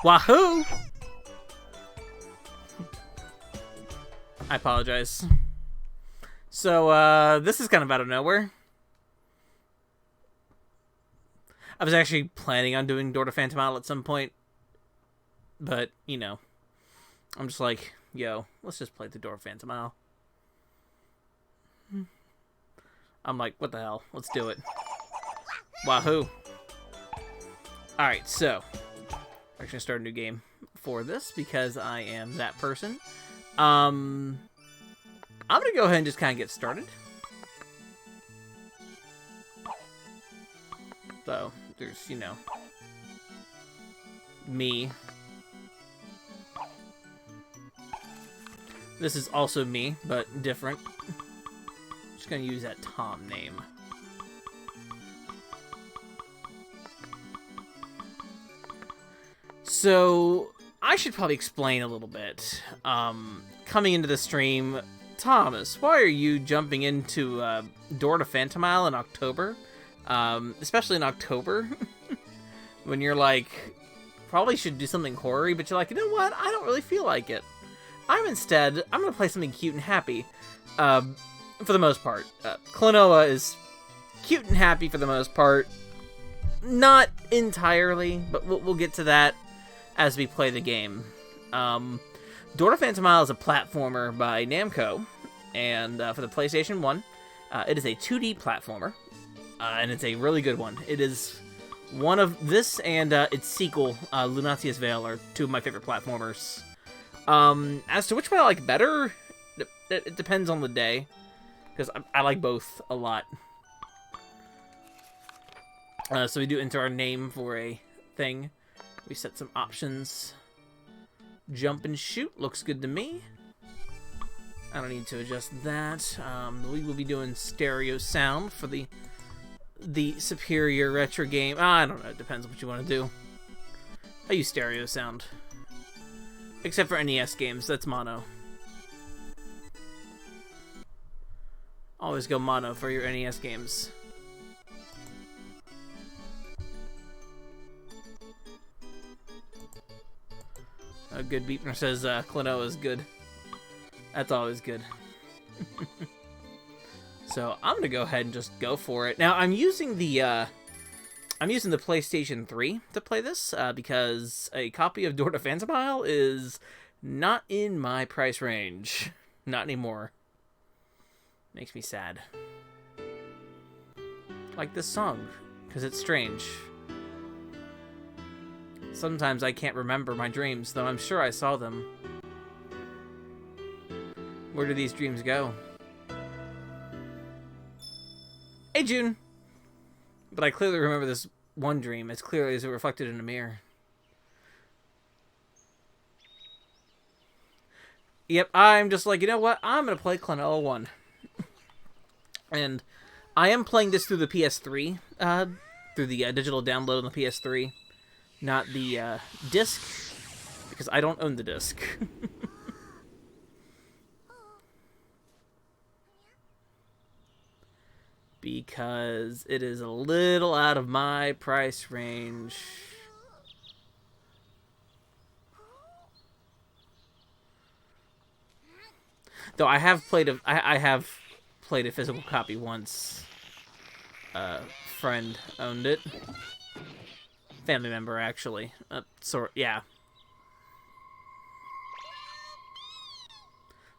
Wahoo! I apologize. So, this is kind of out of nowhere. I was actually planning on doing Door to Phantomile at some point. But, you know, I'm just like, yo, let's just play the Door to Phantomile. I'm like, what the hell? Let's do it. Wahoo. Alright, so. I'm actually start a new game for this because I am that person. I'm gonna go ahead and just kind of get started. So, there's, you know, me. This is also me, but different. Just gonna use that Tom name. So, I should probably explain a little bit. Coming into the stream, Thomas, why are you jumping into Door to Phantomile in October? Especially in October, when you're like, probably should do something horror-y, but you're like, you know what? I don't really feel like it. I'm gonna play something cute and happy, for the most part. Klonoa is cute and happy for the most part. Not entirely, but we'll get to that as we play the game. Door to Phantomile is a platformer by Namco, and for the PlayStation 1, it is a 2D platformer, and it's a really good one. It is one of this and its sequel, Lunatius Vale, are two of my favorite platformers. As to which one I like better, it depends on the day, because I like both a lot. So we do enter our name for a thing. We set some options. Jump and shoot looks good to me. I don't need to adjust that. We will be doing stereo sound for the superior retro game. I don't know. It depends on what you want to do. I use stereo sound. Except for NES games. That's mono. Always go mono for your NES games. A good beepner says Klonoa is good. That's always good. So I'm gonna go ahead and just go for it. Now I'm using the PlayStation 3 to play this because a copy of Door to Phantomile is not in my price range. Not anymore. Makes me sad. Like this song, because it's strange. Sometimes I can't remember my dreams, though I'm sure I saw them. Where do these dreams go? Hey, June! But I clearly remember this one dream as clearly as it reflected in a mirror. Yep, I'm just like, you know what? I'm going to play Klonoa 1. And I am playing this through the PS3, through the digital download on the PS3. Not the disc, because I don't own the disc. Because it is a little out of my price range. Though I have played a physical copy once. Friend owned it. Family member, actually. Yeah.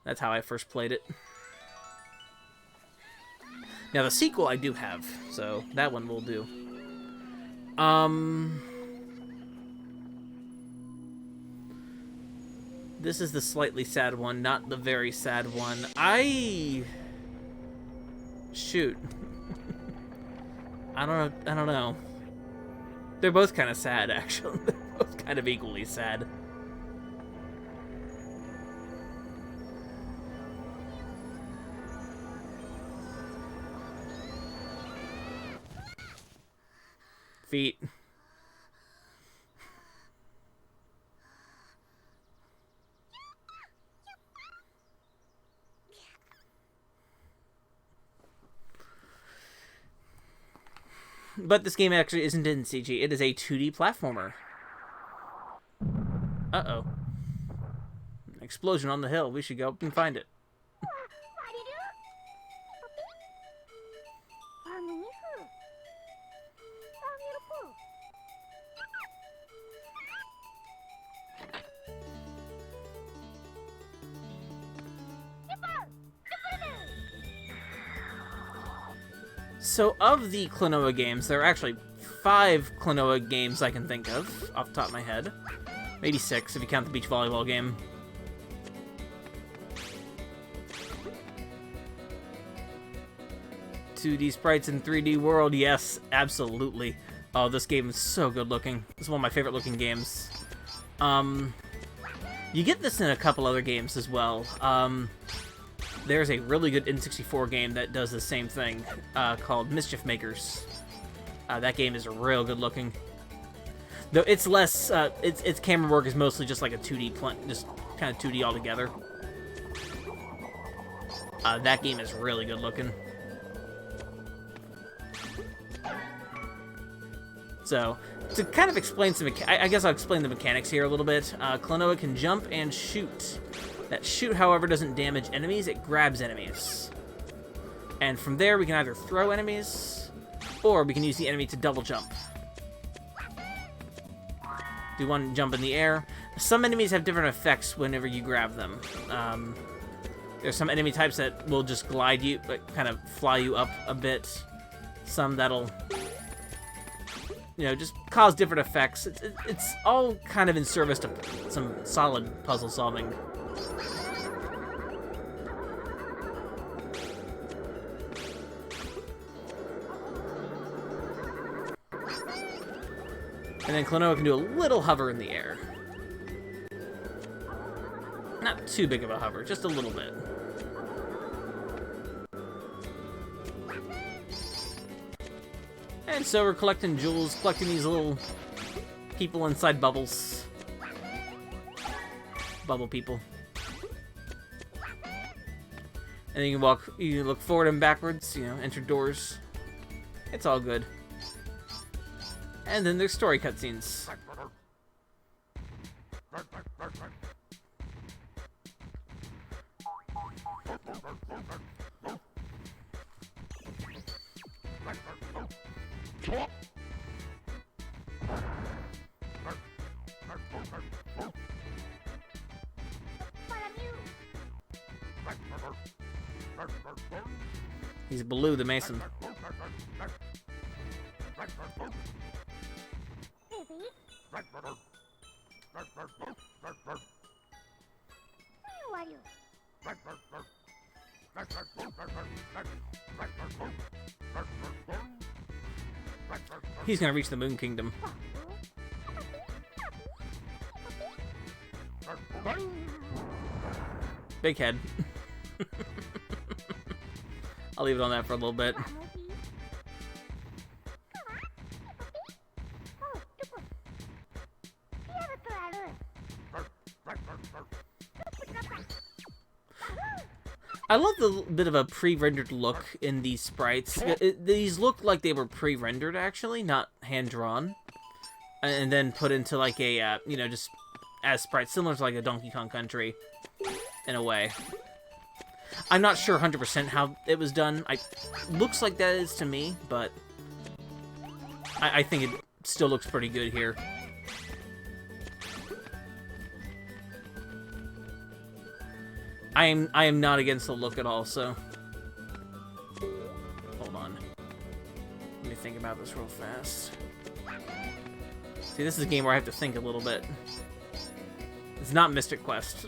That's how I first played it. Now, the sequel I do have, so that one will do. This is the slightly sad one, not the very sad one. Shoot. I don't know. They're both kind of sad, actually. They're both kind of equally sad. Feet. But this game actually isn't in CG. It is a 2D platformer. explosion on the hill. We should go up and find it. So, of the Klonoa games, there are actually 5 Klonoa games I can think of, off the top of my head. Maybe 6, if you count the beach volleyball game. "2D sprites in 3D world," yes, absolutely. Oh, this game is so good looking. It's one of my favorite looking games. You get this in a couple other games as well. There's a really good N64 game that does the same thing, called Mischief Makers. That game is real good looking. Though it's less, its camera work is mostly just like a 2D, just kind of 2D altogether. That game is really good looking. So, to kind of explain some, I guess I'll explain the mechanics here a little bit. Klonoa can jump and shoot. That shoot, however, doesn't damage enemies, it grabs enemies. And from there, we can either throw enemies, or we can use the enemy to double jump. Do one jump in the air. Some enemies have different effects whenever you grab them. There's some enemy types that will just glide you, but kind of fly you up a bit. Some that'll, you know, just cause different effects. It's all kind of in service to some solid puzzle solving. And then Klonoa can do a little hover in the air. Not too big of a hover, just a little bit. And so we're collecting jewels, collecting these little people inside bubbles. Bubble people. And then you look forward and backwards, you know, enter doors. It's all good. And then there's story cutscenes. He's Baloo the Mason. He's gonna reach the Moon Kingdom. Big head. I'll leave it on that for a little bit. I love the bit of a pre-rendered look in these sprites. These look like they were pre-rendered, actually, not hand-drawn. And then put into, like, a, you know, just as sprites, similar to, like, a Donkey Kong Country, in a way. I'm not sure 100% how it was done. Looks like that is to me, but I think it still looks pretty good here. I am not against the look at all, so hold on. Let me think about this real fast. See, this is a game where I have to think a little bit. It's not Mystic Quest.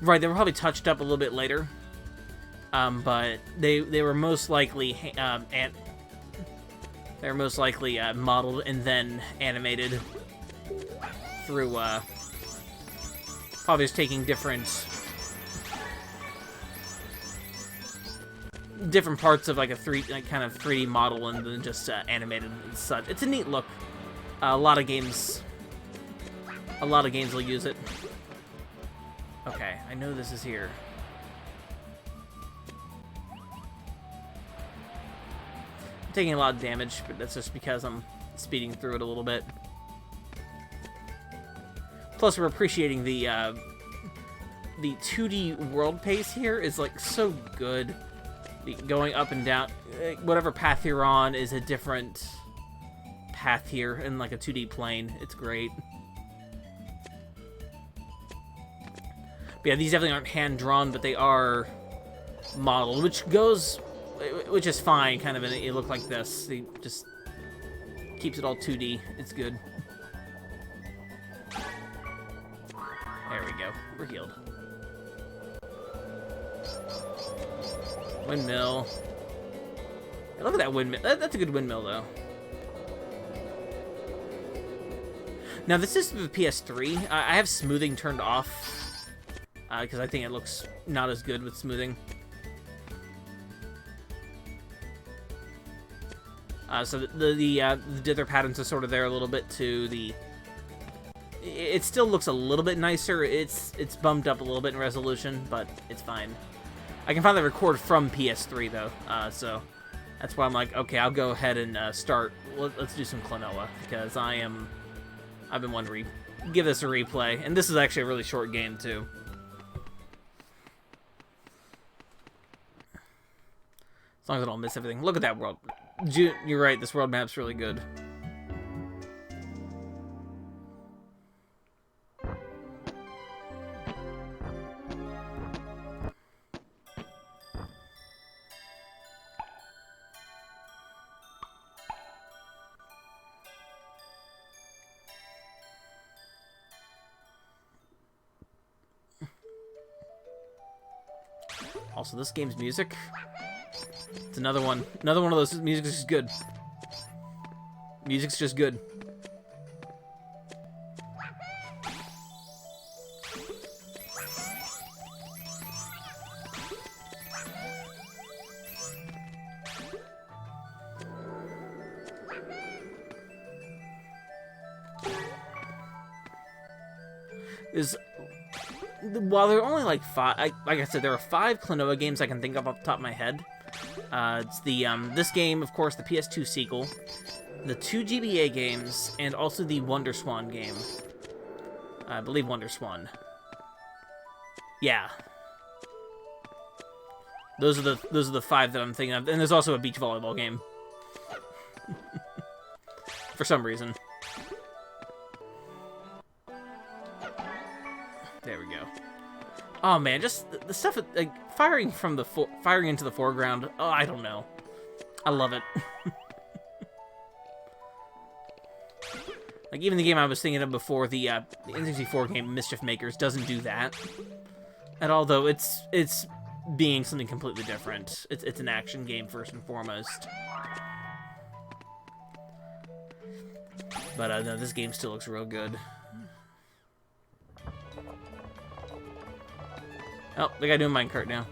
Right, they were probably touched up a little bit later, but they were most likely they're most likely modeled and then animated through, probably just taking different parts of like a kind of 3D model and then just animated and such. It's a neat look. A lot of games will use it. Okay, I know this is here. taking a lot of damage, but that's just because I'm speeding through it a little bit. Plus, we're appreciating the 2D world pace here is like so good. Going up and down, whatever path you're on is a different path here in like a 2D plane. It's great. But yeah, these definitely aren't hand-drawn, but they are modeled, which is fine, kind of, and it look like this. It just keeps it all 2D. It's good. There we go. We're healed. Windmill. I love that windmill. That's a good windmill, though. Now, this is the PS3. I have smoothing turned off because I think it looks not as good with smoothing. So the dither patterns are sort of there a little bit too. It still looks a little bit nicer. It's bumped up a little bit in resolution, but it's fine. I can finally record from PS3 though, so that's why I'm like, okay, I'll go ahead and start. Let's do some Klonoa because I've been wanting to give this a replay, and this is actually a really short game too. As long as I don't miss everything. Look at that world. You're right, this world map's really good. Also, this game's music. It's another one of those. Music's just good. Music's just good. While there are only like 5, like I said, there are 5 Klonoa games I can think of off the top of my head. It's the this game, of course, the PS2 sequel, the 2 GBA games, and also the Wonder Swan game. I believe Wonder Swan. Yeah. Those are the 5 that I'm thinking of, and there's also a beach volleyball game. For some reason. There we go. Oh man, just the stuff like firing into the foreground. Oh, I don't know. I love it. Like even the game I was thinking of before, the N64 game Mischief Makers doesn't do that at all. Though it's being something completely different. It's an action game first and foremost. But no, this game still looks real good. Oh, they gotta do a minecart now.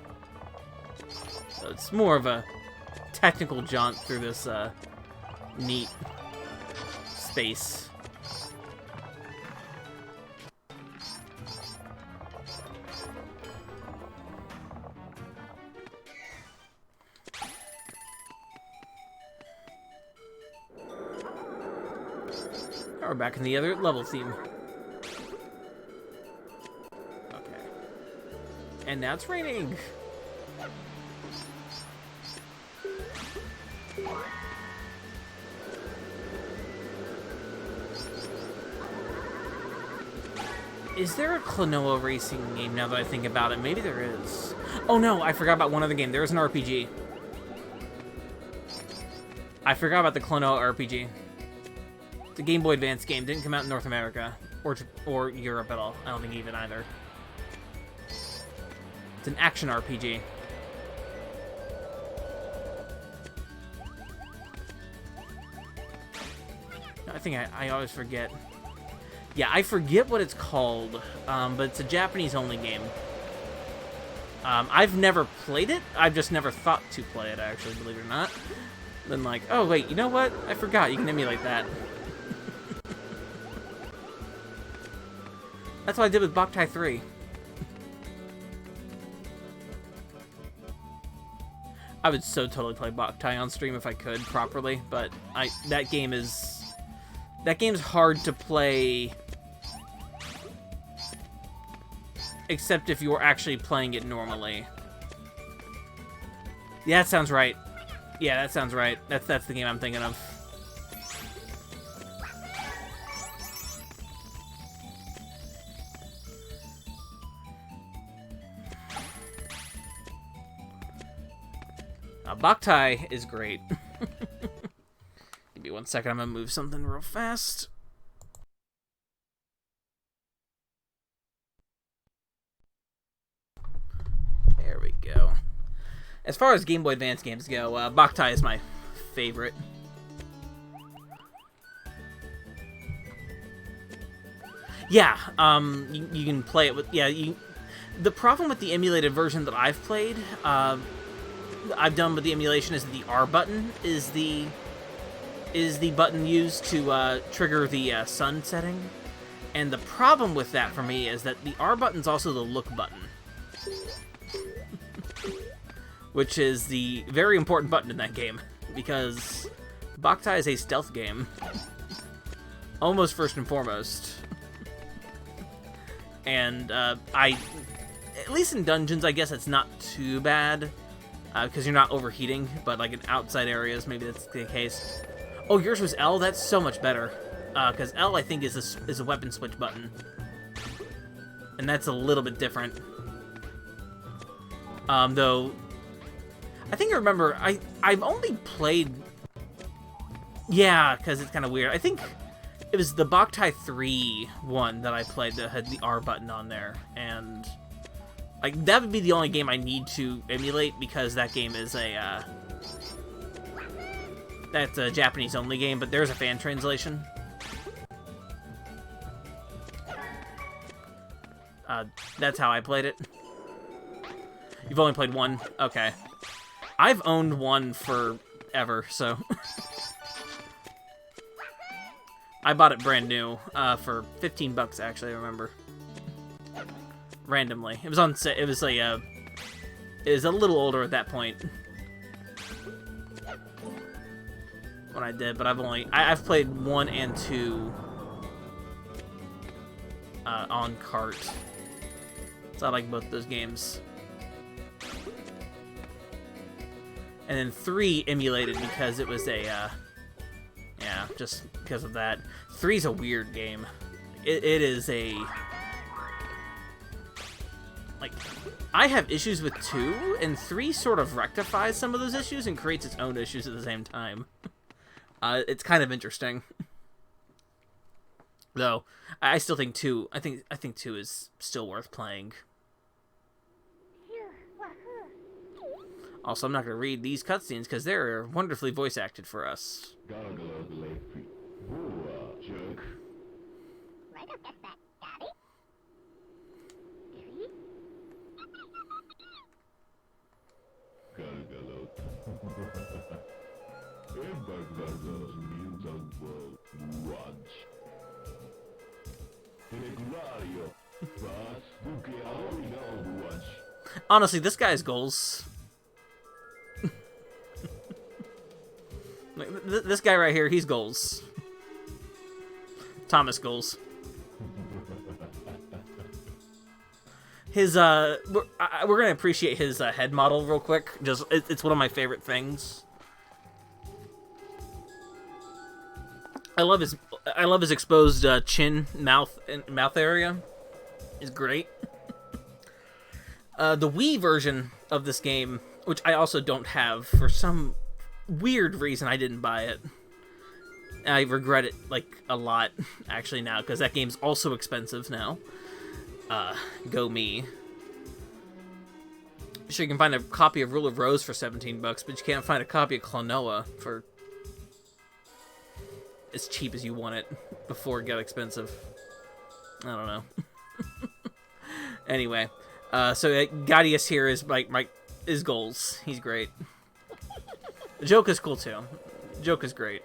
So it's more of a technical jaunt through this neat space. Now we're back in the other level theme. And now it's raining. Is there a Klonoa racing game now that I think about it? Maybe there is. Oh no, I forgot about one other game. There is an RPG. I forgot about the Klonoa RPG. It's a Game Boy Advance game. Didn't come out in North America or Europe at all. I don't think even either. It's an action RPG. I think I always forget. Yeah, I forget what it's called, but it's a Japanese-only game. I've never played it. I've just never thought to play it, actually, believe it or not. Then like, oh wait, you know what? I forgot. You can emulate that. That's what I did with Boktai 3. I would so totally play Boktai on stream if I could properly, but that game's hard to play, except if you're actually playing it normally. Yeah, that sounds right. Yeah, that sounds right. That's the game I'm thinking of. Boktai is great. Give me 1 second, I'm gonna move something real fast. There we go. As far as Game Boy Advance games go, Boktai is my favorite. Yeah, you can play it with, the problem with the emulated version that I've played, I've done with the emulation is the R button is the button used to trigger the sun setting, and the problem with that for me is that the R button's also the look button, which is the very important button in that game because Boktai is a stealth game, almost first and foremost, and at least in dungeons, I guess it's not too bad. Because you're not overheating, but like in outside areas, maybe that's the case. Oh, yours was L? That's so much better. Because L, I think, is a weapon switch button. And that's a little bit different. Though, I think I remember, I've only played... Yeah, because it's kind of weird. I think it was the Boktai 3 one that I played that had the R button on there, and... Like, that would be the only game I need to emulate, because that game is that's a Japanese-only game, but there's a fan translation. That's how I played it. You've only played one? Okay. I've owned one forever, so... I bought it brand new, for 15 bucks, actually, I remember. Randomly. It was on set. It was a little older at that point when I did, but I've played 1 and 2 on cart. So I like both those games. And then 3 emulated because it was yeah, just because of that. 3's a weird game. It is a... Like, I have issues with 2, and 3 sort of rectifies some of those issues and creates its own issues at the same time. It's kind of interesting. Though, I still think 2, I think 2 is still worth playing. Also, I'm not going to read these cutscenes because they're wonderfully voice acted for us. Honestly, this guy's goals. This guy right here, he's goals. Thomas goals. His we're gonna appreciate his head model real quick. Just it's one of my favorite things. I love his exposed chin, mouth area. Is great. The Wii version of this game, which I also don't have for some weird reason, I didn't buy it. I regret it like a lot actually now because that game's also expensive now. Go me. Sure, you can find a copy of Rule of Rose for 17 bucks, but you can't find a copy of Klonoa for as cheap as you want it before it got expensive. I don't know. Anyway, so Gaudius here is his goals. He's great. The joke is cool too. The joke is great.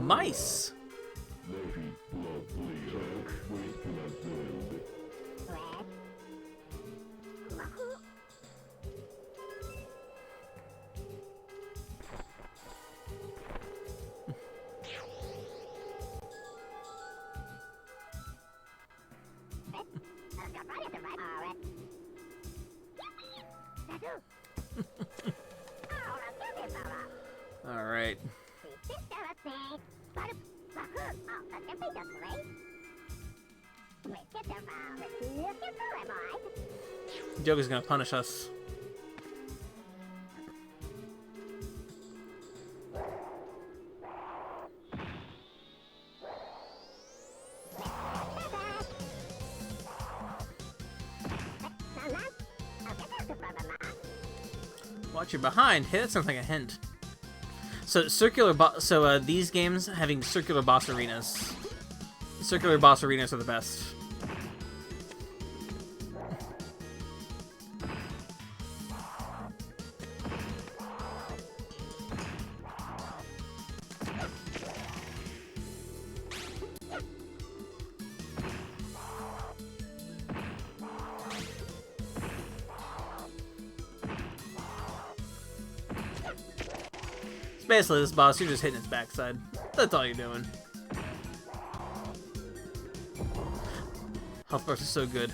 Mice. All right. Joker's gonna punish us. Watch your behind. Hey, that sounds like a hint. So these games having circular boss arenas. Circular boss arenas are the best. Basically, this boss, you're just hitting its backside. That's all you're doing. Health bars are so good.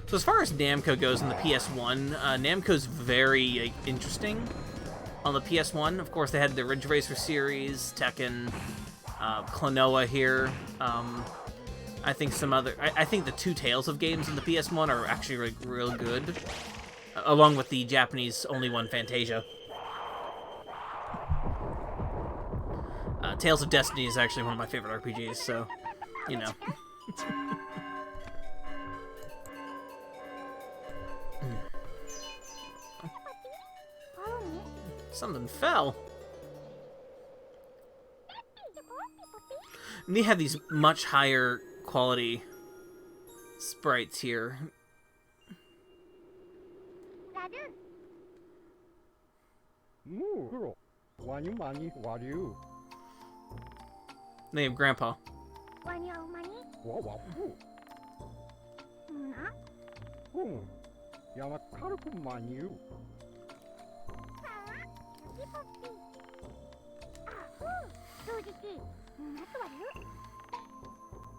So as far as Namco goes in the PS1, Namco's very interesting on the PS1. Of course, they had the Ridge Racer series, Tekken, Klonoa here. I think some other. I think the two Tales of games in the PS1 are actually like real good, along with the Japanese only one Fantasia. Tales of Destiny is actually one of my favorite RPGs, so you know. Something fell. And they have these much higher quality sprites here. Name Grandpa.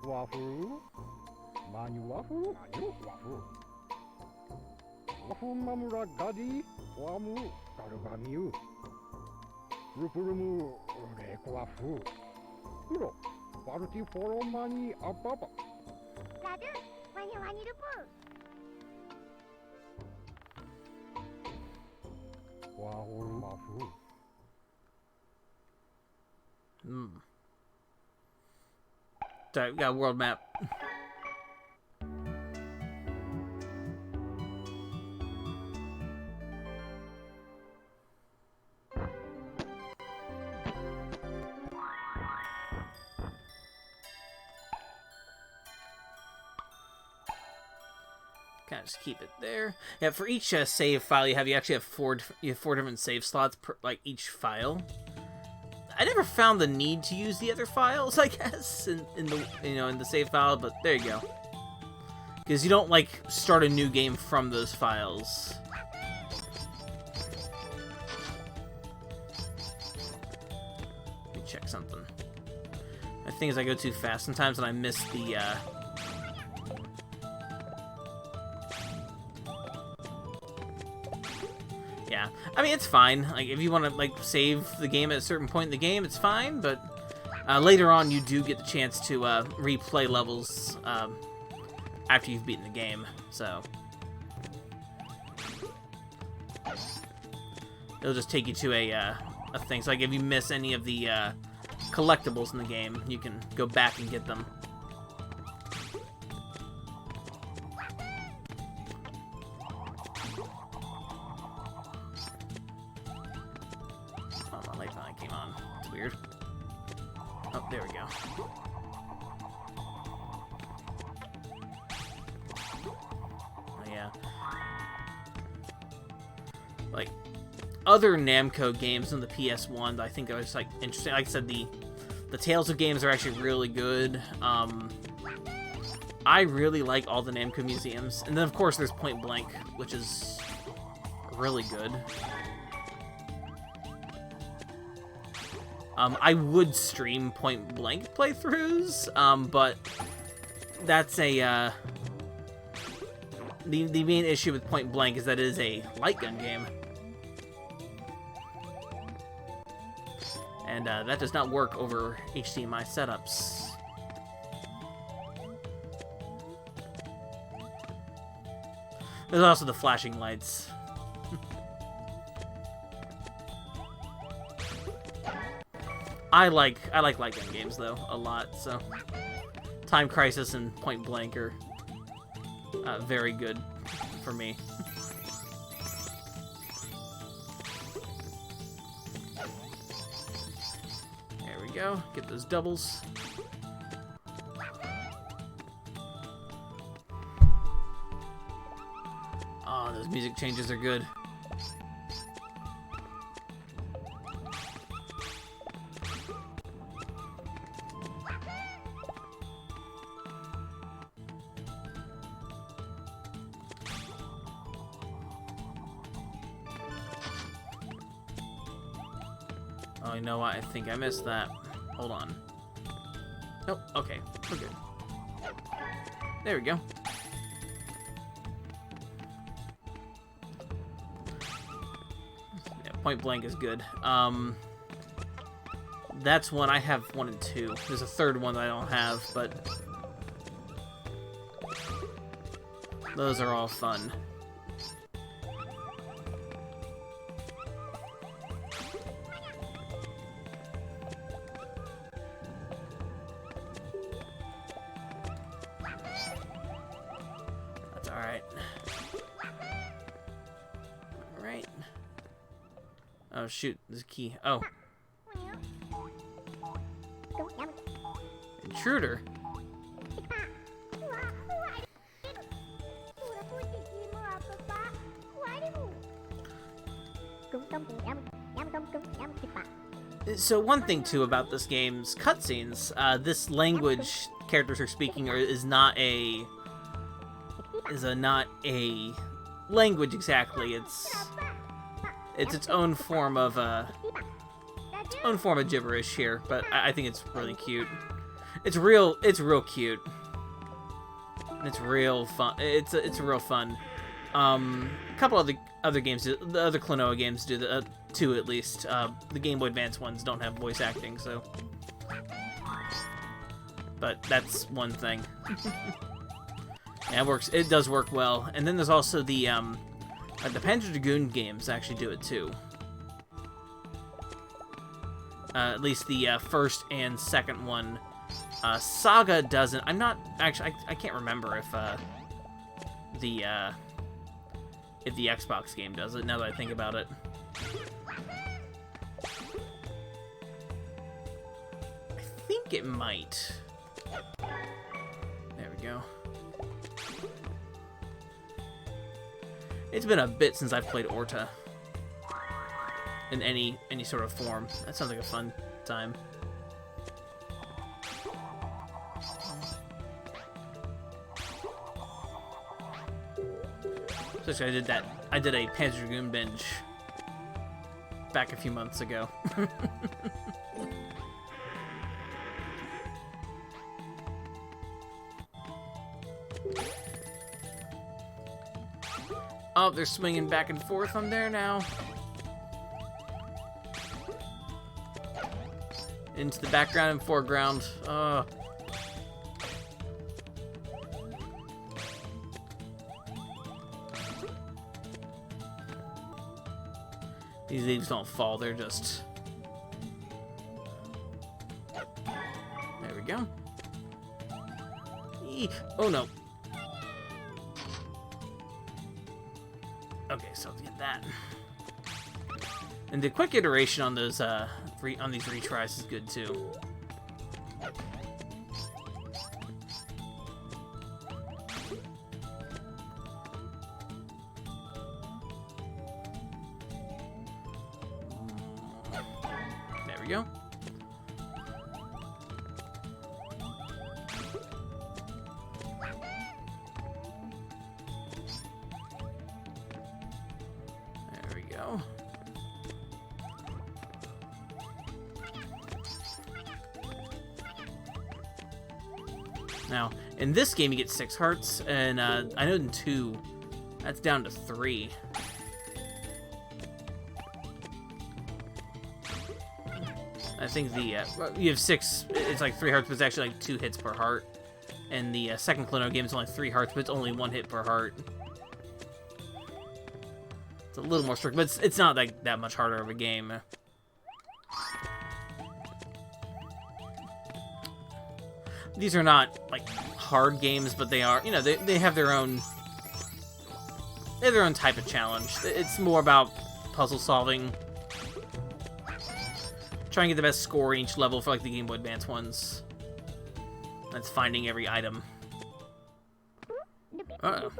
Waffle, manu waffle, waffle mamura gadi, wamu, garugamiu, rupurumu, rekwafu, uro, baruti foro mani ababa. Ladu, wani rupu. Waffle, waffle. Sorry, we got a world map. Kind of just keep it there. Yeah, for each save file you actually have four different save slots per like each file. I never found the need to use the other files, I guess, in the save file, but there you go. Because you don't like start a new game from those files. Let me check something. I think as I go too fast sometimes and I miss the yeah, I mean, it's fine. Like, if you want to, like, save the game at a certain point in the game, it's fine, but later on you do get the chance to replay levels after you've beaten the game, so. It'll just take you to a thing. So, like, if you miss any of the collectibles in the game, you can go back and get them. There we go. Oh, yeah. Like, other Namco games on the PS1 that I think are just, like, interesting. Like I said, the Tales of games are actually really good. I really like all the Namco museums. And then, of course, there's Point Blank, which is really good. I would stream Point Blank playthroughs, but that's a, the main issue with Point Blank is that it is a light gun game. And that does not work over HDMI setups. There's also the flashing lights. I like light gun games though a lot, so Time Crisis and Point Blank are very good for me. There we go. Get those doubles. Oh, those music changes are good. Oh, you know what? I think I missed that. Hold on. Oh, okay. We're good. There we go. Yeah, Point Blank is good. That's one. I have 1 and 2. There's a third one that I don't have, but those are all fun. Oh shoot, there's a key. Oh. Intruder. So one thing too about this game's cutscenes, this language characters are speaking is not a language exactly. It's its own form of gibberish here, but I think it's really cute. It's real cute. It's real fun. It's real fun. A couple of the other games, the other Klonoa games do the two at least. The Game Boy Advance ones don't have voice acting, so. But that's one thing. Yeah, it works. It does work well. And then there's also the Panzer Dragoon games actually do it too. At least the first and second one. Saga doesn't. I'm not actually. I can't remember if the Xbox game does it. Now that I think about it. I think it might. There we go. It's been a bit since I've played Orta in any sort of form. That sounds like a fun time. Especially I did a Panzer Dragoon binge back a few months ago. Oh, they're swinging back and forth on there now. Into the background and foreground. These leaves don't fall, they're just... There we go. Oh no. Okay, so let's get that. And the quick iteration on those on these retries is good too. we go. There we go. Now, in this game, you get 6 hearts, and I know in 2, that's down to 3. I think the, you have 6, it's like 3 hearts, but it's actually like 2 hits per heart. And the second Klonoa game is only 3 hearts, but it's only 1 hit per heart. It's a little more strict, but it's not like that much harder of a game. These are not, like, hard games, but they are, you know, they have their own... They have their own type of challenge. It's more about puzzle solving. Try and get the best score in each level for, like, the Game Boy Advance ones. That's finding every item. Uh-oh.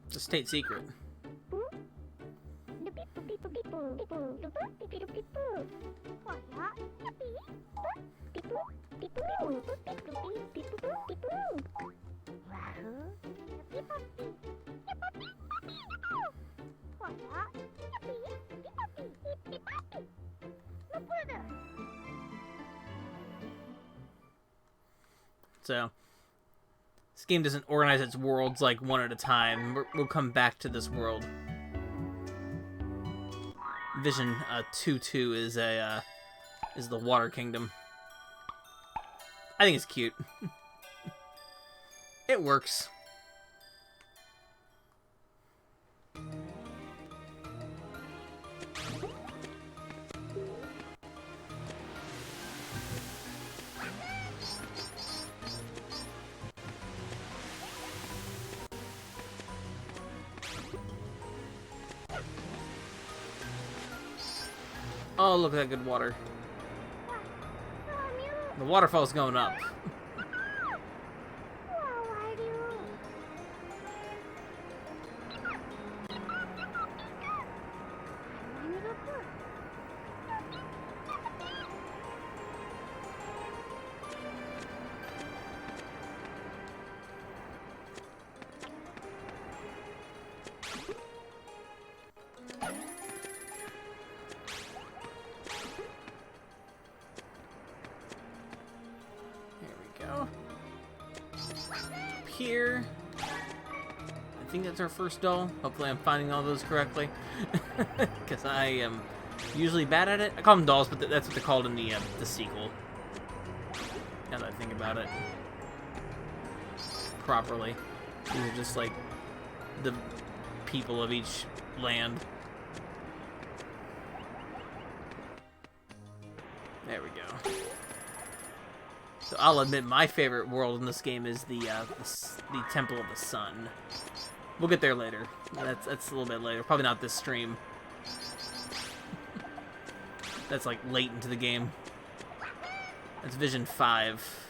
It's a state secret. So, this game doesn't organize its worlds like one at a time. We'll come back to this world. Vision 2-2 is the Water Kingdom. I think it's cute. It works. Oh, look at that good water. The waterfall's going up. Here. I think that's our first doll. Hopefully I'm finding all those correctly. Because I am usually bad at it. I call them dolls, but that's what they're called in the sequel. Now that I think about it. Properly. These are just like the people of each land. There we go. So I'll admit my favorite world in this game is the Temple of the Sun. We'll get there later. That's a little bit later. Probably not this stream. That's like late into the game. That's Vision 5.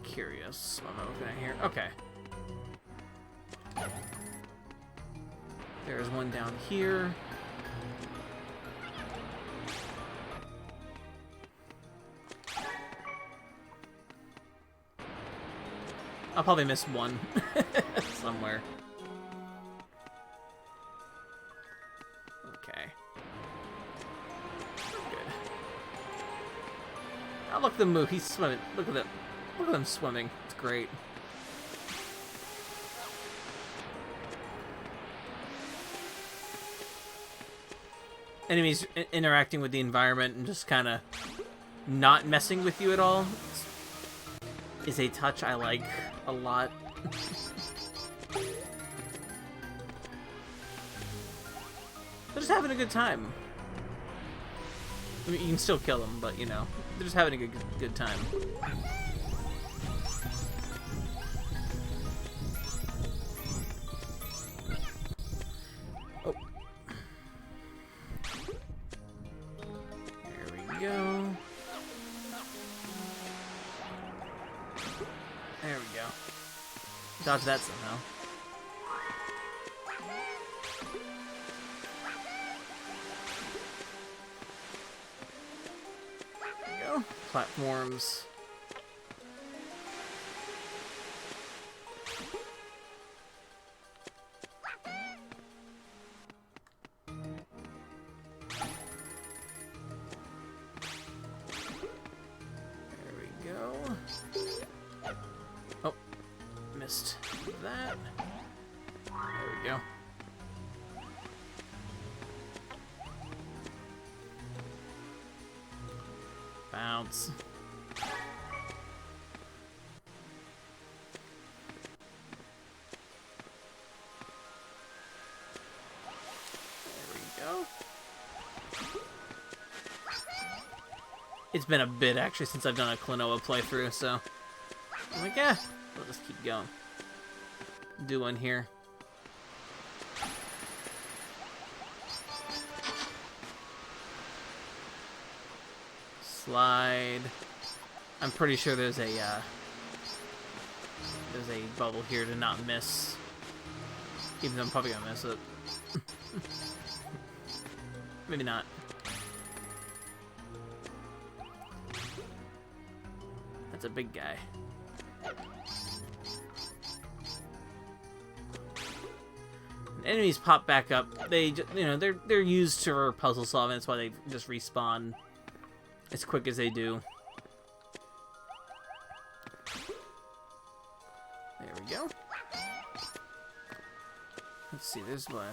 Curious. What am I looking at here? Okay. There's one down here. I'll probably miss one somewhere. Okay. Good. Oh, look at the move. He's swimming. Look at that. Look at them swimming. It's great. Enemies interacting with the environment and just kind of not messing with you at all is a touch I like a lot. They're just having a good time. I mean, you can still kill them, but you know, they're just having a good time. Oh. There we go. There we go. Dodge that somehow. Platforms. There we go. Oh, missed that. There we go. Bounce. There we go. It's been a bit actually since I've done a Klonoa playthrough, so I'm like, yeah, we'll just keep going. Do one here. Slide. I'm pretty sure there's a bubble here to not miss. Even though I'm probably gonna miss it. Maybe not. That's a big guy. When enemies pop back up. They, you know, they're used for puzzle solving. That's why they just respawn as quick as they do. There we go. Let's see, there's what.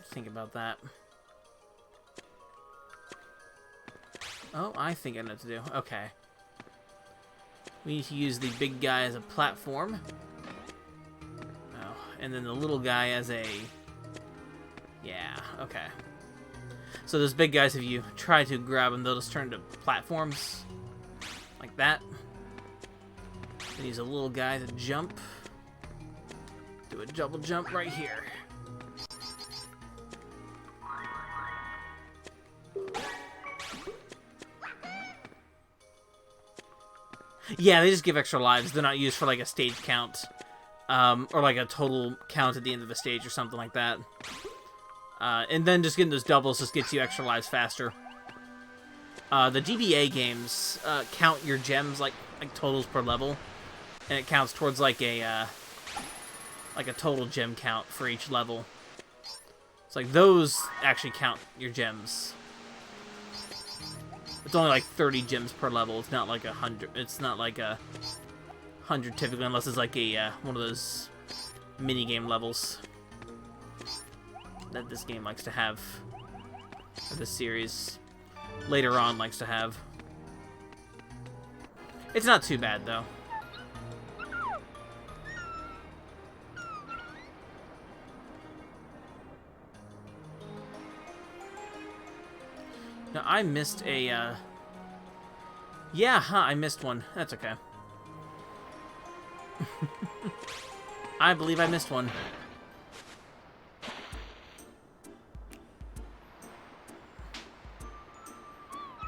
Think about that. Oh, I think I know what to do. Okay. We need to use the big guy as a platform. And then the little guy as a... Yeah, okay. So those big guys, if you try to grab them, they'll just turn to platforms. Like that. And use a little guy to jump. Do a double jump right here. Yeah, they just give extra lives. They're not used for like a stage count. Or like a total count at the end of the stage or something like that. And then just getting those doubles just gets you extra lives faster. The GBA games count your gems like totals per level, and it counts towards like a total gem count for each level. It's like those actually count your gems. It's only like 30 gems per level. It's not like 100. It's not like 100 typically, unless it's like a one of those mini game levels that this game likes to have. Or this series later on likes to have. It's not too bad though. Now, I missed a, Yeah, huh, I missed one. That's okay. I believe I missed one.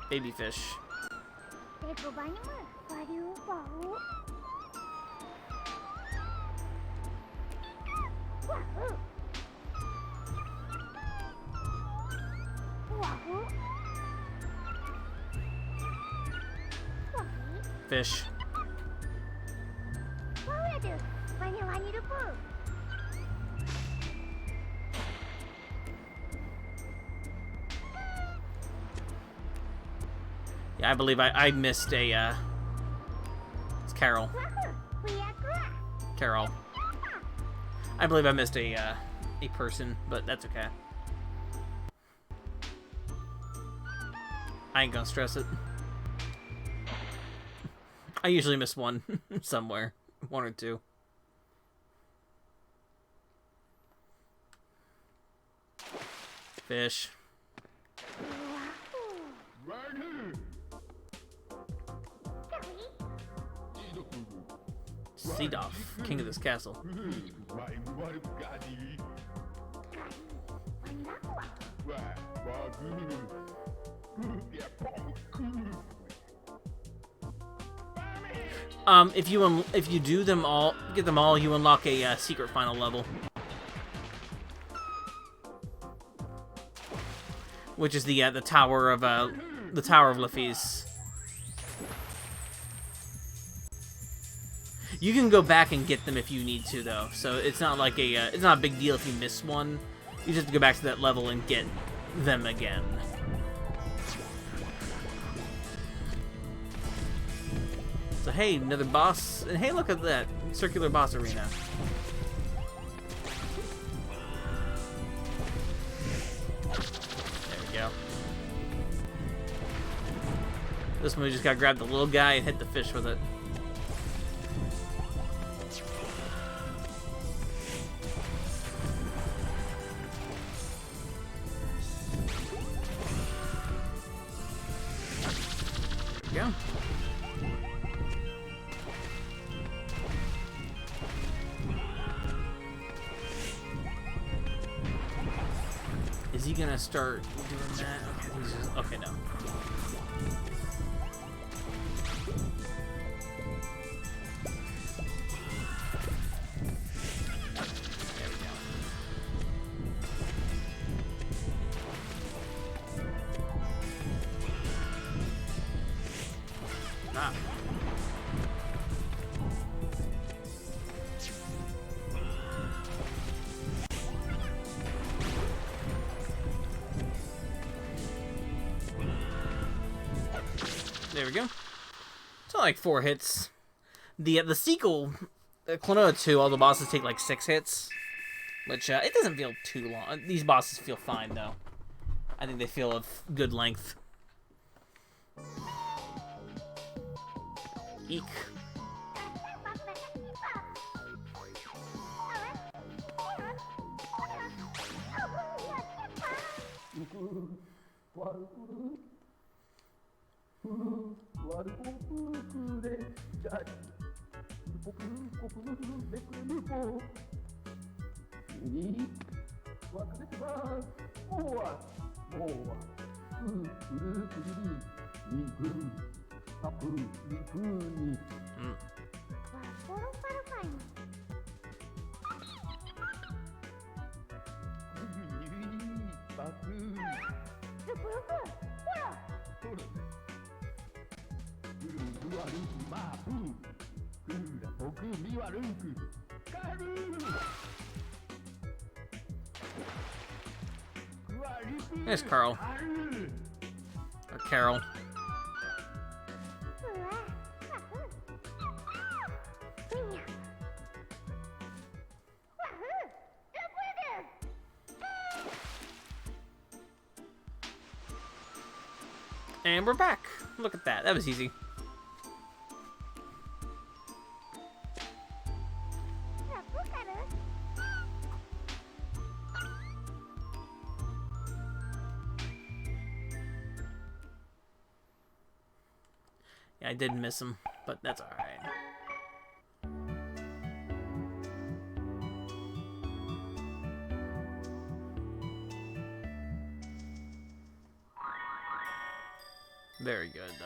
Baby fish. Fish. Yeah, I believe I missed a, It's Carol. Carol. I believe I missed a person, but that's okay. I ain't gonna stress it. I usually miss one somewhere. One or two. Fish. Seedoff, king of this castle. If you do them all, get them all, you unlock a secret final level, which is the tower of Luffy's. You can go back and get them if you need to, though. So it's not like it's not a big deal if you miss one. You just have to go back to that level and get them again. So hey, another boss, and hey, look at that circular boss arena. There we go. This one we just gotta grab the little guy and hit the fish with it. There we go. Is he gonna start doing that? Okay, he's just, okay, no. There we go. Ah. There we go. So like 4 hits. The sequel, Klonoa 2, all the bosses take like 6 hits, which it doesn't feel too long. These bosses feel fine though. I think they feel of good length. Eek. There's Carl. Or Carol. And we're back. Look at that. That was easy. Yeah, I did miss him, but that's alright. Very good, though.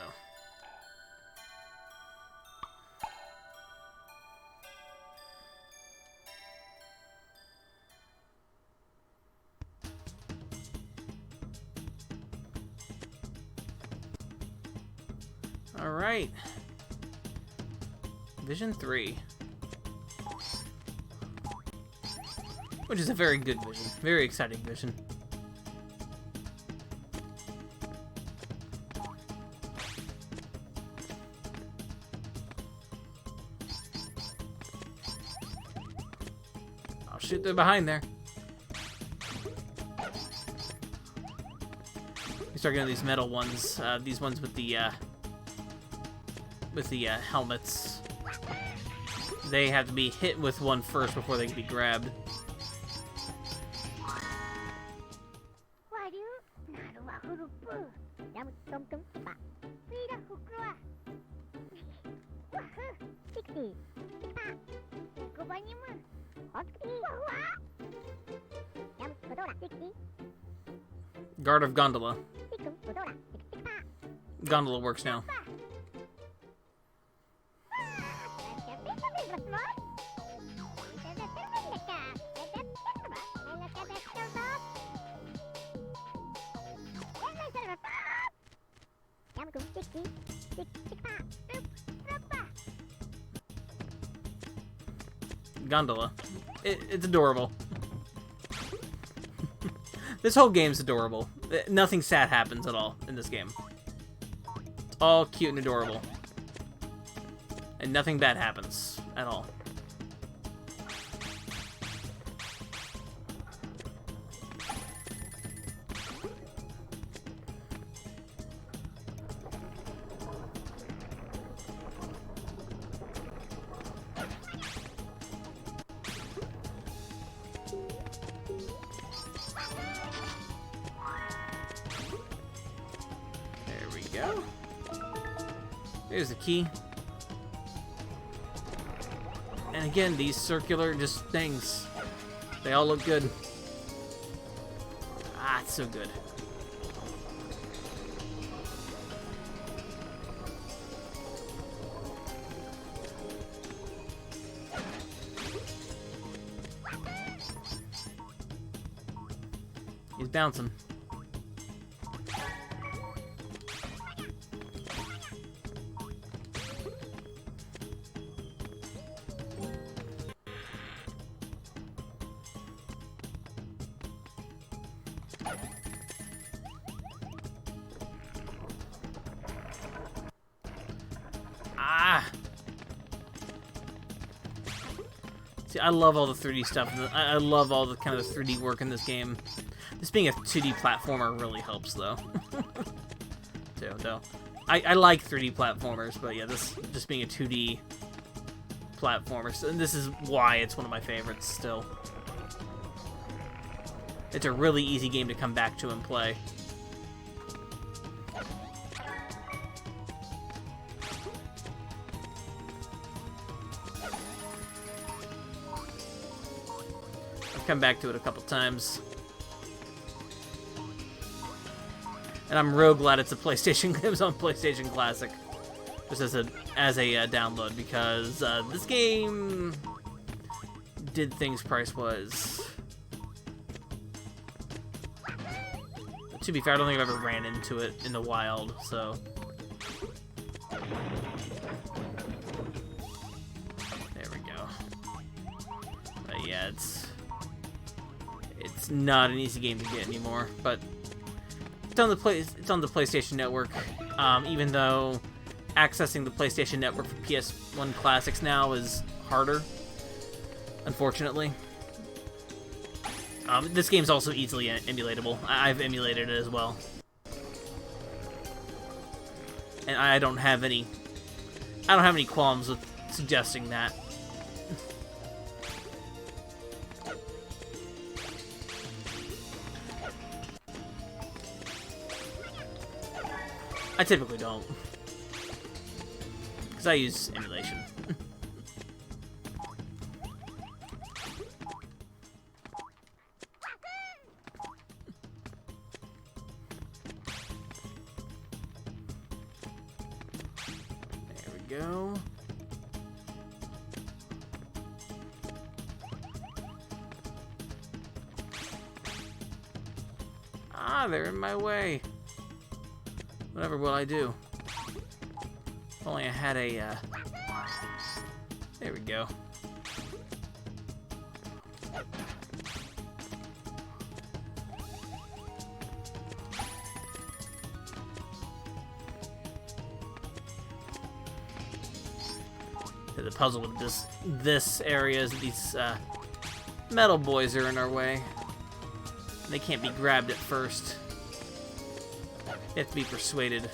All right. Vision 3. Which is a very good vision. Very exciting vision. shit, they're behind there. We start getting these metal ones. These ones with the helmets. They have to be hit with one first before they can be grabbed. Guard of Gondola. Gondola works now. Gondola. It's adorable. This whole game's adorable. Nothing sad happens at all in this game. It's all cute and adorable. And nothing bad happens at all. Go. There's the key. And again, these circular just things. They all look good. Ah, it's so good. He's bouncing. See, I love all the 3D stuff. I love all the kind of 3D work in this game. This being a 2D platformer really helps, though. I like 3D platformers, but yeah, this just being a 2D platformer, so, and this is why it's one of my favorites still. It's a really easy game to come back to and play. I've come back to it a couple times. And I'm real glad it's a PlayStation. It was on PlayStation Classic, just as a download, because this game did things price-wise. To be fair, I don't think I've ever ran into it in the wild, so. There we go. But yeah, it's not an easy game to get anymore, but it's on the PlayStation Network. Even though accessing the PlayStation Network for PS1 classics now is harder, unfortunately. This game's also easily emulatable. I've emulated it as well, and I don't have any qualms with suggesting that. I typically don't, because I use emulation. There we go. Ah, they're in my way. Whatever will I do? If only I had a, there we go. The puzzle with this area is these, Metal boys are in our way. They can't be grabbed at first. They have to be persuaded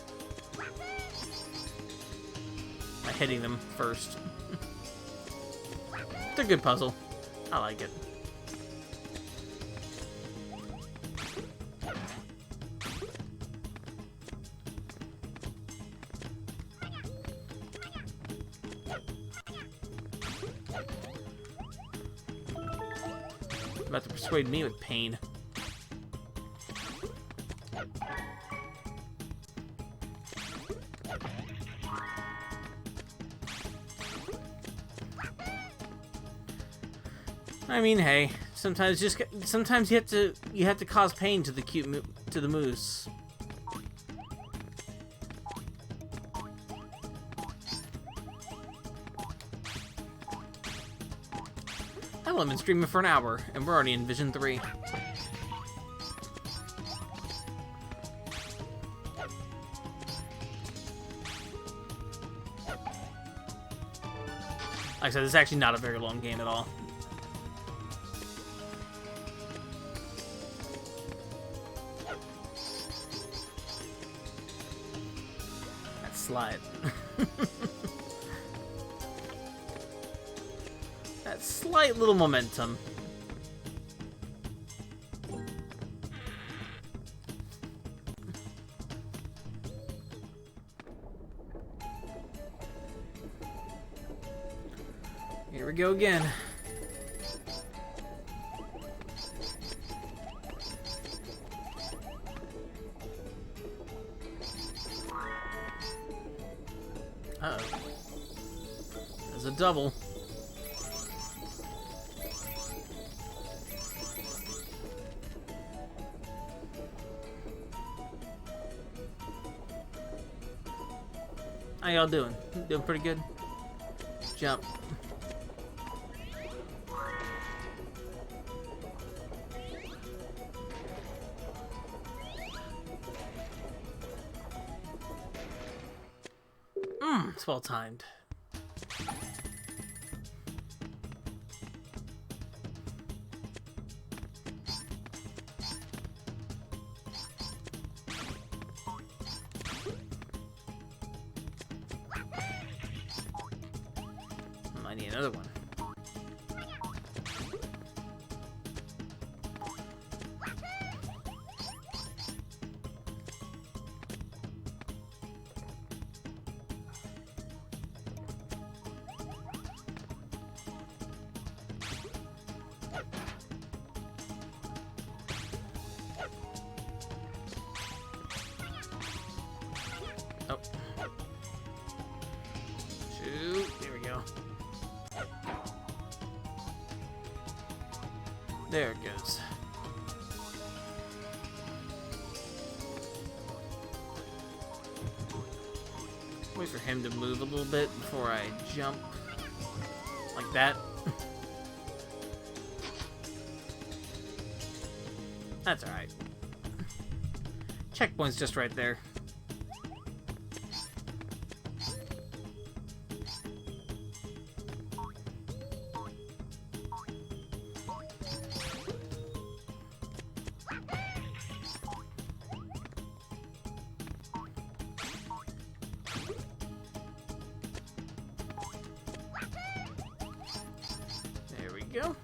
by hitting them first. It's a good puzzle. I like it. About to persuade me with pain. I mean, hey, sometimes you have to cause pain to the moose. Hell, I've been streaming for an hour, and we're already in Vision 3. Like I said, this is actually not a very long game at all. That slide. That slight little momentum. Here we go again. Uh-oh. There's a double. How y'all doing? Doing pretty good? Jump. It's well timed. I need another one. Oh. Shoot. There we go. There it goes. Wait for him to move a little bit before I jump. Like that. That's alright. Checkpoint's just right there. There we go.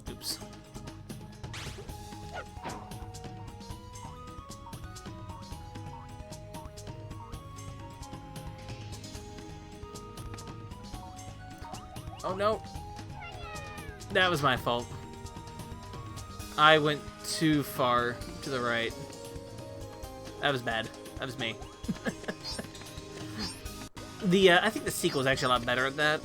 Oops. Oh no. That was my fault. I went too far to the right. That was bad. That was me. I think the sequel is actually a lot better at that.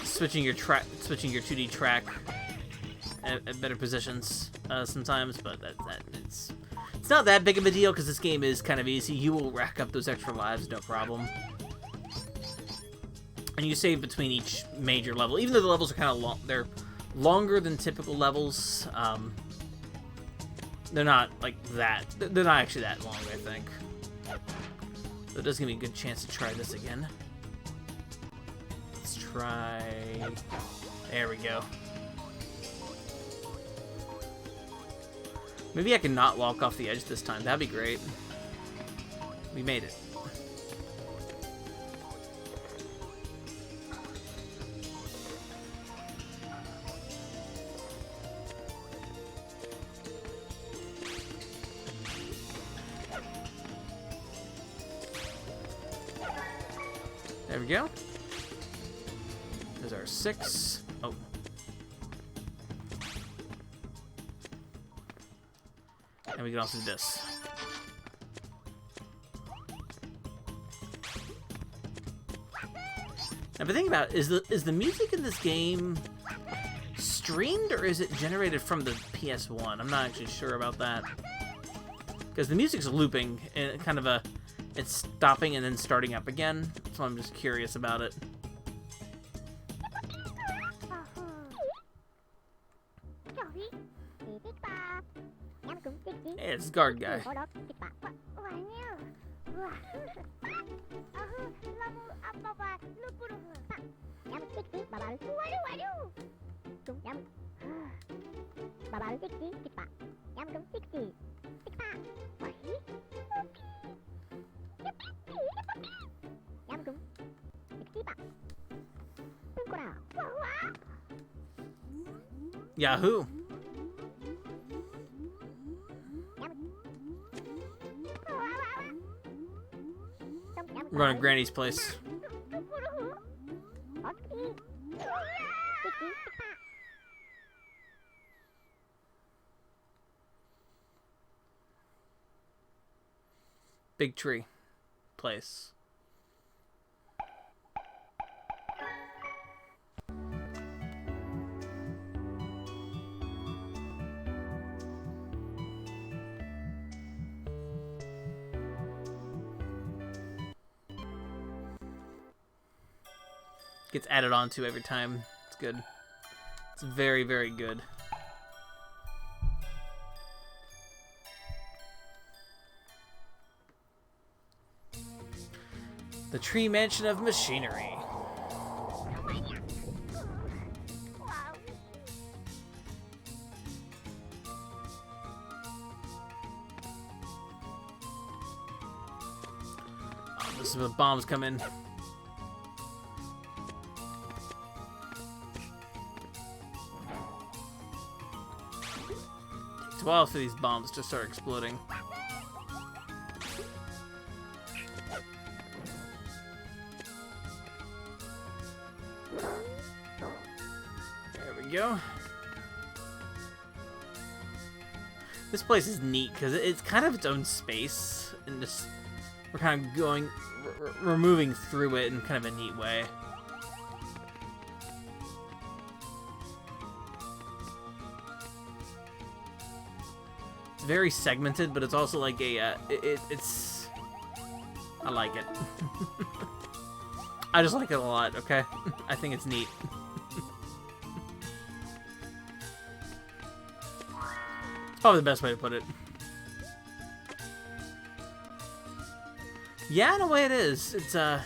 Switching your 2D track at better positions sometimes, but it's not that big of a deal because this game is kind of easy. You will rack up those extra lives, no problem. And you save between each major level, even though the levels are kind of long. They're longer than typical levels. They're not like that. They're not actually that long, I think. So it does give me a good chance to try this again. Let's try... There we go. Maybe I can not walk off the edge this time. That'd be great. We made it. There we go. There's our 6. Oh. And we can also do this. Now, but think about it, is the music in this game streamed or is it generated from the PS1? I'm not actually sure about that. Because the music's looping and kind of it's stopping and then starting up again. So I'm just curious about it. Hey, it's guard guy. Yahoo! We're going to Granny's place. Big tree place. Gets added on to every time. It's good. It's very, very good. The Tree Mansion of Machinery. Oh, this is where the bombs come in. Takes a while for these bombs to start exploding. Go. This place is neat because it's kind of its own space, and just we're kind of going, we're moving through it in kind of a neat way. It's very segmented, but it's also like a, it's, I like it. I just like it a lot. Okay, I think it's neat. Probably the best way to put it. Yeah, in a way it is. It's it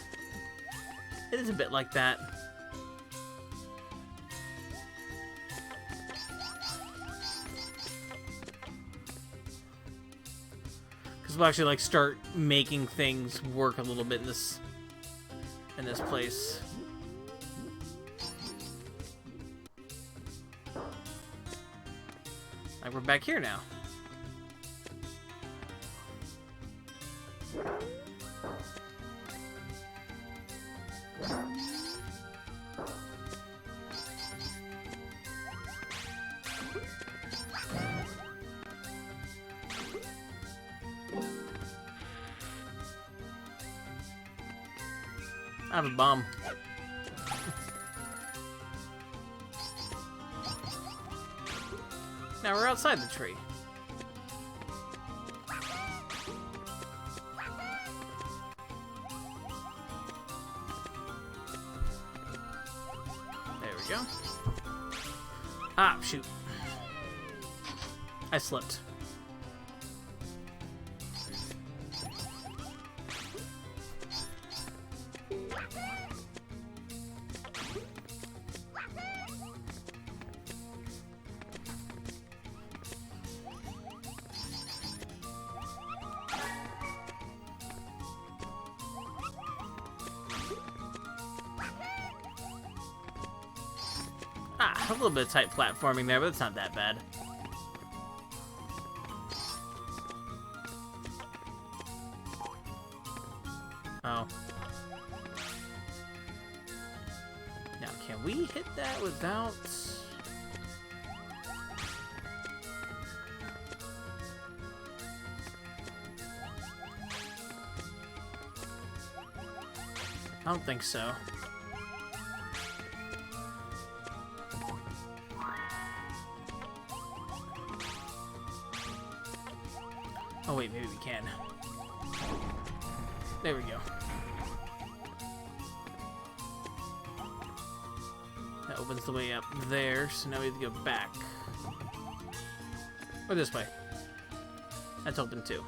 is a bit like that. Because we'll actually like start making things work a little bit in this place. Like we're back here now. I have a bomb. Now we're outside the tree. There we go. Ah, shoot. I slipped. Ah, a little bit of tight platforming there, but it's not that bad. Oh. Now, can we hit that without... I don't think so. Oh wait, maybe we can. There we go. That opens the way up there, so now we have to go back. Or this way. That's open too.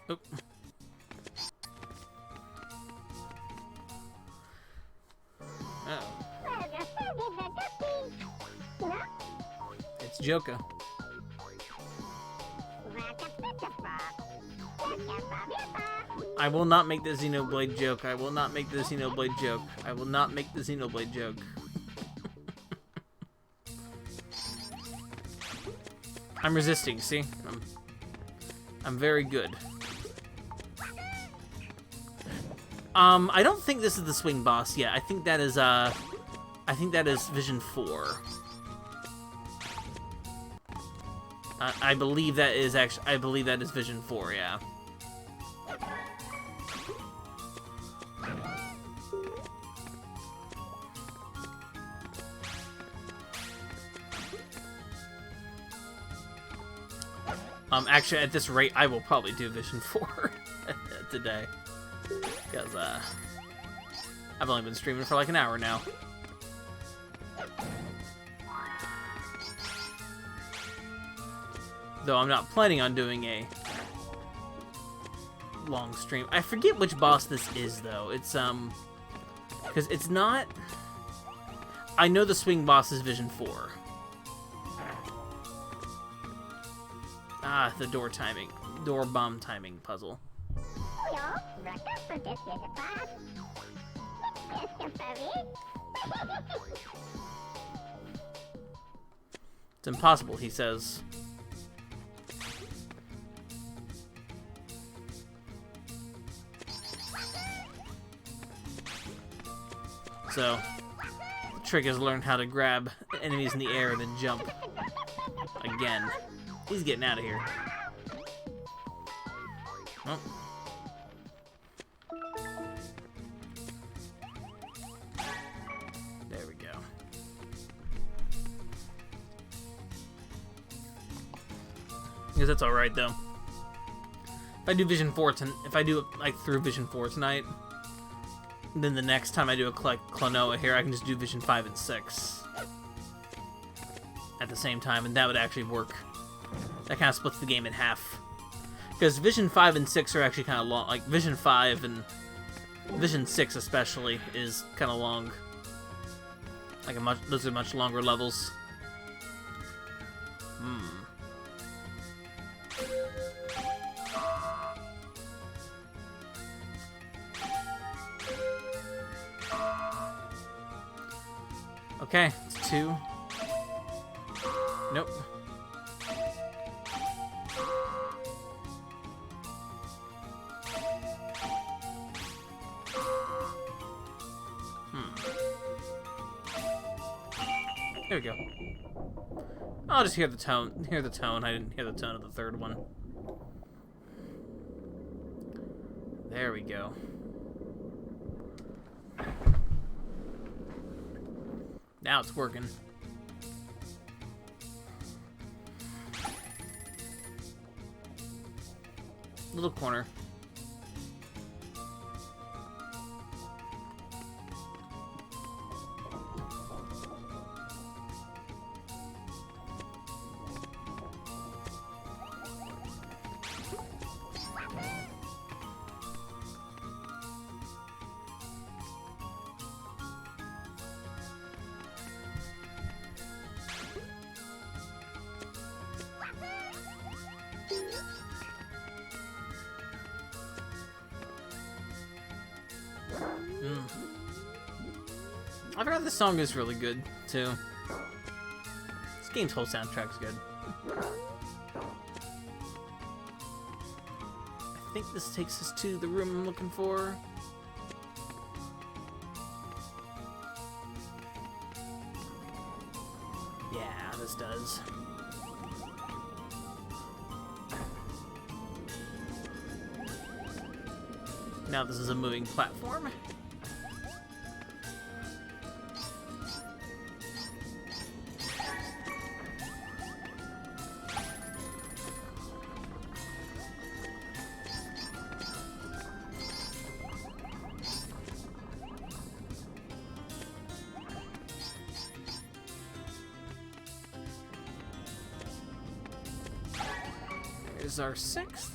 Oop. Uh-oh. It's Joka. I will not make the Xenoblade joke. I will not make the Xenoblade joke. I will not make the Xenoblade joke. I'm resisting, see? I'm very good. I don't think this is the swing boss yet. I think that is Vision 4. I believe that is Vision 4, yeah. Actually, at this rate, I will probably do Vision 4 today. Because, I've only been streaming for like an hour now. Though I'm not planning on doing a long stream. I forget which boss this is, though. It's, because it's not... I know the swing boss is Vision 4. Ah, the door bomb timing puzzle. It's impossible, he says. So, the trick is learn how to grab enemies in the air and then jump. Again. He's getting out of here. Oh. There we go. Because that's alright, though. If I do Vision 4 if I do it like through Vision 4 tonight, then the next time I do a Klonoa here, I can just do Vision 5 and 6 at the same time, and that would actually work. That kind of splits the game in half. Because Vision 5 and 6 are actually kind of long. Like, Vision 5 and Vision 6 especially is kind of long. Like, those are much longer levels. Okay, it's 2. Nope. There we go. I'll just hear the tone. I didn't hear the tone of the third one. There we go. Now it's working. Little corner. I forgot this song is really good, too. This game's whole soundtrack's good. I think this takes us to the room I'm looking for. Yeah, this does. Now this is a moving platform. Here's our 6th.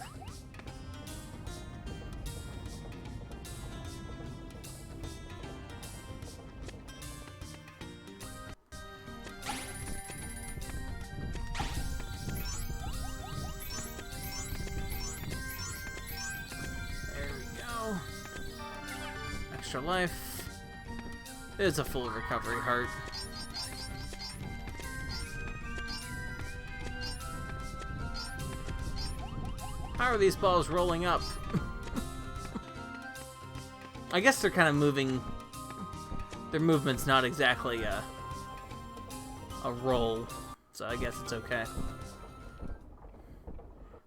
Extra life. It's a full recovery heart. How are these balls rolling up? I guess they're kind of moving. Their movement's not exactly a roll, so I guess it's okay.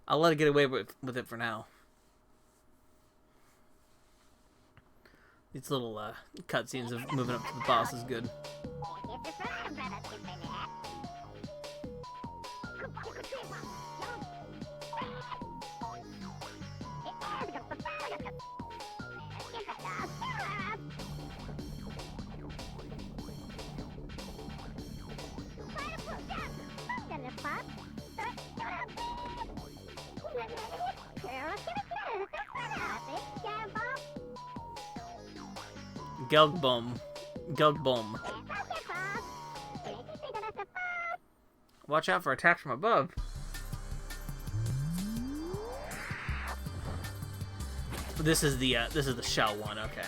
I'll let it get away with it for now. These little cutscenes of moving up to the boss is good. Gelgbom. Watch out for attacks from above. This is the shell one, okay.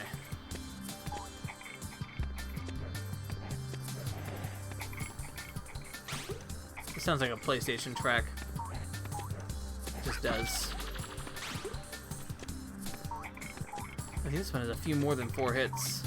This sounds like a PlayStation track. It just does. I think this one has a few more than 4 hits.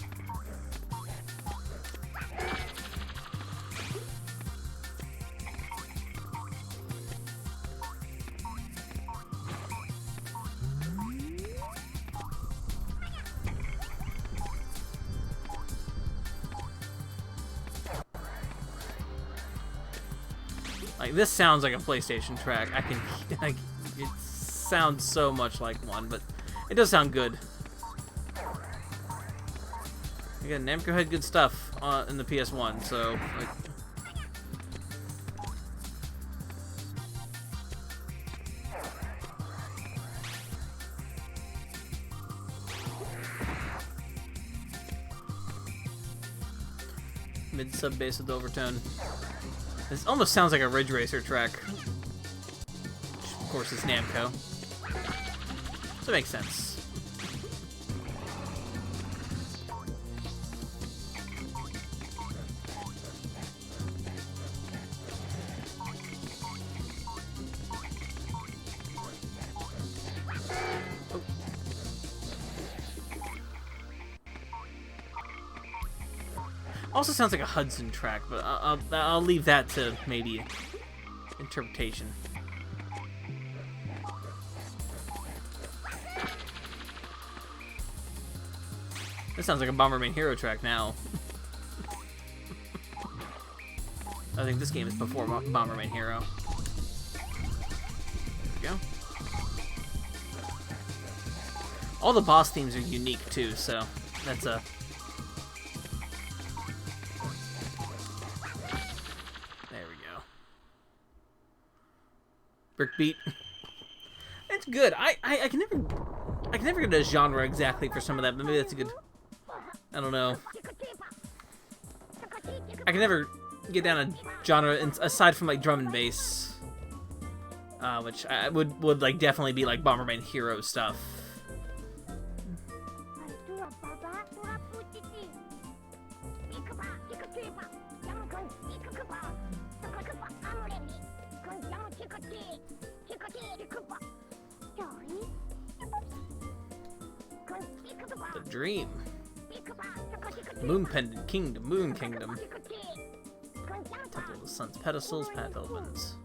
Like, this sounds like a PlayStation track. It sounds so much like one, but it does sound good. Again, Namco had good stuff in the PS1, so like, mid-sub bass with overtone. This almost sounds like a Ridge Racer track. Which, of course, is Namco. So it makes sense. Also sounds like a Hudson track, but I'll leave that to maybe interpretation. This sounds like a Bomberman Hero track now. I think this game is before Bomberman Hero. There we go. All the boss themes are unique too, so that's a... There we go. Brick beat. It's good. I can never get a genre exactly for some of that, but maybe that's a good... I don't know. I can never get down a genre aside from like drum and bass, which I would like definitely be like Bomberman Hero stuff. The Dream. Moon Pendant Kingdom, Moon Kingdom. Temple of the Sun's Pedestals, Path Opens.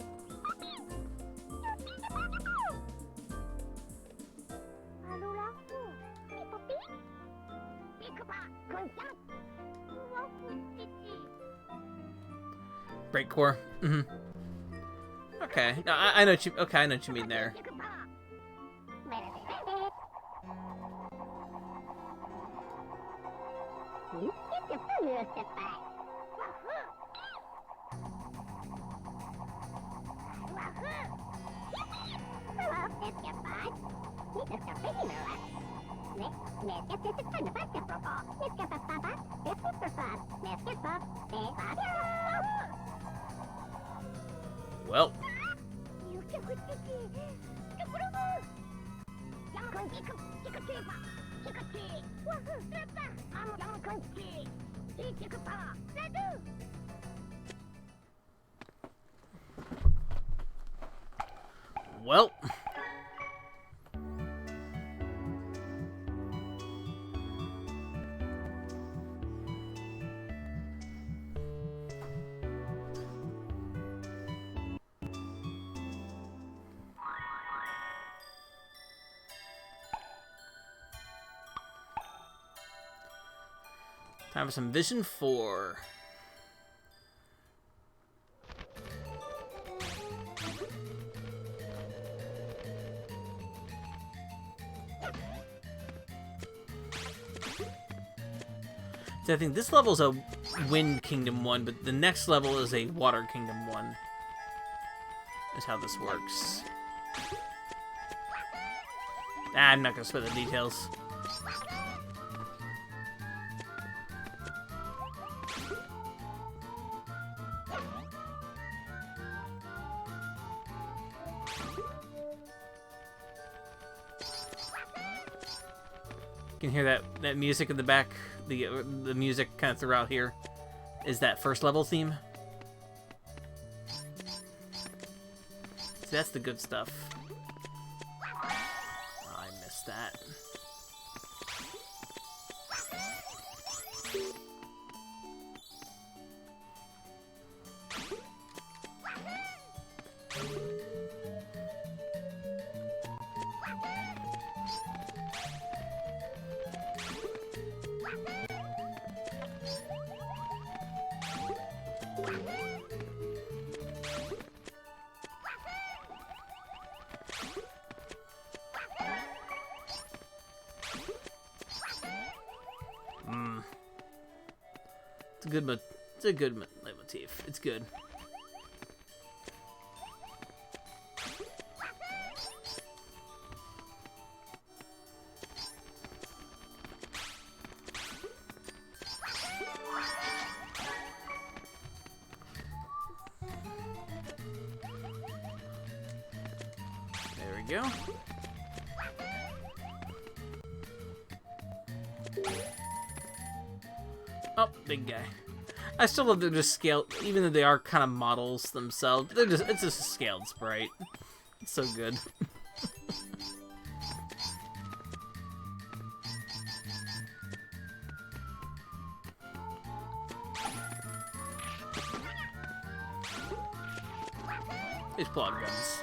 Breakcore. Mm-hmm. Okay. No, I know what you. Okay, I know what you mean there. Well. Well. Time for some Vision 4. So I think this level is a Wind Kingdom one, but the next level is a Water Kingdom one. Is how this works. I'm not gonna spell the details. You can hear that music in the back. The music kind of throughout here is that first level theme. So that's the good stuff. Oh, I missed that. It's a good leitmotif. It's good. There we go. Oh, big guy. I still love they're just scaled, even though they are kind of models themselves. It's just a scaled sprite. It's so good. These plot guns.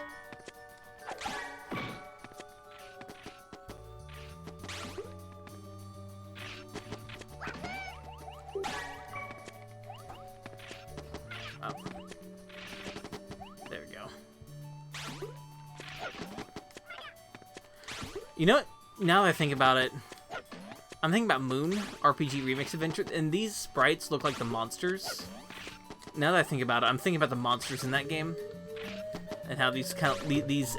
There we go. You know what? Now that I think about it, I'm thinking about Moon RPG Remix Adventure, and these sprites look like the monsters. Now that I think about it, I'm thinking about the monsters in that game, and how these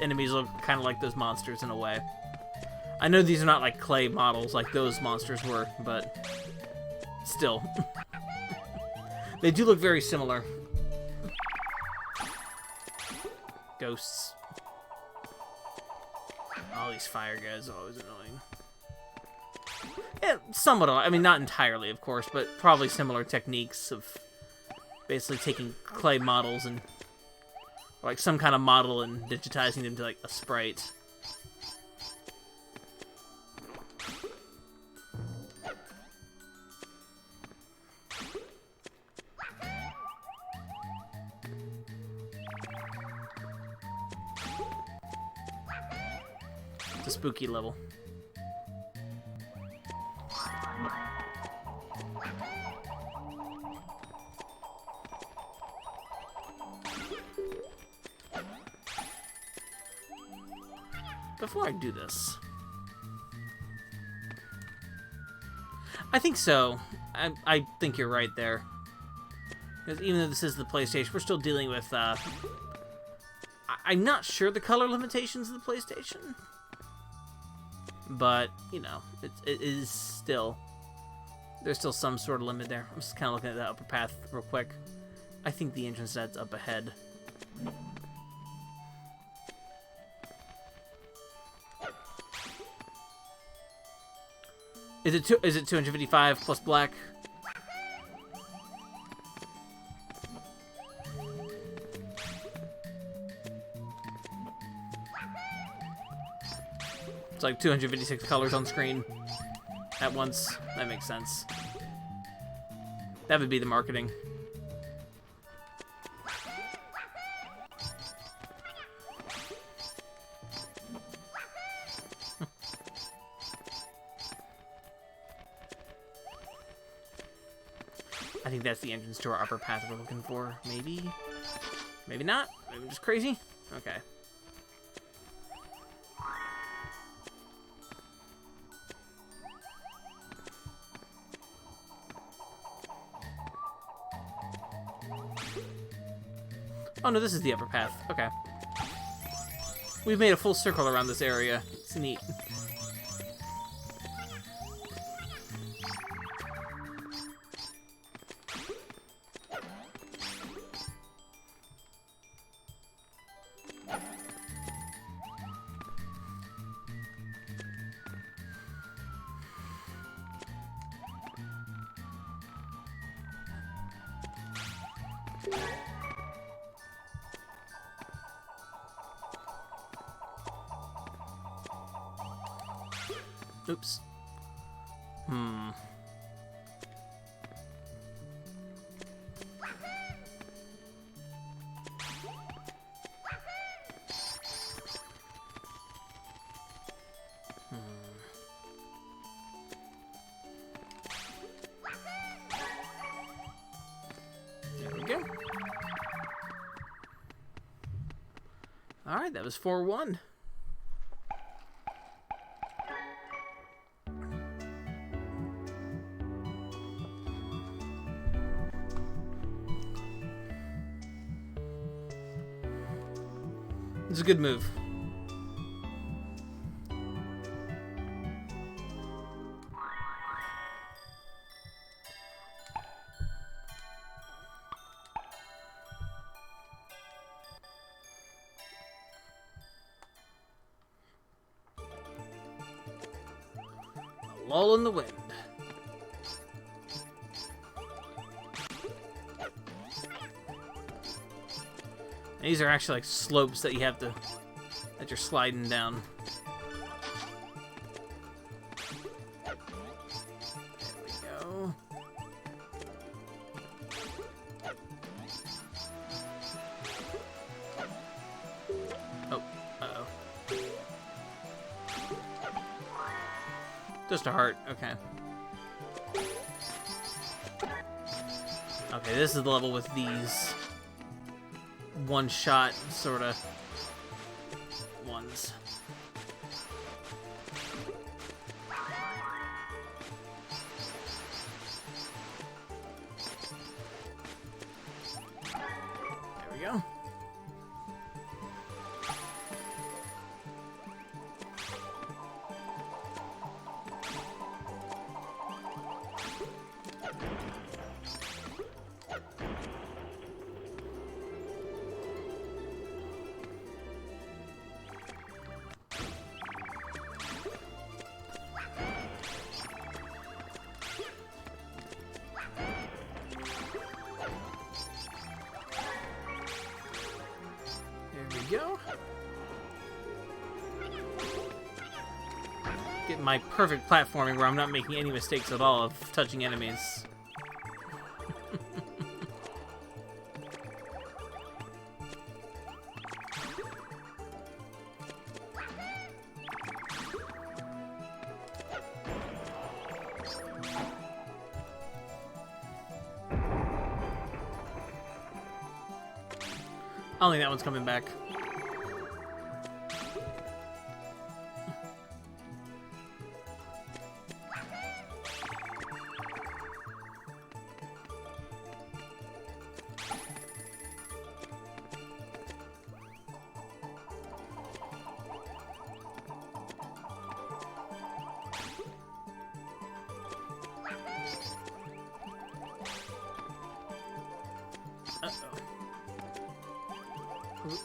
enemies look kind of like those monsters in a way. I know these are not like clay models like those monsters were, but still, they do look very similar. Ghosts. All these fire guys are always annoying. Yeah, somewhat. I mean, not entirely, of course, but probably similar techniques of basically taking clay models and like some kind of model and digitizing them to like a sprite. It's a spooky level. Before I do this, I think so. I think you're right there. Because even though this is the PlayStation, we're still dealing with, I'm not sure the color limitations of the PlayStation. But, you know, it is still, there's still some sort of limit there. I'm just kind of looking at that upper path real quick. I think the entrance that's up ahead. Is it 255 plus black? It's like 256 colors on screen at once. That makes sense. That would be the marketing. I think that's the entrance to our upper path we're looking for. Maybe? Maybe not? Maybe I'm just crazy? Okay. Oh no, this is the upper path. Okay. We've made a full circle around this area. It's neat. Oops. There we go. Alright, that was 4-1. It's a good move. A lull in the wind. These are actually like slopes that you have to, that you're sliding down. There we go. Oh, uh-oh. Just a heart, okay. Okay, this is the level with these one-shot sort of ones. There we go. Go. Get my perfect platforming where I'm not making any mistakes at all of touching enemies. I don't think that one's coming back.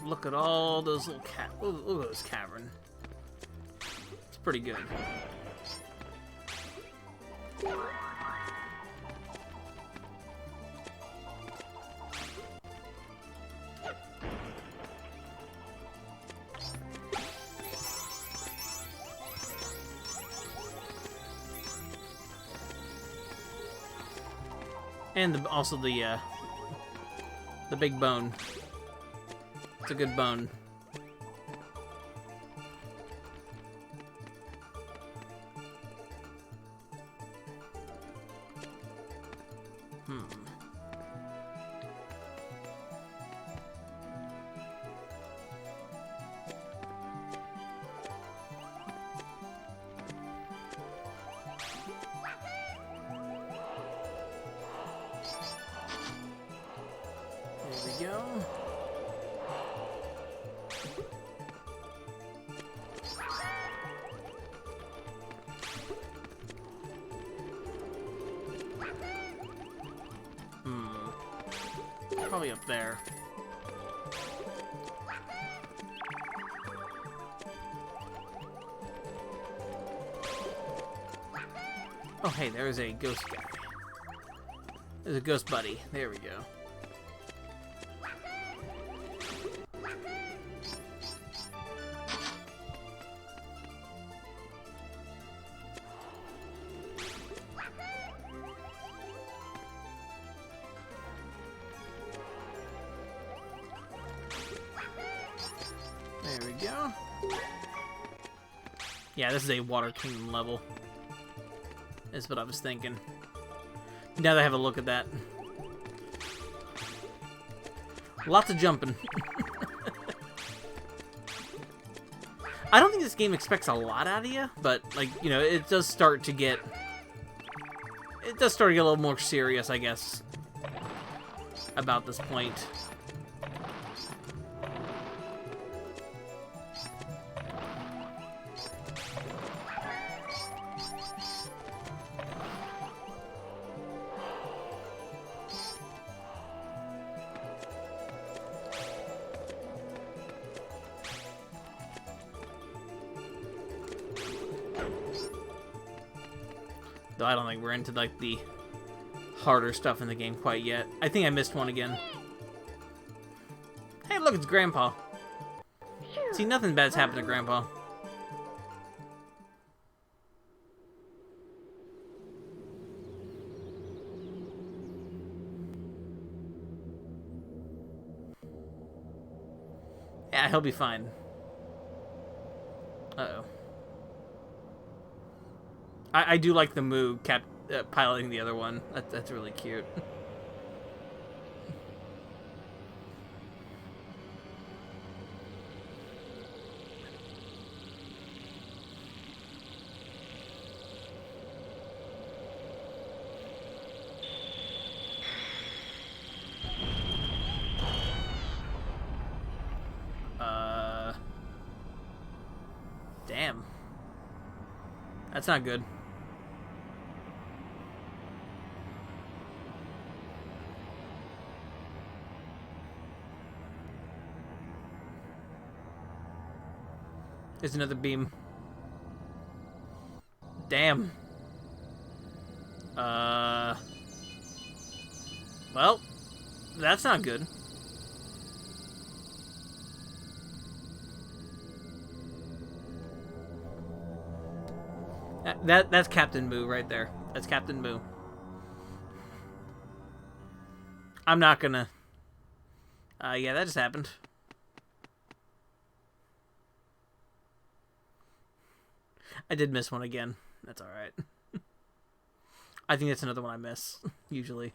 Look at all those little look at this cavern. It's pretty good. And also the big bone. It's a good bone. There we go. Probably up there. Oh, hey, there's a ghost guy. There's a ghost buddy. There we go. There we go. Yeah, this is a Water Kingdom level. Is what I was thinking. Now that I have a look at that. Lots of jumping. I don't think this game expects a lot out of you, but, like, you know, it does start to get... It does start to get a little more serious, I guess, about this point. Though I don't think we're into, like, the harder stuff in the game quite yet. I think I missed one again. Hey, look, it's Grandpa. See, nothing bad's happened to Grandpa. Yeah, he'll be fine. Uh-oh. I do like the Moo piloting the other one. That's really cute. Damn. That's not good. There's another beam. Damn. Well, that's not good. That's Captain Moo right there. That's Captain Moo. I'm not gonna... yeah, that just happened. I did miss one again. That's alright. I think that's another one I miss, usually.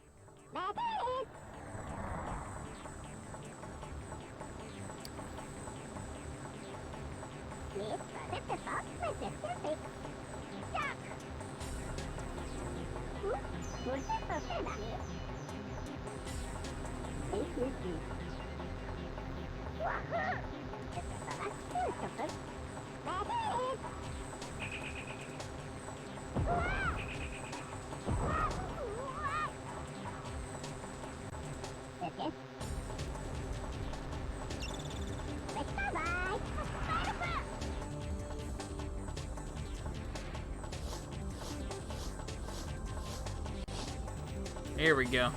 Here we go.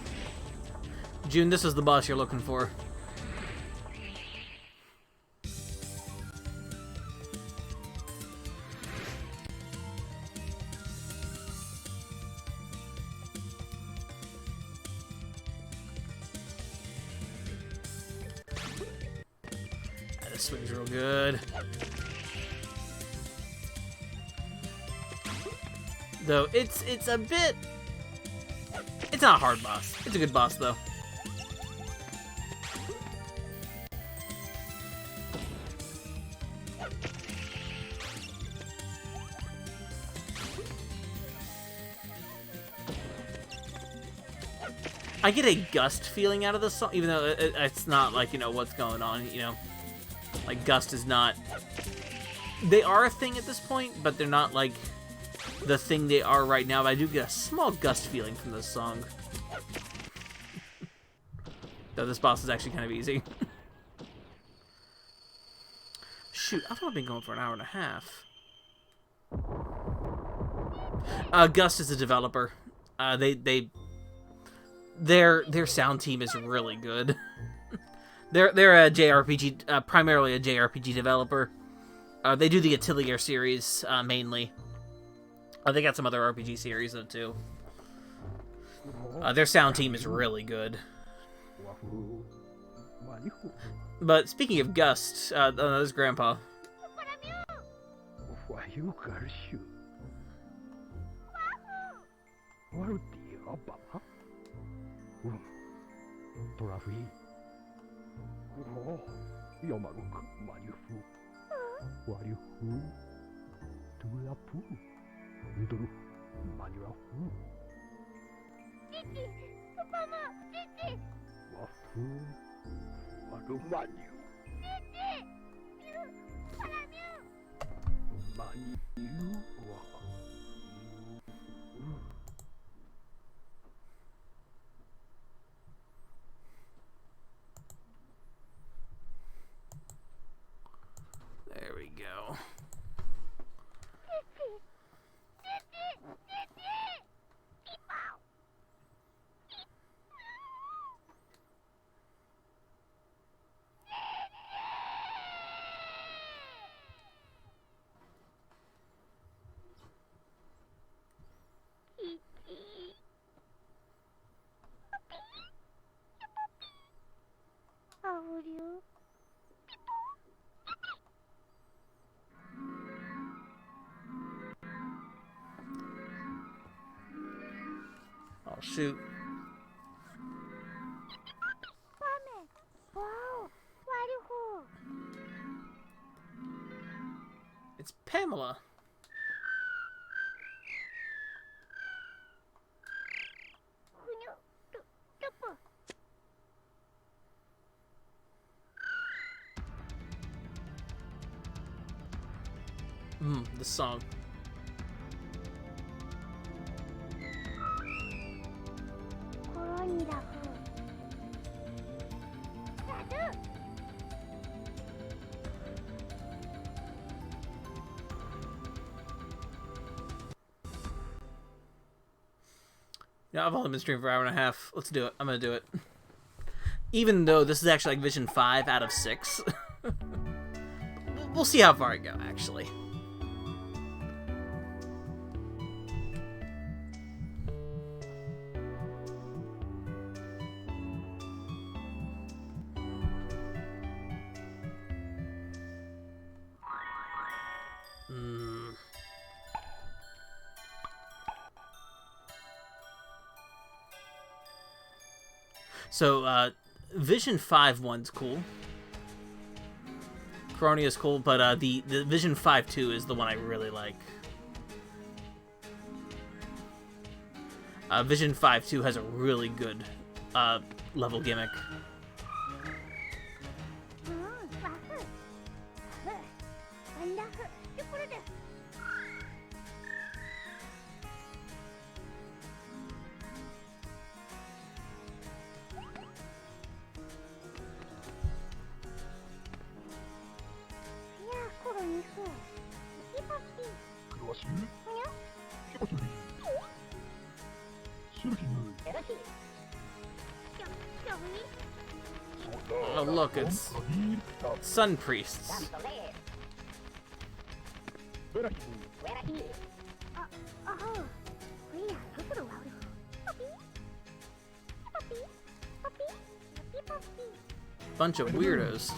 June, this is the boss you're looking for. This swing's real good. Though it's a bit... It's not a hard boss. It's a good boss, though. I get a gust feeling out of this song, even though it's not like, you know, what's going on, you know. Like, gust is not... They are a thing at this point, but they're not, like... the thing they are right now, but I do get a small gust feeling from this song. Though this boss is actually kind of easy. Shoot, I thought I've been going for an hour and a half. Gust is a developer. Their sound team is really good. they're a JRPG, primarily a JRPG developer. They do the Atelier series, mainly. They got some other RPG series, though, too. Their sound team is really good. But speaking of Gust, this is Grandpa. There we go. Oh, shoot. It's Pamela. This song. Yeah, I've only been streaming for an hour and a half. Let's do it. I'm gonna do it. Even though this is actually like Vision 5 out of 6. We'll see how far I go, actually. So, Vision 5 one's cool. Klonoa is cool, but the Vision 5-2 is the one I really like. Vision 5-2 has a really good level gimmick. Oh look, it's Sun Priests. Bunch of weirdos.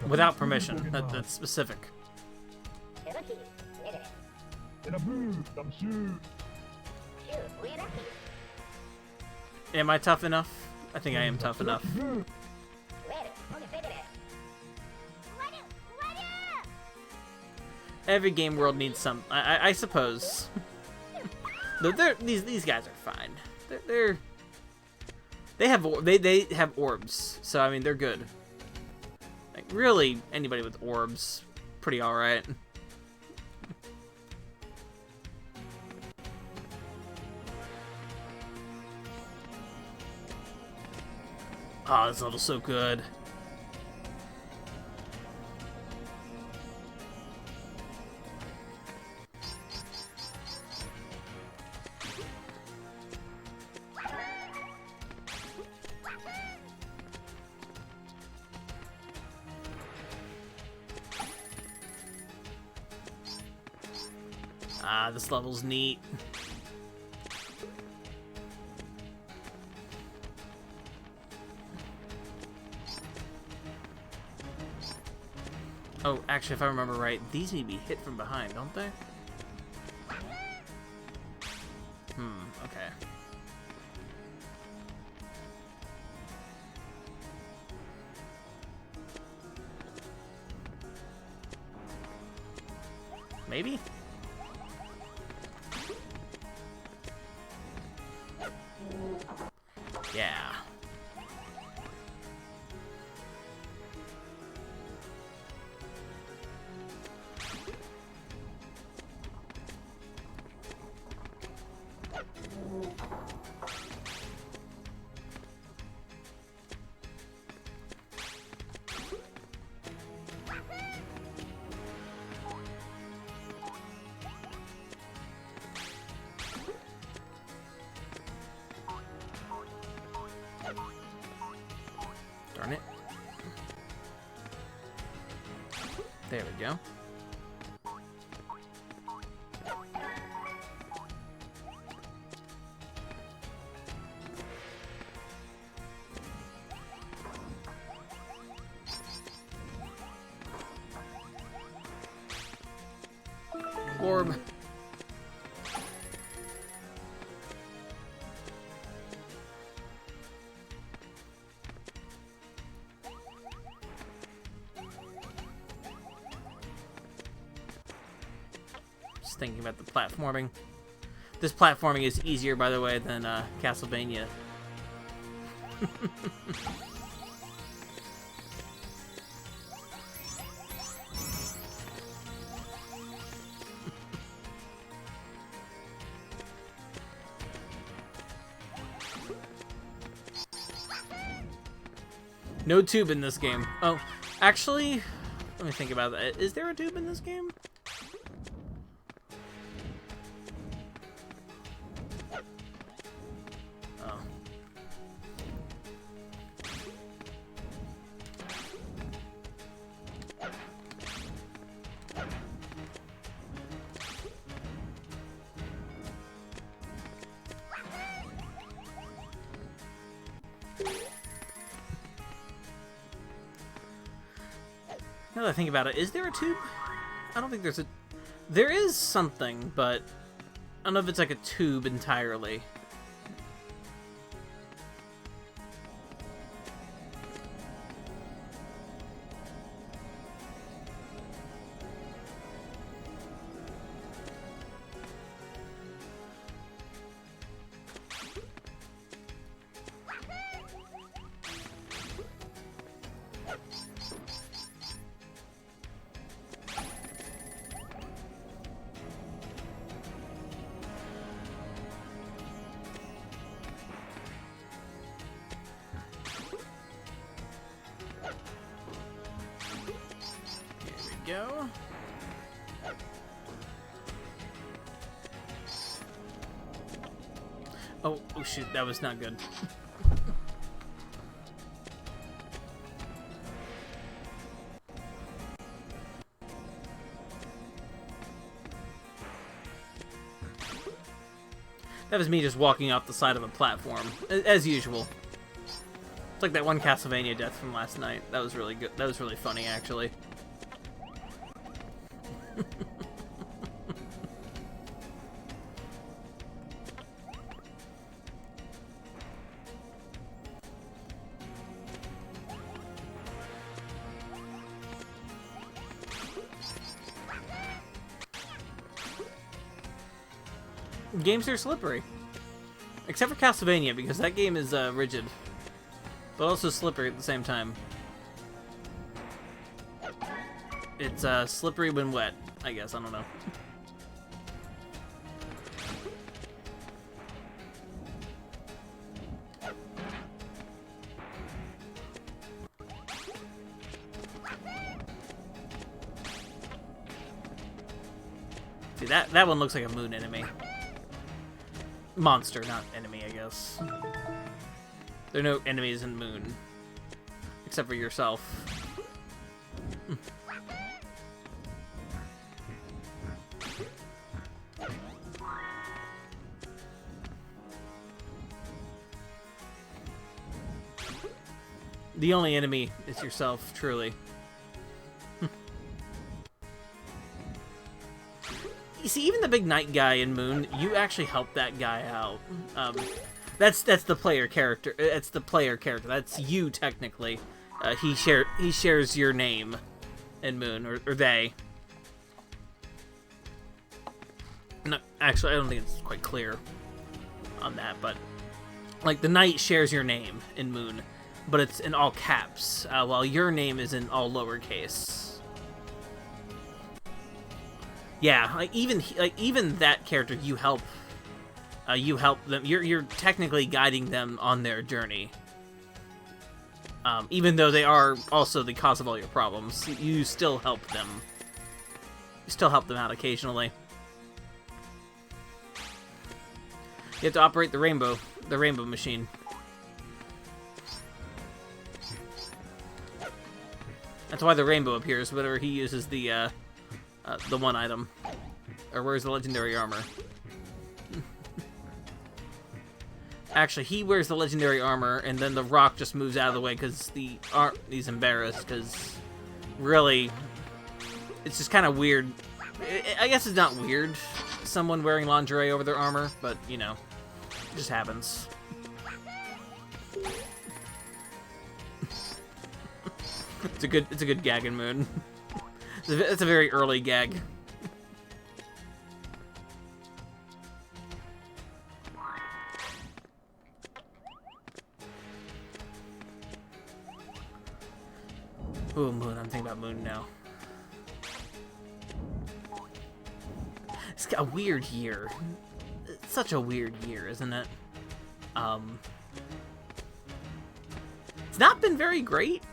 Without permission. That's specific. Am I tough enough? I think I am tough enough. Every game world needs some. I suppose. These guys are fine. They have orbs, so I mean they're good. Like really, anybody with orbs, pretty all right. Oh, this level's so good. Ah, this level's neat. Oh, actually, if I remember right, these need to be hit from behind, don't they? Okay. Maybe? Yeah. Darn it. There we go. Orb. just thinking about the platforming. This platforming is easier, by the way, than Castlevania. No tube in this game. Oh, actually, let me think about that. Is there a tube in this game? Oh. Now that I think about it, is there a tube? I don't think there's a... There is something, but I don't know if it's like a tube entirely. Go. Oh shoot, that was not good. That was me just walking off the side of a platform, as usual. It's like that one Castlevania death from last night. That was really good. That was really funny, actually. Games are slippery. Except for Castlevania, because that game is rigid. But also slippery at the same time. It's slippery when wet, I guess. I don't know. See, that one looks like a moon enemy. Monster, not enemy, I guess. There are no enemies in Moon. Except for yourself. The only enemy is yourself, truly. You see, even the big knight guy in Moon, you actually help that guy out. That's the player character. It's the player character. That's you, technically. He shares your name in Moon, or they. No, actually, I don't think it's quite clear on that, but like the knight shares your name in Moon, but it's in all caps, while your name is in all lowercase. Yeah, like even that character, you help them. You're technically guiding them on their journey. Even though they are also the cause of all your problems, you still help them. You still help them out occasionally. You have to operate the rainbow machine. That's why the rainbow appears whenever he uses the one item. Or wears the legendary armor. Actually, he wears the legendary armor, and then the rock just moves out of the way because he's embarrassed, because really, it's just kind of weird. I guess it's not weird, someone wearing lingerie over their armor, but, you know, it just happens. It's a good gag in Moon. It's a very early gag. Ooh, Moon. I'm thinking about Moon now. It's got a weird year. It's such a weird year, isn't it? It's not been very great.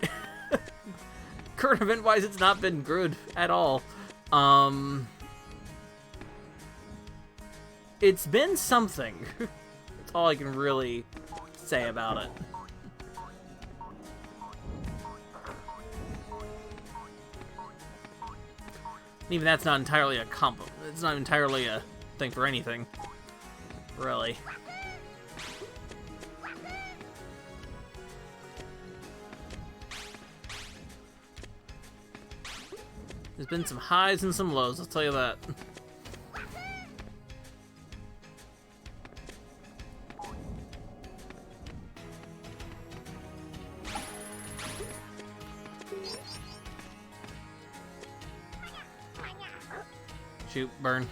Current event-wise, it's not been good at all. It's been something. That's all I can really say about it. Even that's not entirely a compliment. It's not entirely a thing for anything. Really. There's been some highs and some lows, I'll tell you that. Shoot, burn.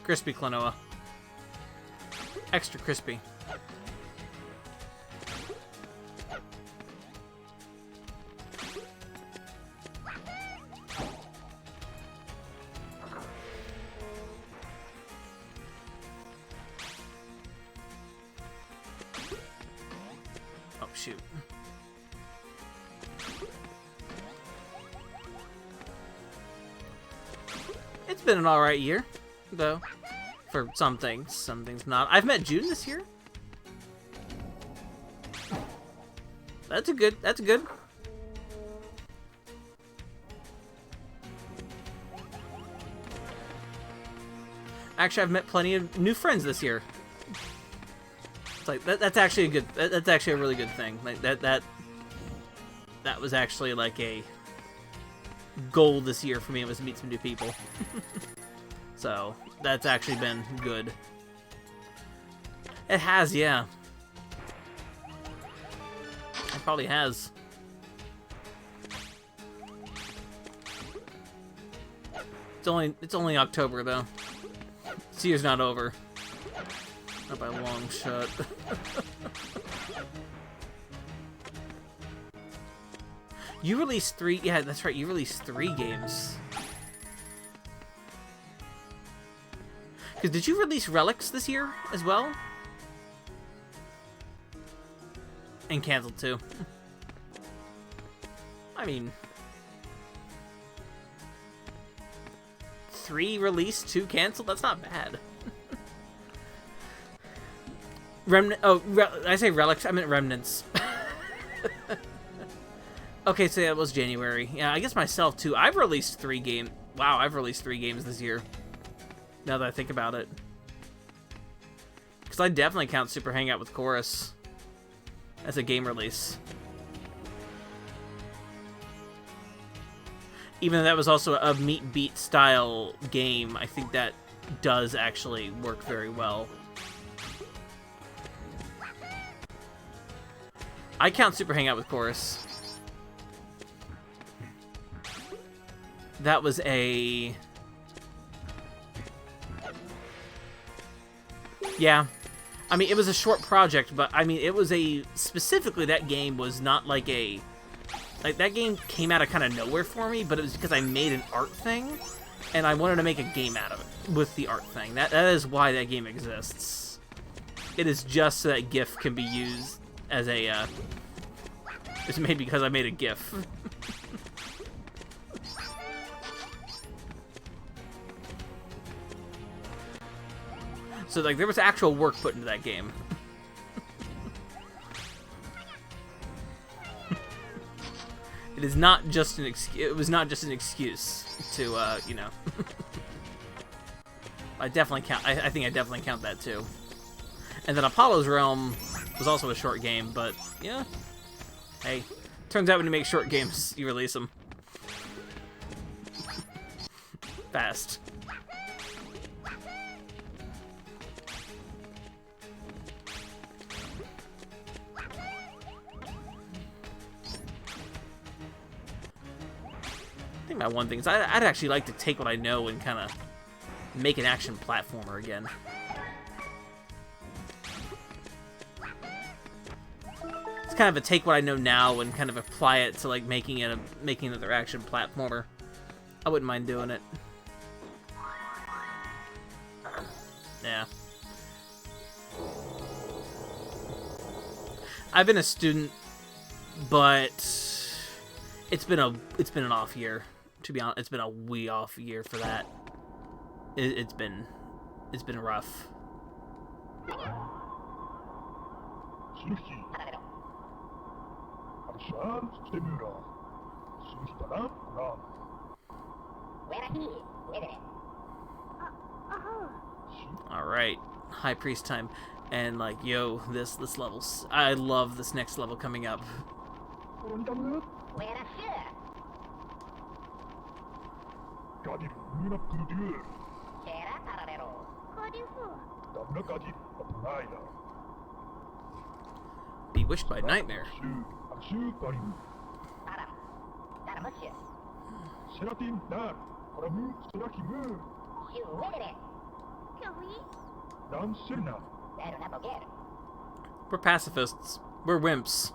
Crispy Klonoa. Extra crispy. Oh, shoot. It's been an alright year, though. For some things not. I've met June this year. That's good. Actually, I've met plenty of new friends this year. It's like that's actually a good. That's actually a really good thing. Like that was actually like a goal this year for me. It was to meet some new people. So that's actually been good. It has, yeah. It probably has. It's only October though. This year's not over. Not by a long shot. You released 3. Yeah, that's right. You released 3 games. Because did you release Relics this year as well? And canceled too. I mean, 3 released, 2 canceled. That's not bad. Remnant. Oh, I say Relics. I meant Remnants. Okay, so yeah, it was January. Yeah, I guess myself too. I've released 3 games. Wow, I've released 3 games this year. Now that I think about it. Because I definitely count Super Hangout with Chorus as a game release. Even though that was also a meat beat style game, I think that does actually work very well. I count Super Hangout with Chorus. That was a... Yeah. I mean, it was a short project, but I mean, it was a... Specifically, that game was not like a... Like, that game came out of kind of nowhere for me, but it was because I made an art thing, and I wanted to make a game out of it with the art thing. That is why that game exists. It is just so that GIF can be used as a... It's made because I made a GIF. So, like, there was actual work put into that game. It is not just an excuse. It was not just an excuse to, you know. I definitely count. I think I definitely count that too. And then Apollo's Realm was also a short game, but yeah. Hey, turns out when you make short games, you release them fast. I think my one thing is I'd actually like to take what I know and kind of make an action platformer again. It's kind of a take what I know now and kind of apply it to like making another action platformer. I wouldn't mind doing it. Yeah. I've been a student, but it's been an off year. To be honest, it's been a wee off year for that. It's been rough. All right, High Priest time, and like, yo, this level's. I love this next level coming up. Bewitched by Nightmare. We're pacifists. We're wimps.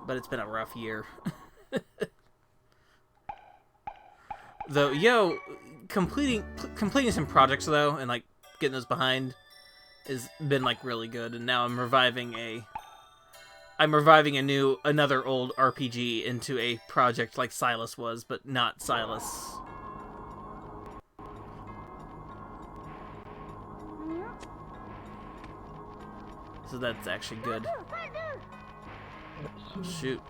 But it's been a rough year. Though, yo, completing some projects though, and like getting those behind, has been like really good. And now I'm reviving another old RPG into a project like Silas was, but not Silas. So that's actually good. Shoot.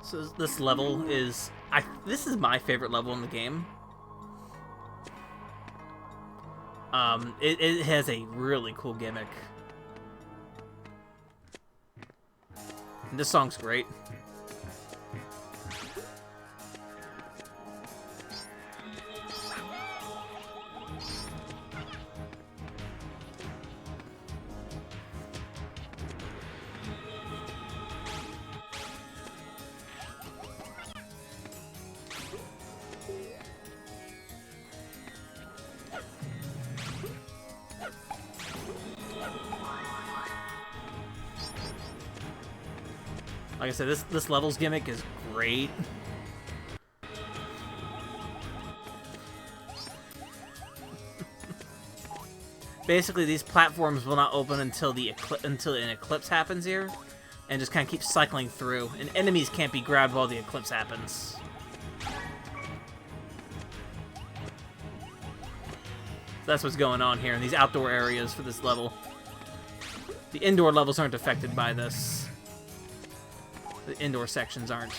So this level is this is my favorite level in the game. It has a really cool gimmick. And this song's great. Like I said, this level's gimmick is great. Basically, these platforms will not open until an eclipse happens here, and just kind of keep cycling through. And enemies can't be grabbed while the eclipse happens. That's what's going on here in these outdoor areas for this level. The indoor levels aren't affected by this. The indoor sections aren't.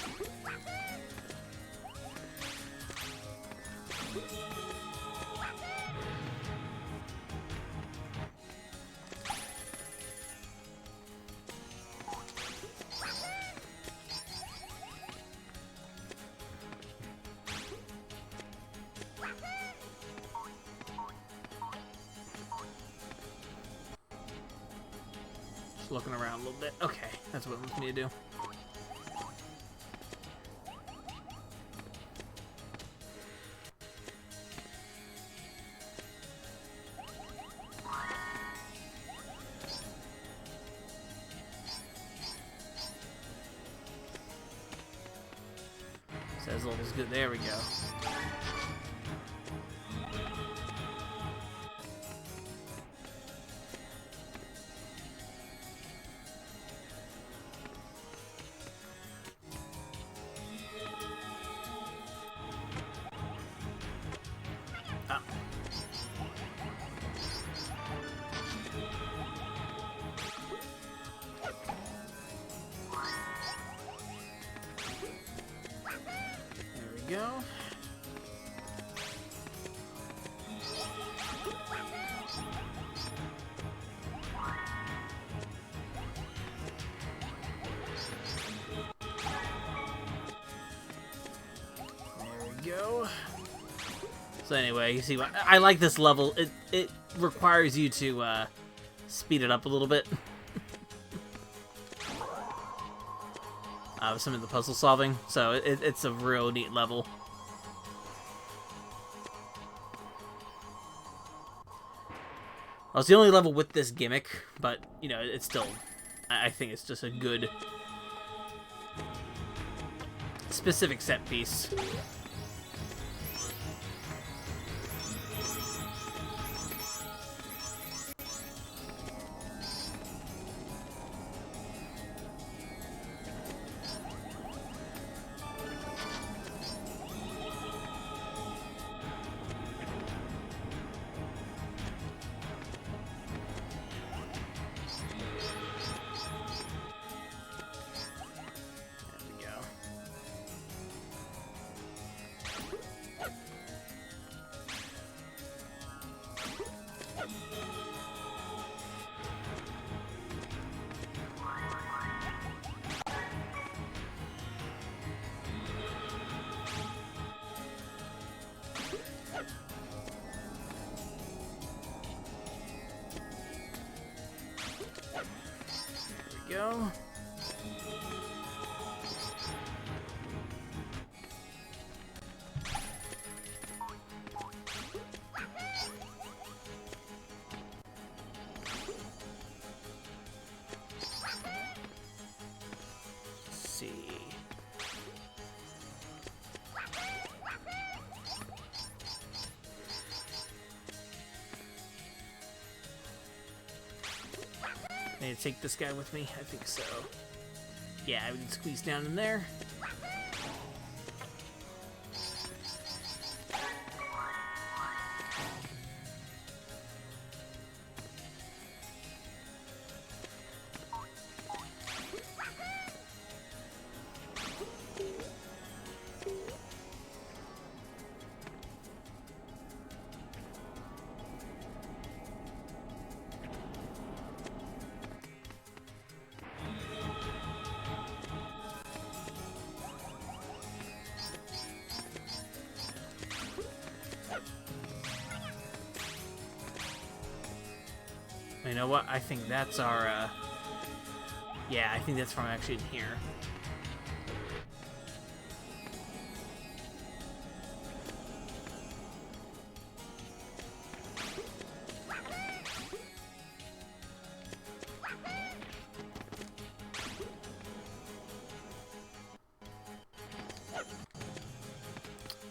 Just looking around a little bit. Okay, that's what it wants me to do. Says level's good. There we go. go. Go. So anyway, you see what I like this level. It requires you to speed it up a little bit. Some of the puzzle solving, so it's a real neat level. Well, it's the only level with this gimmick, but you know it's still. I think it's just a good specific set piece. Go. Let's see. I need to take this guy with me? I think so. Yeah, we can squeeze down in there. You know what? I think that's our, yeah, I think that's from actually in here.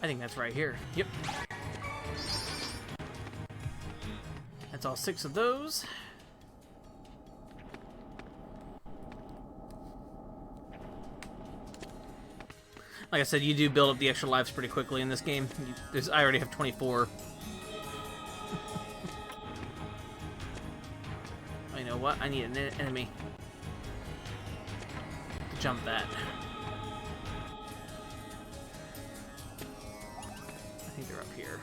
I think that's right here. Yep. That's all 6 of those. Like I said, you do build up the extra lives pretty quickly in this game. I already have 24. Oh, you know what? I need an enemy to jump that. I think they're up here.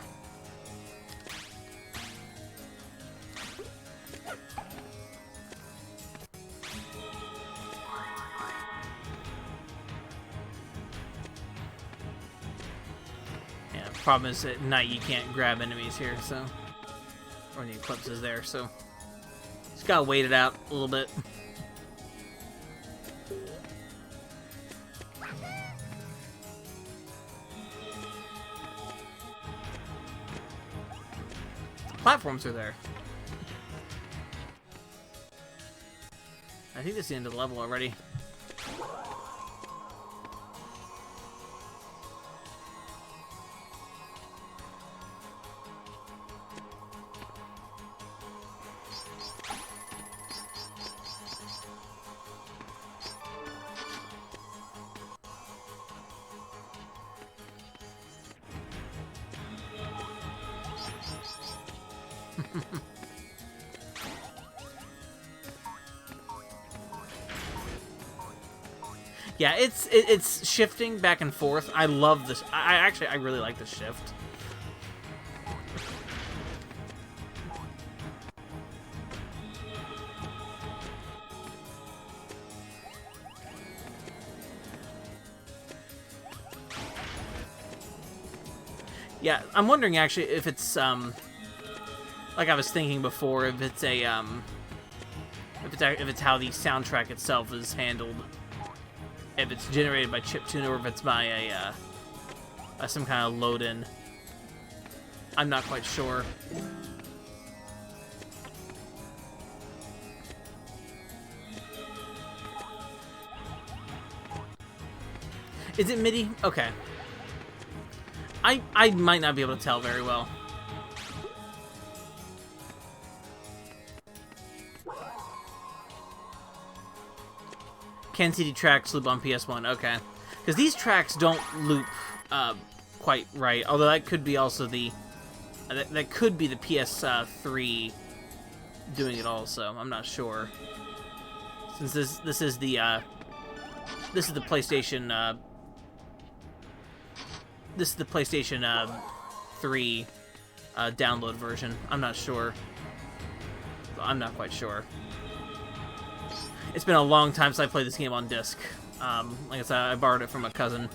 Problem is at night you can't grab enemies here, so or the eclipse is there, so just gotta wait it out a little bit. Platforms are there. I think this is the end of the level already. Yeah, it's shifting back and forth. I love this. I really like this shift. Yeah, I'm wondering actually if it's like I was thinking before, if it's a if it's how the soundtrack itself is handled, if it's generated by chiptune or if it's by a some kind of load-in. I'm not quite sure. Is it MIDI? Okay. I might not be able to tell very well. Can CD tracks loop on PS1? Okay. Because these tracks don't loop quite right. Although that could be also the... that could be the PS3 doing it also. I'm not sure. Since this is the PlayStation... this is the PlayStation 3 download version. I'm not sure. I'm not quite sure. It's been a long time since I played this game on disc. Like I said, I borrowed it from a cousin.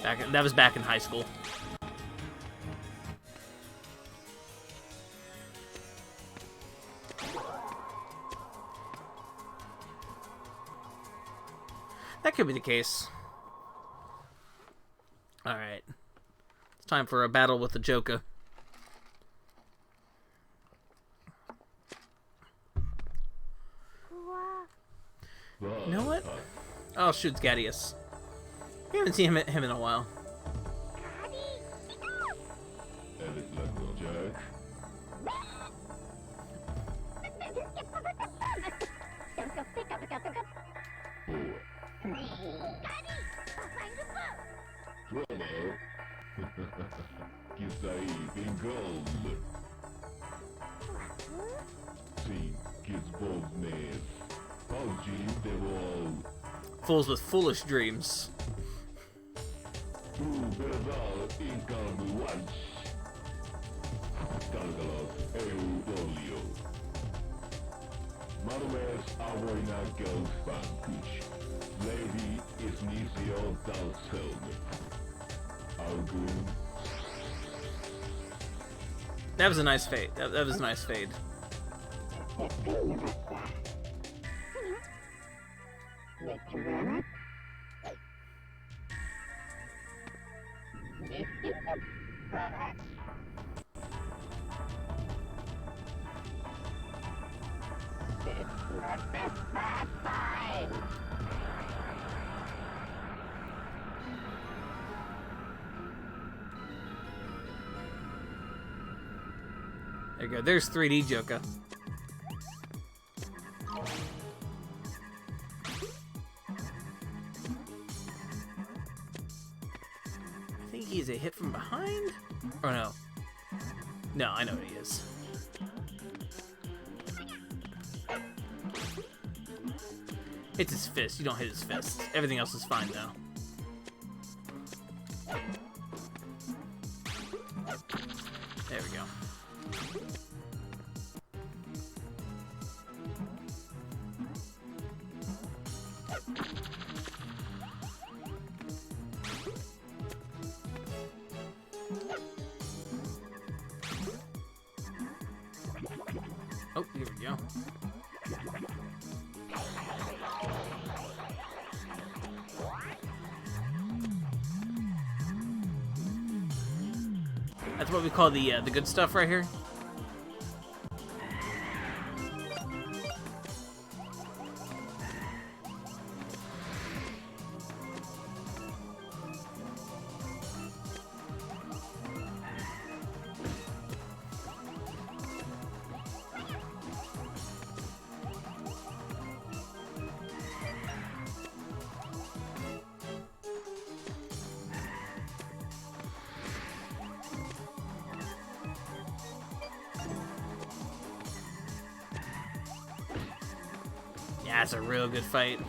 That was back in high school. That could be the case. Alright. It's time for a battle with the Joker. You know what? Oh, shoot, it's Gadius. We haven't seen him in a while. Fools with foolish dreams. That was a nice fade. That was a nice fade. There you go. There's 3D Joker. I think he's a hit from behind? Or no? No, I know what he is. It's his fist. You don't hit his fist. Everything else is fine now. There we go. Oh, here we go. That's what we call the good stuff right here. That's a real good fight.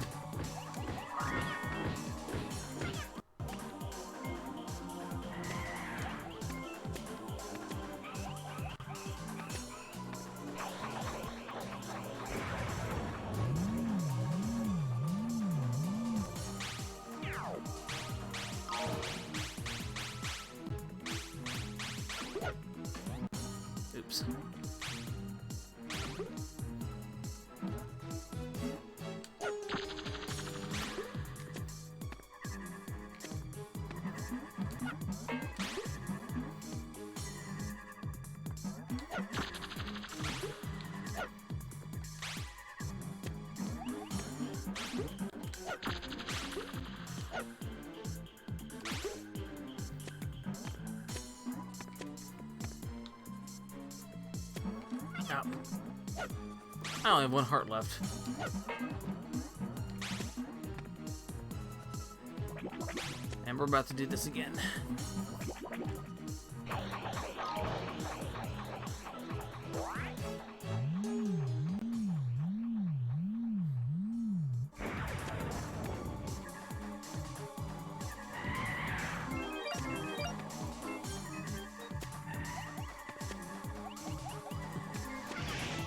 Oops. Oh. I only have one heart left. And we're about to do this again.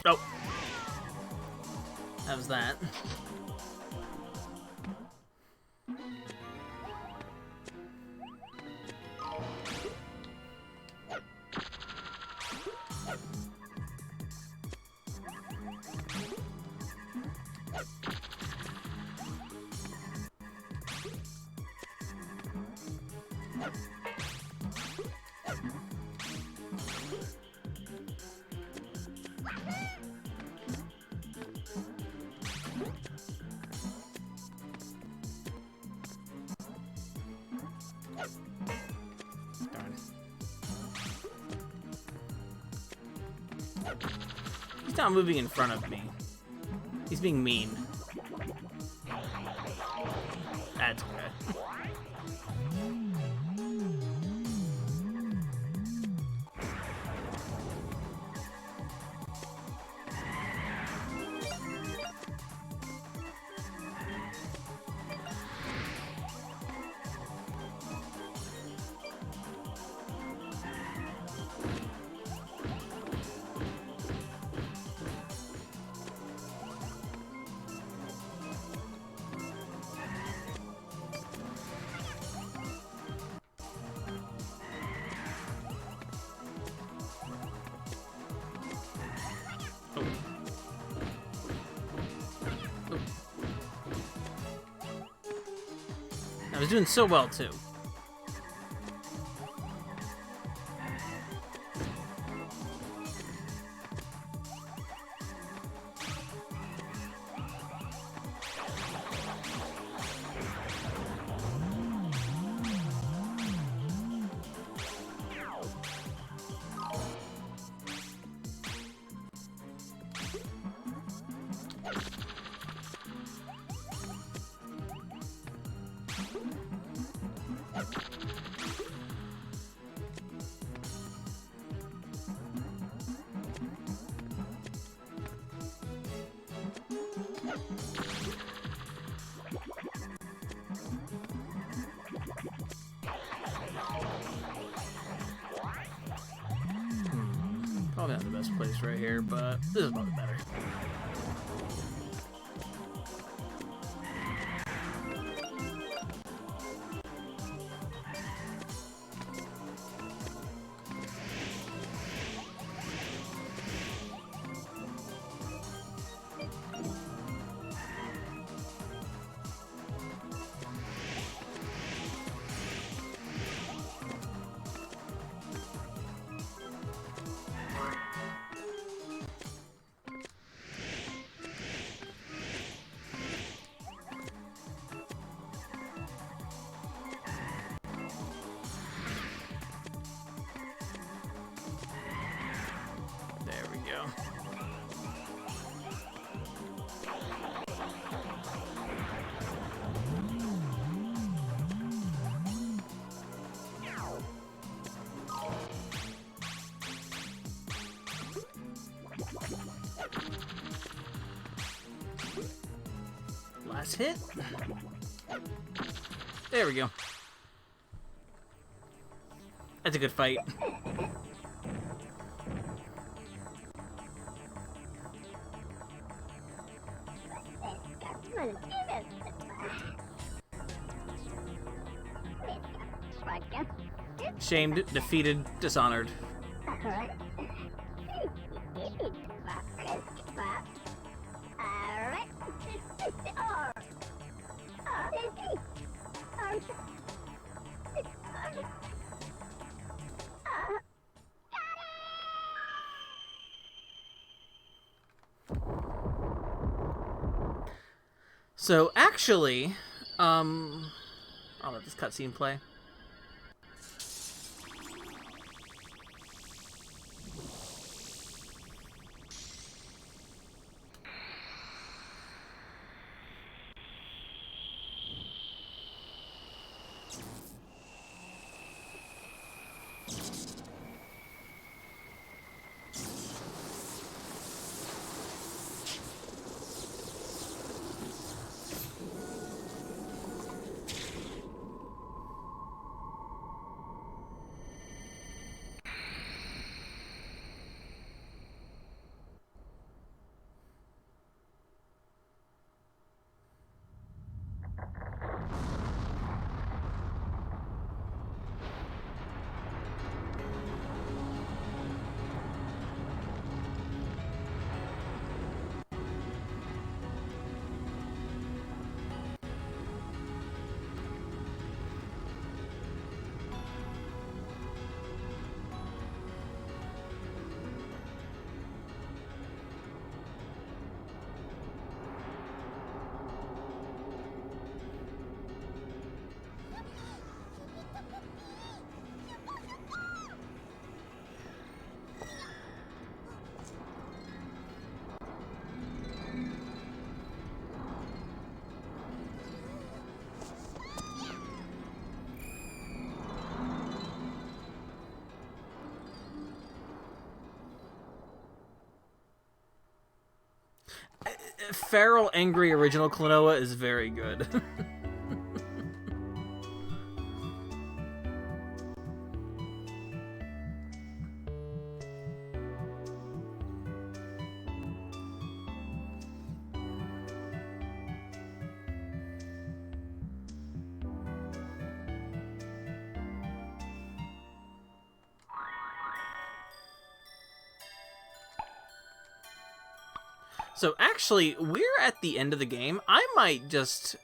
Oh. That was that. He's not moving in front of me. He's being mean. That's okay. I was doing so well, too. Probably not the best place right here, but this is probably better. last hit. There we go. That's a good fight. Shamed, defeated, dishonored. So actually, I'll let this cutscene play. Feral, angry, original Klonoa is very good. So actually, we're at the end of the game. I might just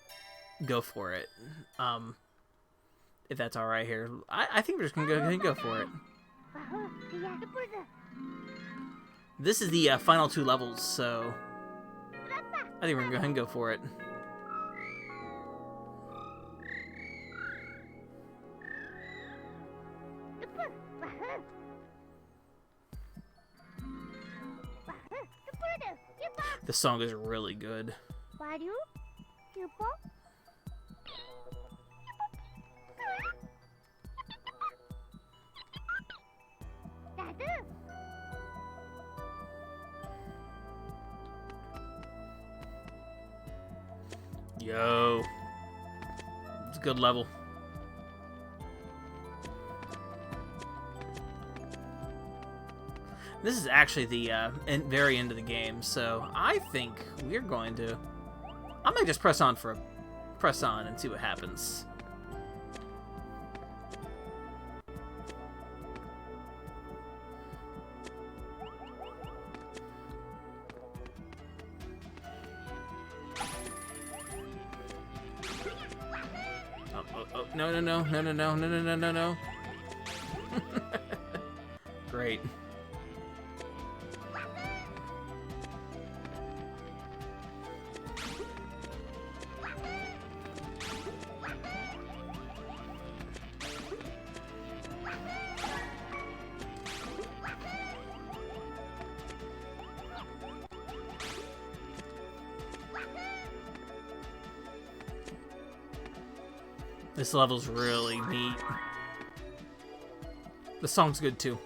go for it. If that's all right here. I think we're just going to go ahead and go for it. This is the final 2 levels, so I think we're going to go ahead and go for it. This song is really good. Yo. It's a good level. This is actually the very end of the game, so I think we're going to... I might just press on and see what happens. Oh, no. Great. This level's really neat. The song's good too.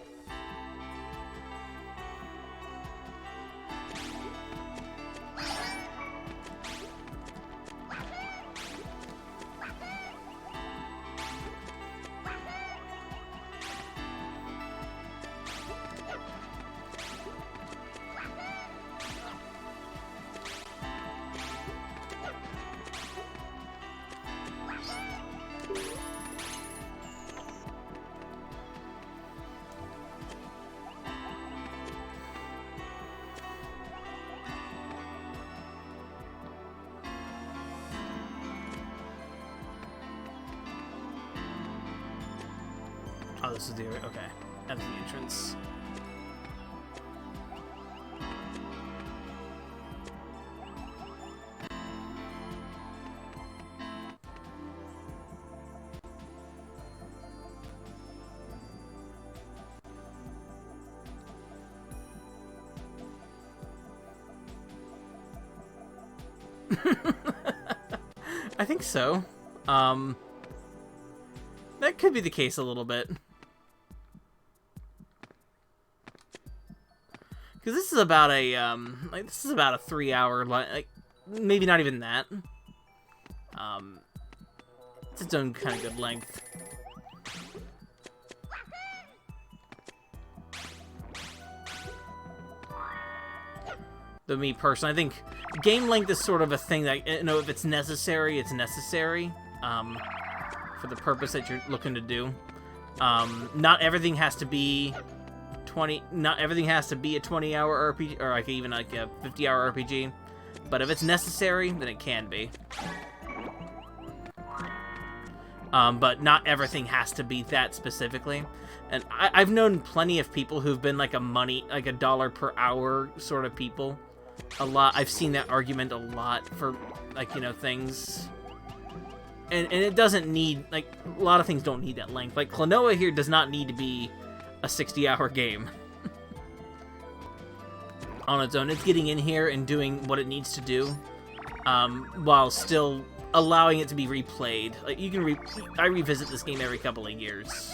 this is the... Okay. That's the entrance. I think so. That could be the case a little bit. Because this is about a, this is about a 3-hour, like, maybe not even that. It's its own kind of good length. Though me personally, I think game length is sort of a thing that, you know, if it's necessary, it's necessary, for the purpose that you're looking to do. Not everything has to be not everything has to be a 20-hour RPG, or like even like a 50-hour RPG, but if it's necessary, then it can be. But not everything has to be that specifically. And I've known plenty of people who've been like a dollar per hour sort of people. I've seen that argument a lot for, like, you know, things. And it doesn't need, like, a lot of things don't need that length. Like, Klonoa here does not need to be a 60-hour game. On its own. It's getting in here and doing what it needs to do, while still allowing it to be replayed. Like, you can I revisit this game every couple of years.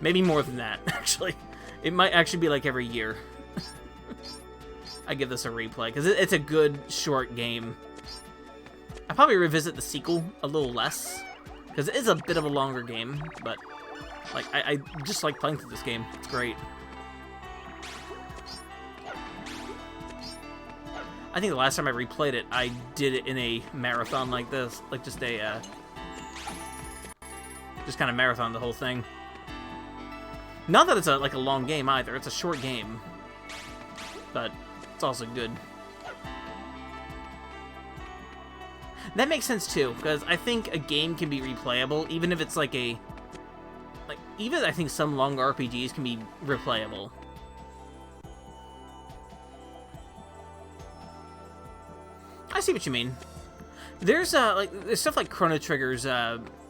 Maybe more than that, actually. It might actually be like every year. I give this a replay, because it's a good, short game. I probably revisit the sequel a little less, because it is a bit of a longer game, but, like, I just like playing through this game. It's great. I think the last time I replayed it, I did it in a marathon like this. Like, just a, just kind of marathon the whole thing. Not that it's like a long game either. It's a short game. But it's also good. That makes sense too, because I think a game can be replayable, even if it's like a... Like, even I think some long RPGs can be replayable. I see what you mean. There's there's stuff like Chrono Trigger's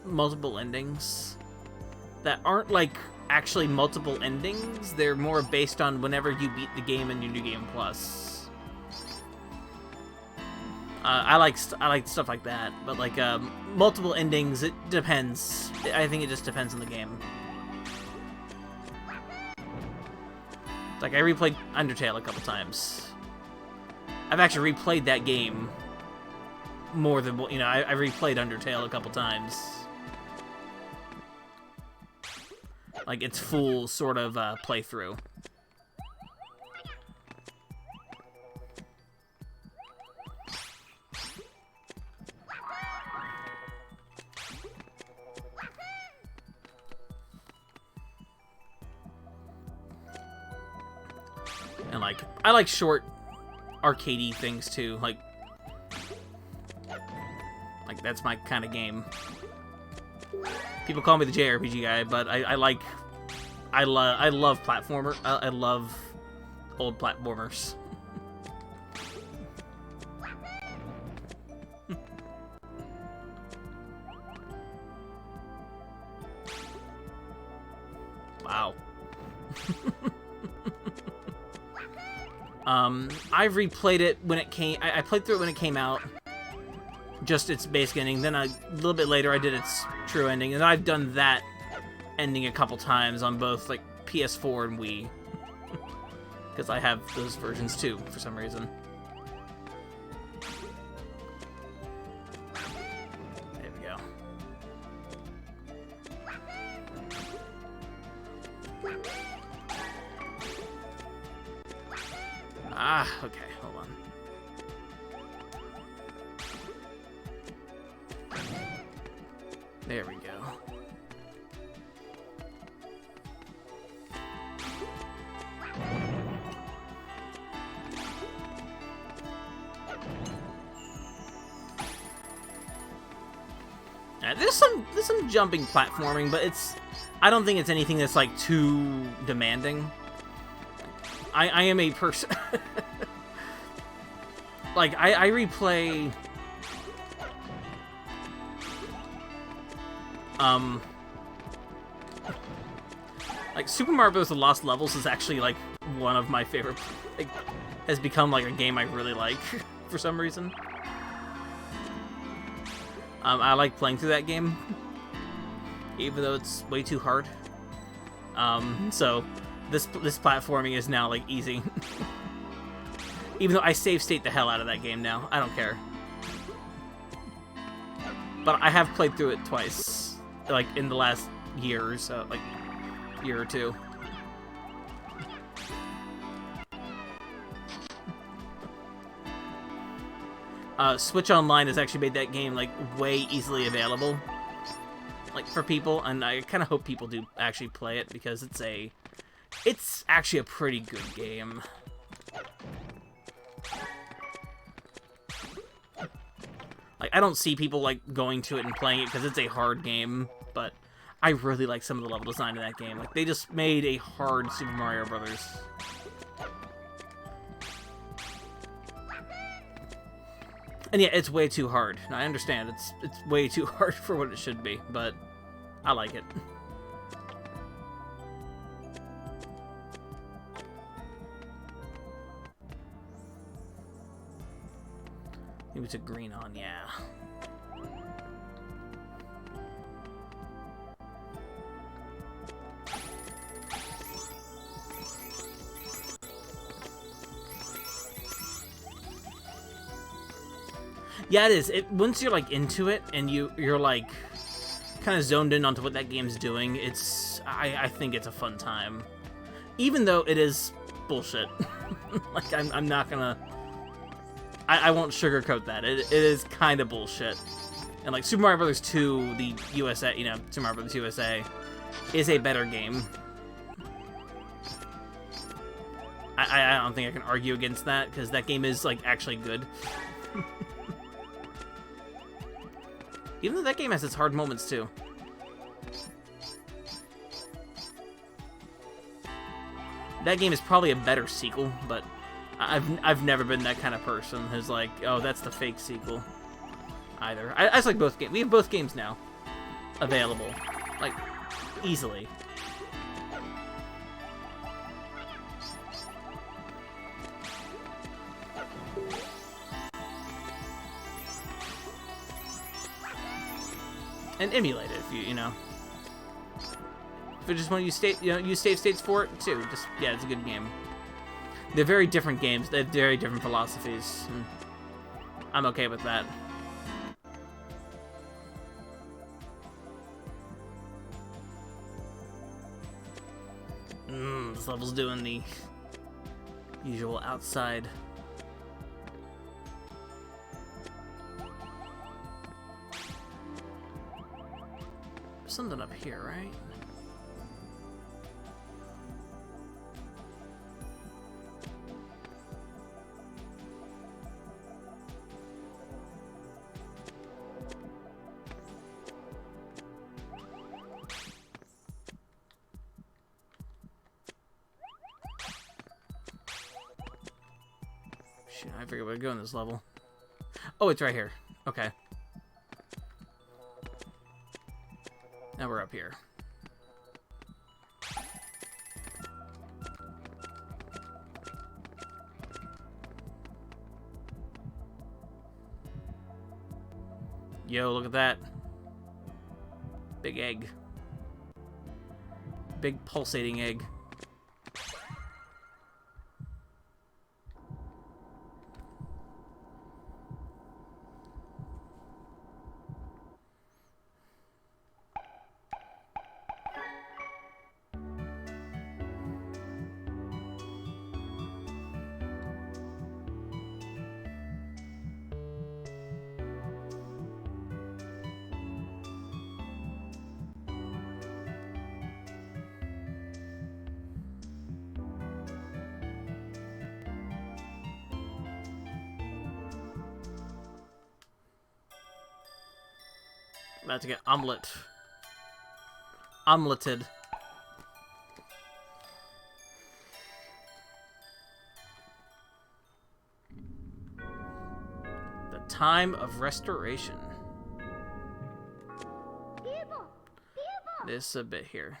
multiple endings that aren't like actually multiple endings. They're more based on whenever you beat the game in your New Game Plus. I like stuff like that, but like multiple endings, it depends. I think it just depends on the game. Like, I replayed Undertale a couple times. I've actually replayed that game more than, you know, I replayed Undertale a couple times. Like, its full sort of playthrough. And, like, I like short arcadey things too, like that's my kind of game. People call me the JRPG guy, but I love platformer. I love old platformers. Wow. I've replayed it when it came... I played through it when it came out. Just its basic ending. Then a little bit later, I did its true ending. And I've done that ending a couple times on both, like, PS4 and Wii. Because I have those versions, too, for some reason. There we go. Ah, okay, hold on. There we go. There's some jumping platforming, but it's I don't think it's anything that's like too demanding. I am a person. Like I replay. Like Super Mario Bros. The Lost Levels is actually like one of my favorite. Like, has become like a game I really like for some reason. I like playing through that game, even though it's way too hard. So this platforming is now like easy. Even though I save state the hell out of that game now, I don't care. But I have played through it twice, like in the last year or so, like year or two. Switch Online has actually made that game like way easily available, like for people, and I kind of hope people do actually play it because it's actually a pretty good game. Like I don't see people like going to it and playing it because it's a hard game, but I really like some of the level design in that game. Like they just made a hard Super Mario Brothers. And yeah, it's way too hard. I understand it's way too hard for what it should be, but I like it. Maybe we took green on, yeah. Yeah, it is. Once you're like into it and you're like kind of zoned in onto what that game's doing, I think it's a fun time. Even though it is bullshit. Like I'm not gonna I won't sugarcoat that. It is kind of bullshit. And like Super Mario Bros. 2, the USA, Super Mario Bros. USA is a better game. I don't think I can argue against that because that game is like actually good. Even though that game has its hard moments, too. That game is probably a better sequel, but I've never been that kind of person who's like, oh, that's the fake sequel, either. I just like both games. We have both games now available, like, easily. And emulate it if you know. If you just want to use save states for it too. Just yeah, it's a good game. They're very different games. They have very different philosophies. I'm okay with that. This level's doing the usual outside. Something up here, right? Shoot, I forget where to go in this level. Oh, it's right here. Okay. Now we're up here. Yo, look at that. Big egg. Big pulsating egg. About to get omelet. Omeleted. The time of restoration. This a bit here.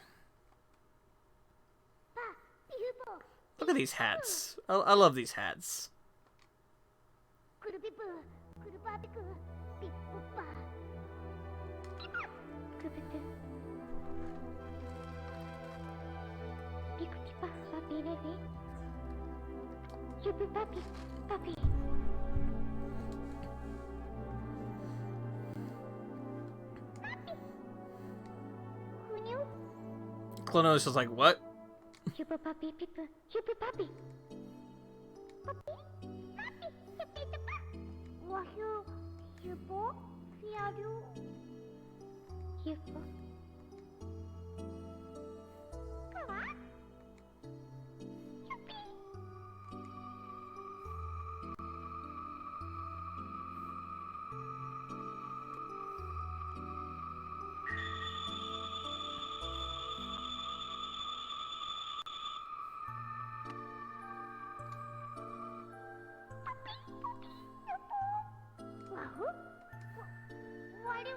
Look at these hats. I love these hats. Klonoa is just like, what? Super puppy, people, super puppy. Wahoo, super, fiadu, super. Come on. Wahoo, why do?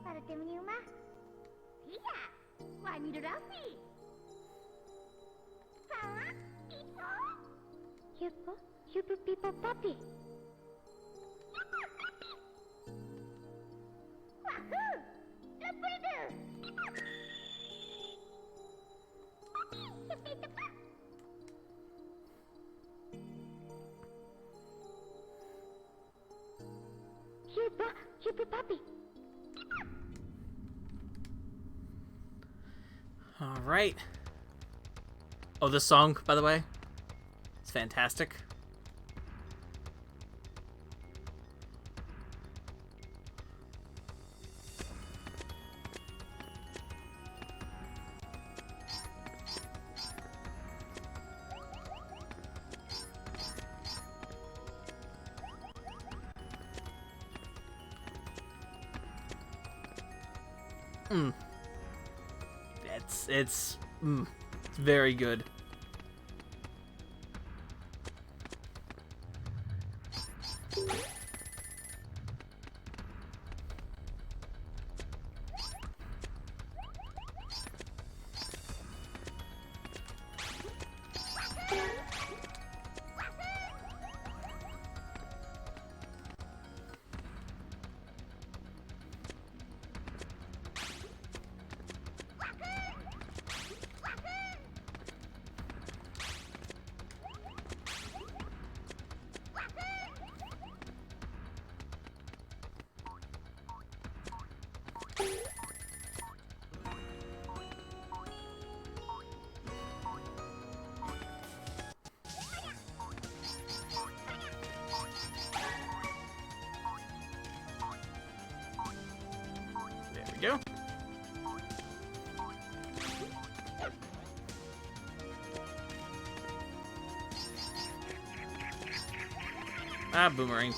Para terminar uma? Iya, wani Rafi. Fala, Pipo. Super Pipo Puppy. Wahoo! Super Super Puppy. All right. Oh, this song, by the way, it's fantastic. It's very good. There we go. Ah, boomerang.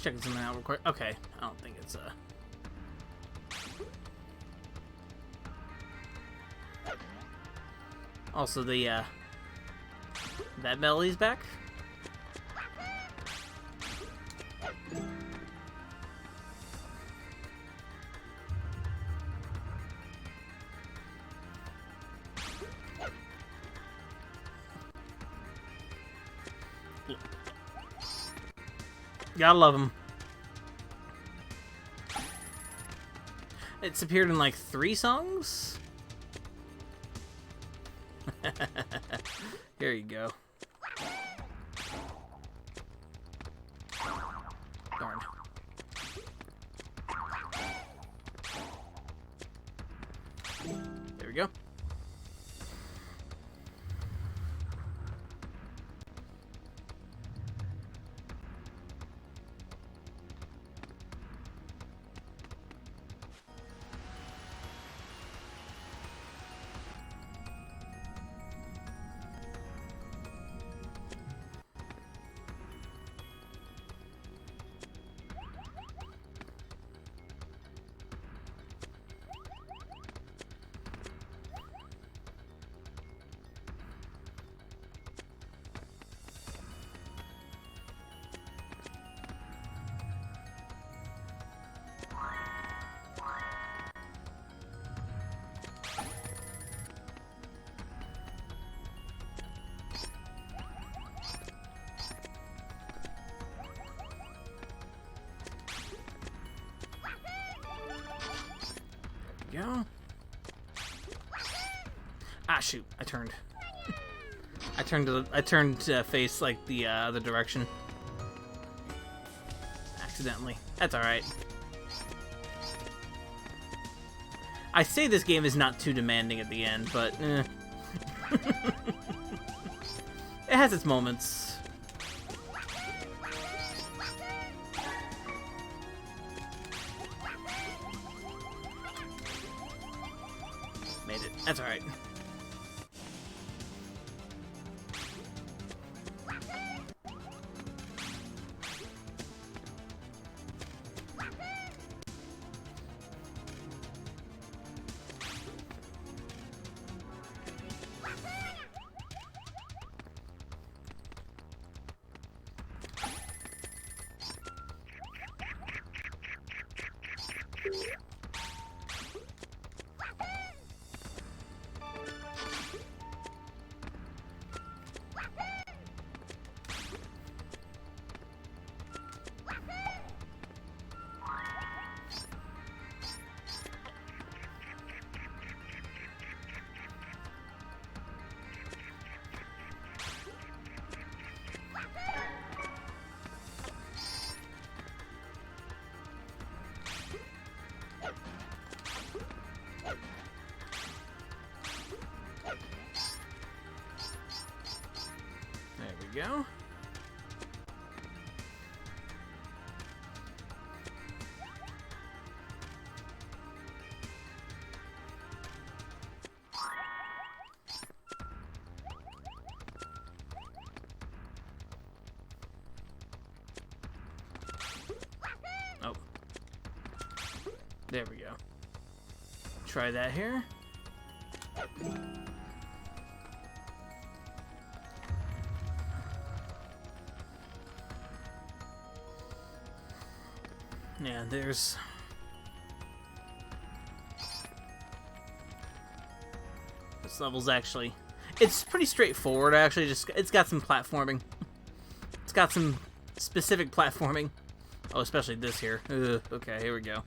Checking something out real quick. Okay, I don't think it's Also the that melody's back. Gotta love him. It's appeared in like 3 songs? Here you go. Darn. There we go. Go. Ah, shoot! I turned. I turned to face like the other direction. Accidentally. That's all right. I say this game is not too demanding at the end, but it has its moments. Made it. That's all right. Go. Oh. There we go. Try that here. Yeah, there's... This level's actually... It's pretty straightforward, actually. Just it's got some platforming. It's got some specific platforming. Oh, especially this here. Ugh, okay, here we go.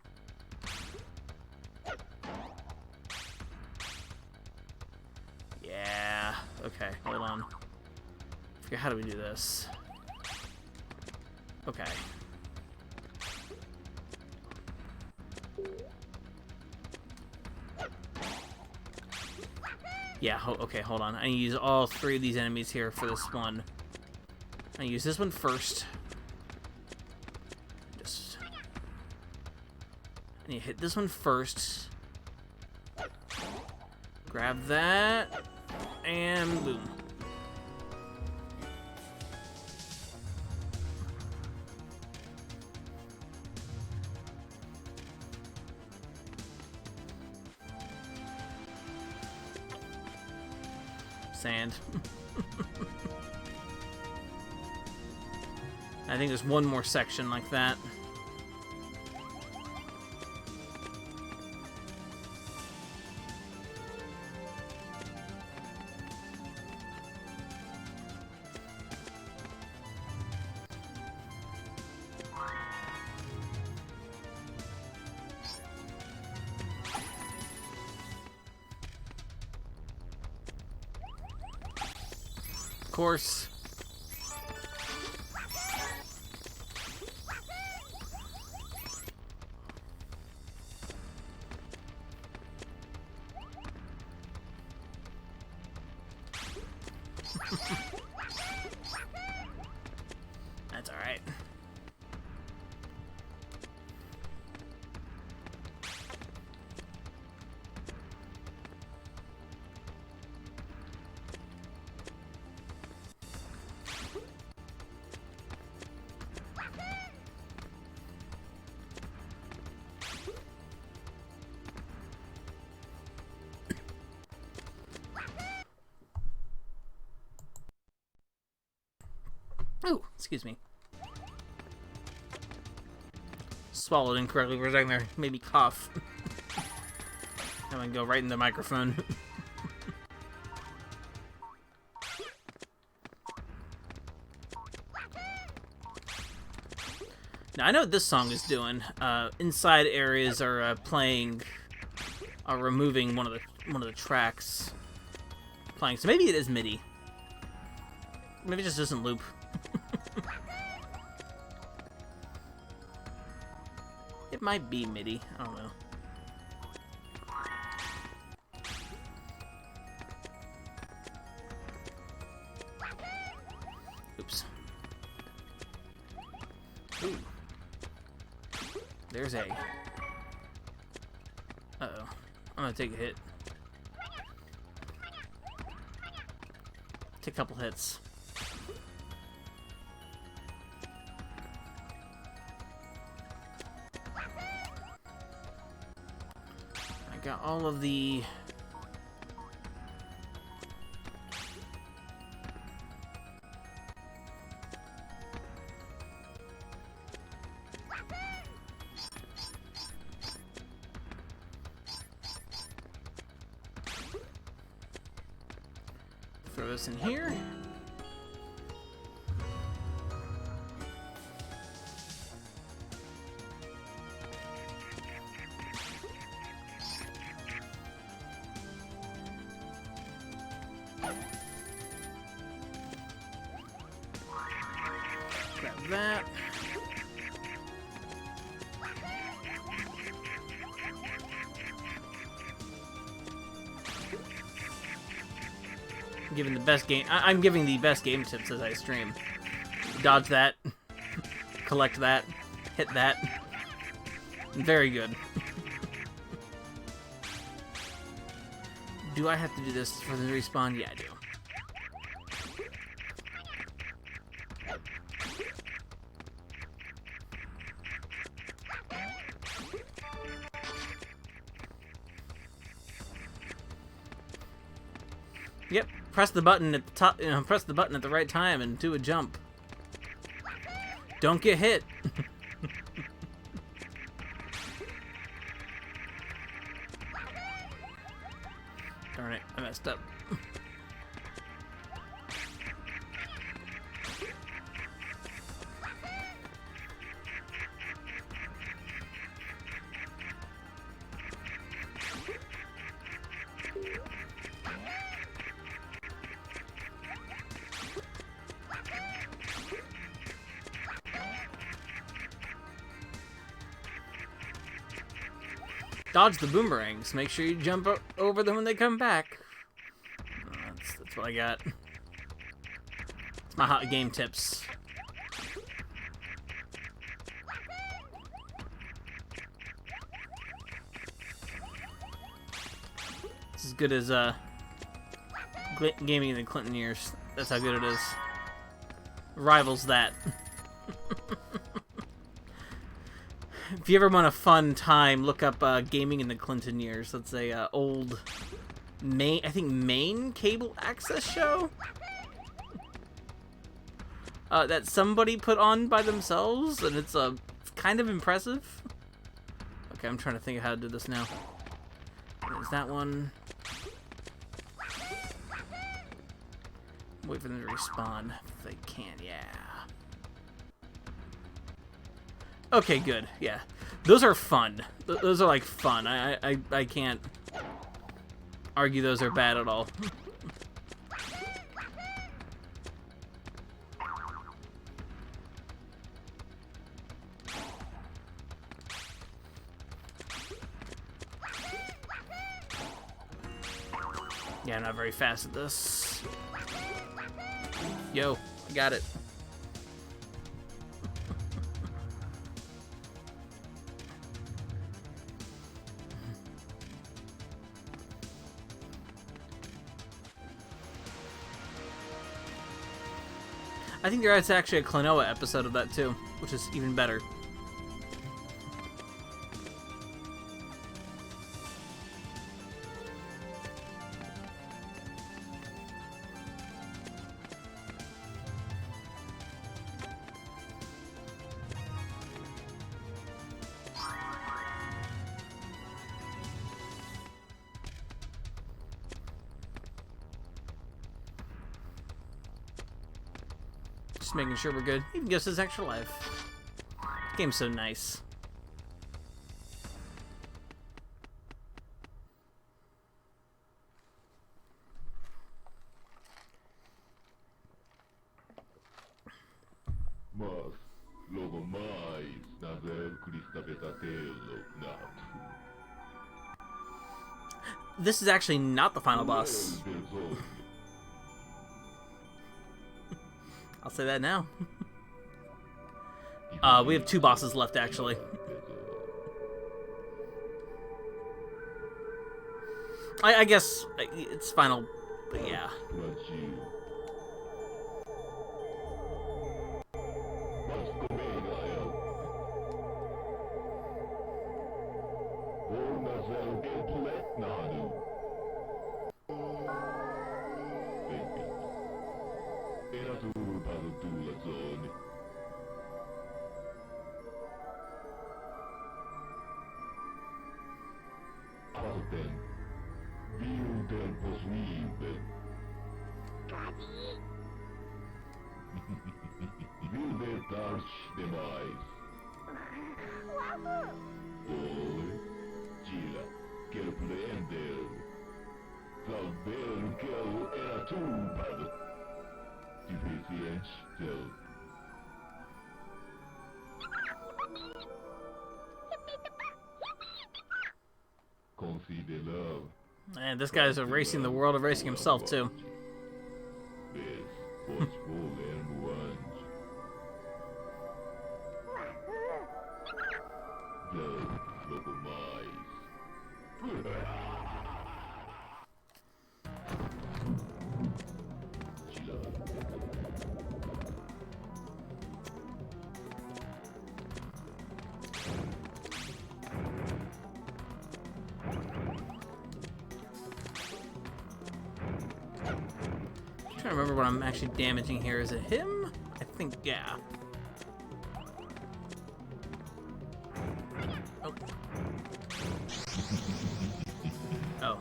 Yeah. Okay, hold on. Figure, how do we do this? Okay. Yeah, okay, hold on. I need to use all 3 of these enemies here for this one. I use this one first. Just... I need to hit this one first. Grab that. And boom. Sand. I think there's one more section like that. course. That's alright. Oh, excuse me. Swallowed incorrectly for a second there. Made me cough. I'm gonna go right in the microphone. Now I know what this song is doing. Inside areas are removing one of the tracks playing. So maybe it is MIDI. Maybe it just doesn't loop. It might be MIDI. I don't know. Oops. Ooh. There's A. Uh-oh. I'm gonna take a hit. Take a couple hits. Got all of the throw this in here. Grab that. I'm giving the best game tips as I stream. Dodge that. Collect that. Hit that. Very good. Do I have to do this for the respawn? Yeah, I do. Yep, press the button at the top, press the button at the right time and do a jump. Don't get hit. Darn it, I messed up. Dodge the boomerangs. Make sure you jump over them when they come back. That's what I got. It's my hot game tips. It's as good as gaming in the Clinton years. That's how good it is. Rivals that. If you ever want a fun time, look up gaming in the Clinton years. That's a old Maine cable access show that somebody put on by themselves, and it's kind of impressive. Okay, I'm trying to think of how to do this now. There's that one. Wait for them to respawn if they can. Yeah. Okay, good. Yeah, those are fun. Those are like fun. I can't argue those are bad at all. Yeah, I'm not very fast at this. Yo, I got it. I think there's actually a Klonoa episode of that too, which is even better. Just making sure we're good. Even gives us extra life. Game's so nice. Mas logo mais nazel Cristapetatelo nato. This is actually not the final boss. I'll say that now. We have 2 bosses left, actually. I guess it's final, but yeah. Demais. Wafu! Oi, tira, quero prender. Saber que eu era tudo. Deficiente, seu. Consider love. And this guy's erasing the world, erasing himself too. This was full and one. Logo mais. I'm trying to remember what I'm actually damaging here. Is it him? I think, yeah. Oh. Oh.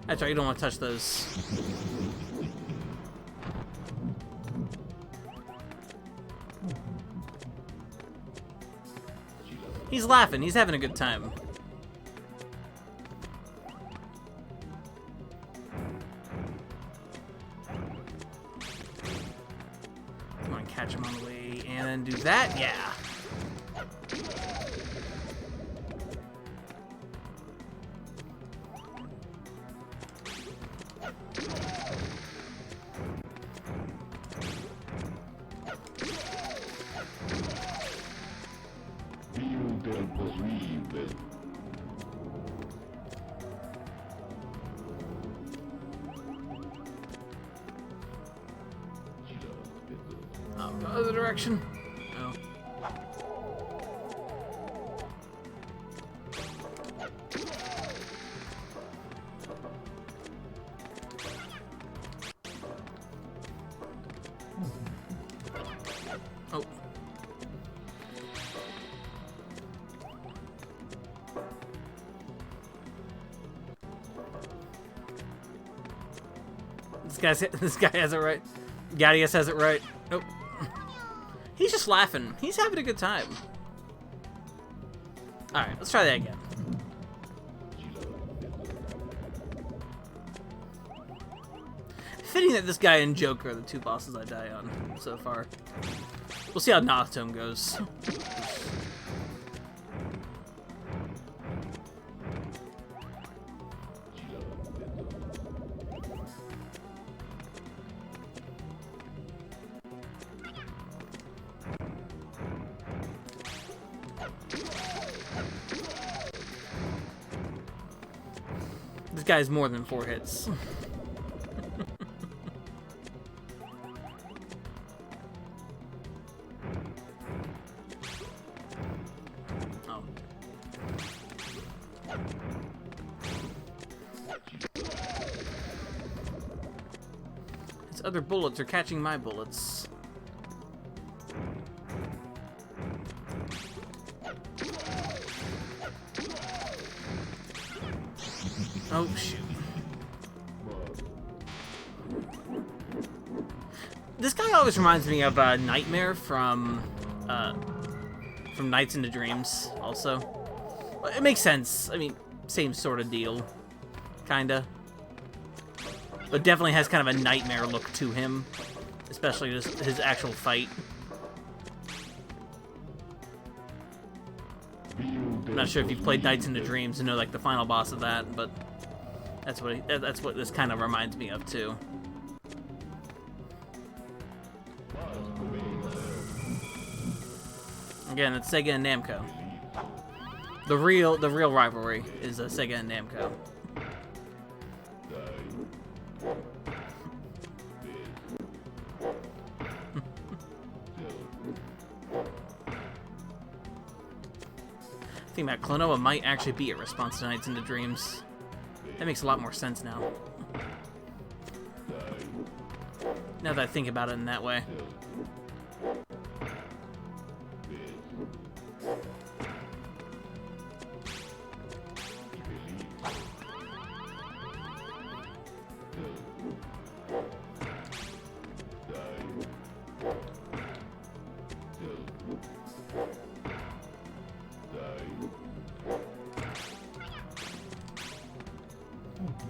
That's right, you don't want to touch those. He's laughing, he's having a good time. Come on, catch him on the way and do that, yeah. Oh, the other direction. Oh. Oh. This guy has it right. Gadius has it right. Nope. He's just laughing. He's having a good time. Alright, let's try that again. Fitting that this guy and Joker are the 2 bosses I die on so far. We'll see how Natome goes. guy's more than 4 hits. Oh. His other bullets are catching my bullets. Oh, shoot. This guy always reminds me of Nightmare from Nights into Dreams, also. It makes sense. I mean, same sort of deal. Kinda. But definitely has kind of a Nightmare look to him. Especially just his actual fight. I'm not sure if you've played Nights into Dreams and know, like, the final boss of that, but that's what this kind of reminds me of, too. Again, it's Sega and Namco. The real rivalry is Sega and Namco. I think that Klonoa might actually be a response to Nights into Dreams. That makes a lot more sense now. Now that I think about it in that way.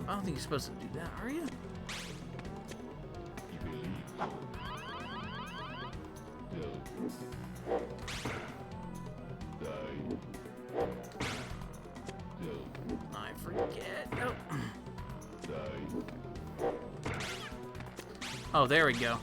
I don't think you're supposed to do that, are you? I forget. Oh. Oh, there we go.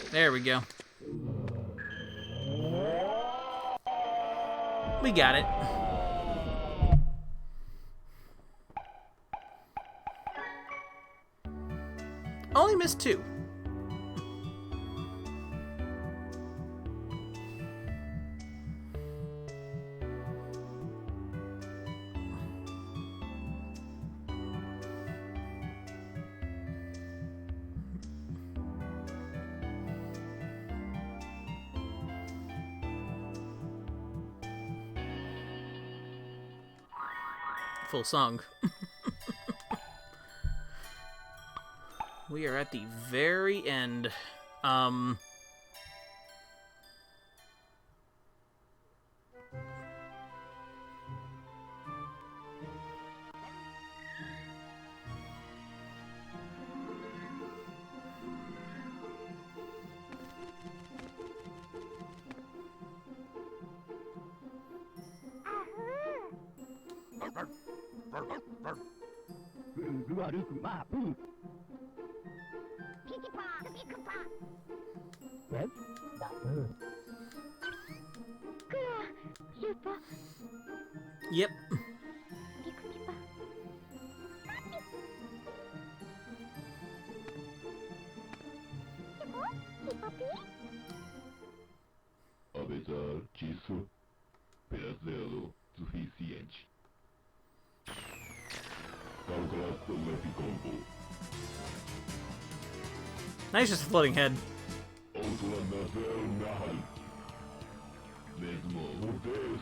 There we go. We got it. Only missed 2. Full song. We are at the very end. Yes? Yep. Apesar disso, pesadelo suficiente. Calculação F-Combo. Nice, just a floating head. Autolanação narrado. Mesmo uma vez,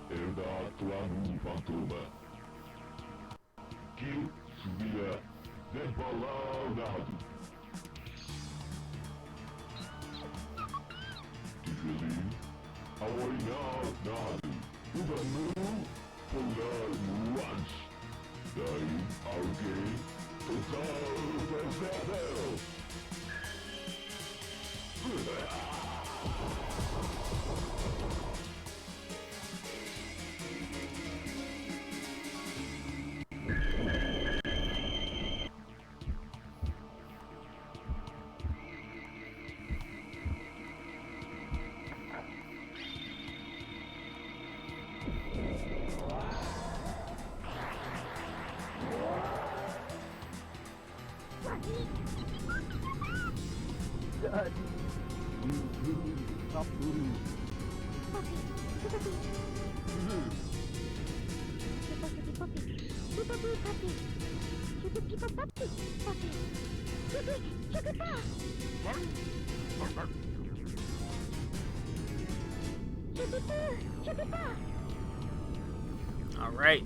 herda atuar no Phantoma. Que subirá sem falar narrado. Que feliz, ao olhar narrado. O dano, polar no antes. Daí alguém total pesadelo. All right.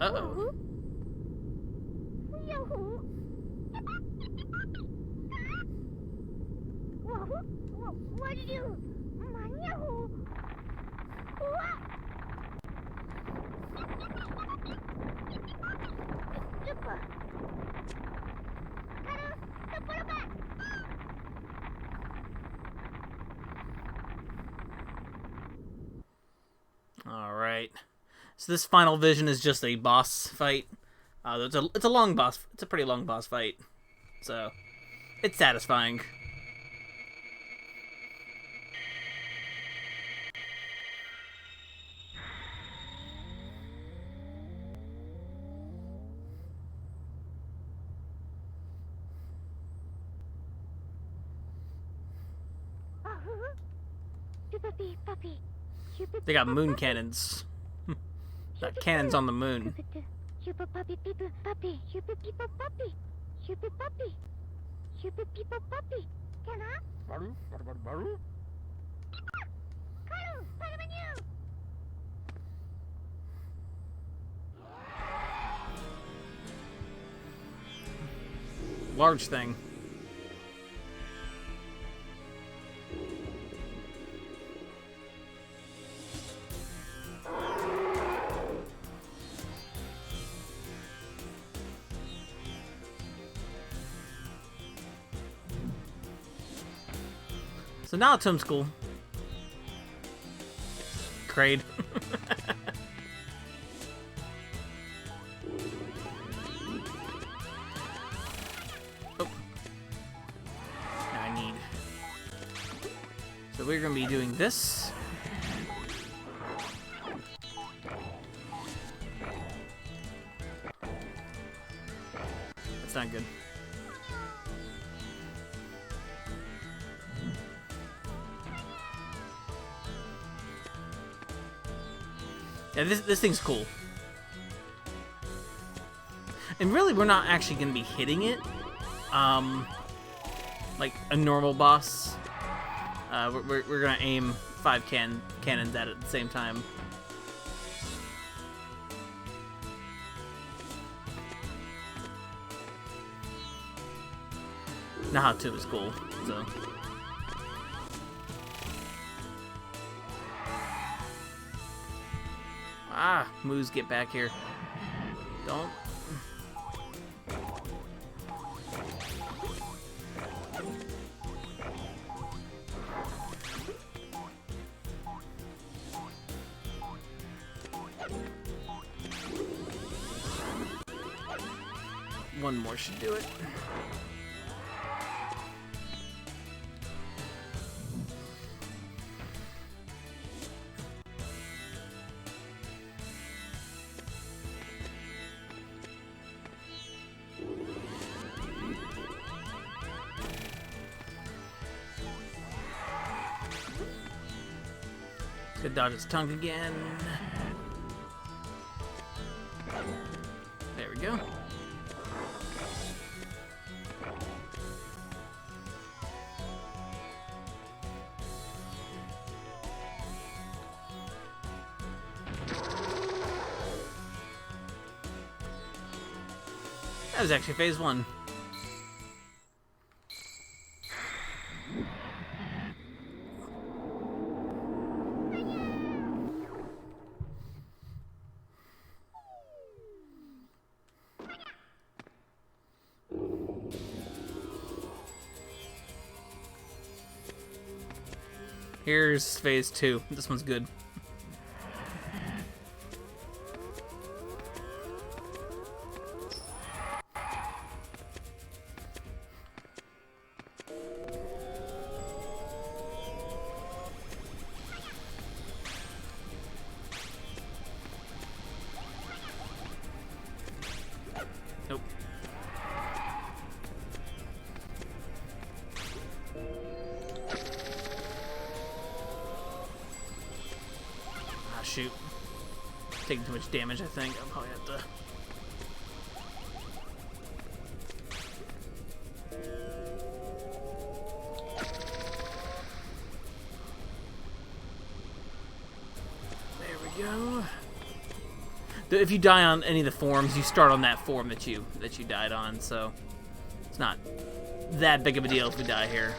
Uh-oh. What did you? Yahoo! Super. All right. So this final vision is just a boss fight. It's a long boss. It's a pretty long boss fight. So it's satisfying. They got moon cannons. Got cannons on the moon. Super puppy, people, puppy, super people, puppy, super puppy, super people, puppy. Can I? Baru. Karu, Padamanyu. Large thing. So now it's homeschool. Kraid. Oh. Now I need. So we're gonna be doing this. That's not good. Yeah, this thing's cool. And really, we're not actually going to be hitting it, like a normal boss. We're going to aim 5 cannons at it at the same time. Naha 2 is cool, so... Ah, Moose, get back here. Don't. One more should do it. Could dodge its tongue again. There we go. That was actually phase 1. Here's phase 2. This one's good. taking too much damage, I think. I'll probably have to... There we go. If you die on any of the forms, you start on that form that you died on, so it's not that big of a deal if we die here.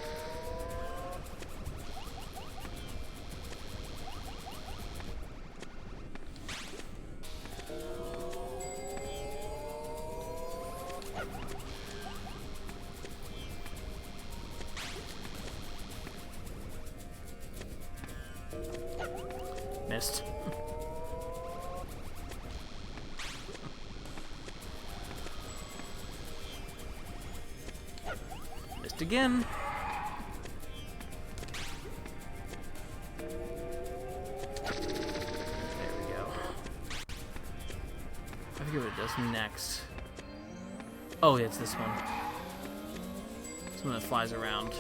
Missed. Missed again. There we go. I forget what it does next. Oh, yeah, it's this one. This one that flies around.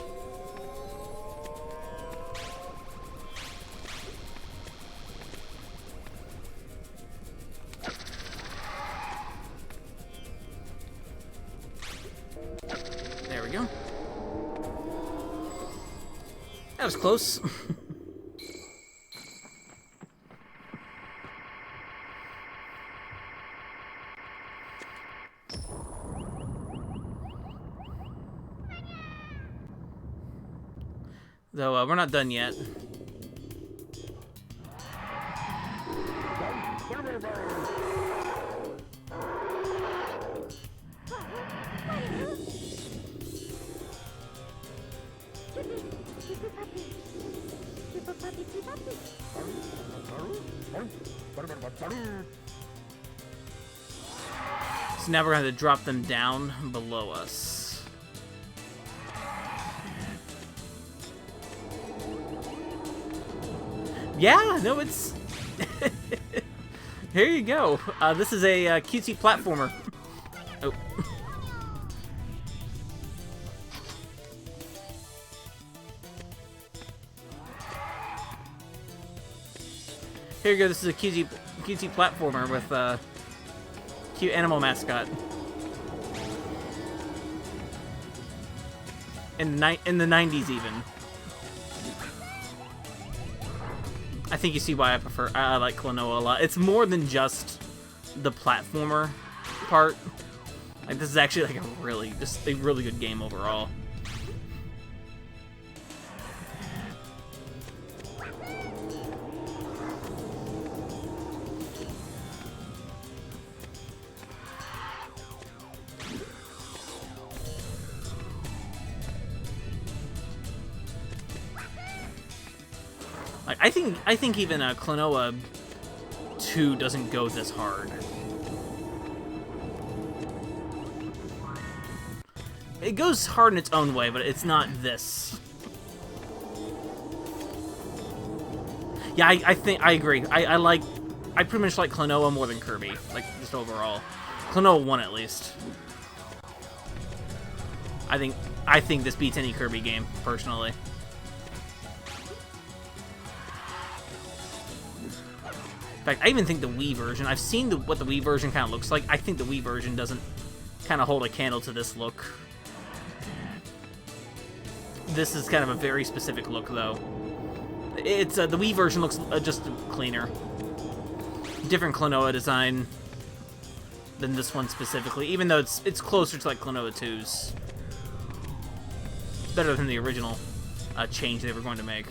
There we go. That was close. Though, we're not done yet. So now we're going to drop them down below us. Yeah, no, it's... Here you go. This is a cutesy platformer. Oh. Here you go, this is a cutesy platformer with a cute animal mascot. In the 90s even. I think you see why I like Klonoa a lot. It's more than just the platformer part. Like, this is actually like a really good game overall. Like, I think even Klonoa 2 doesn't go this hard. It goes hard in its own way, but it's not this. Yeah, I agree. I pretty much like Klonoa more than Kirby, like, just overall. Klonoa 1 at least. I think this beats any Kirby game, personally. In fact, I even think the Wii version, I've seen what the Wii version kind of looks like. I think the Wii version doesn't kind of hold a candle to this look. This is kind of a very specific look, though. It's the Wii version looks just cleaner. Different Klonoa design than this one specifically, even though it's closer to like Klonoa 2's. It's better than the original change they were going to make.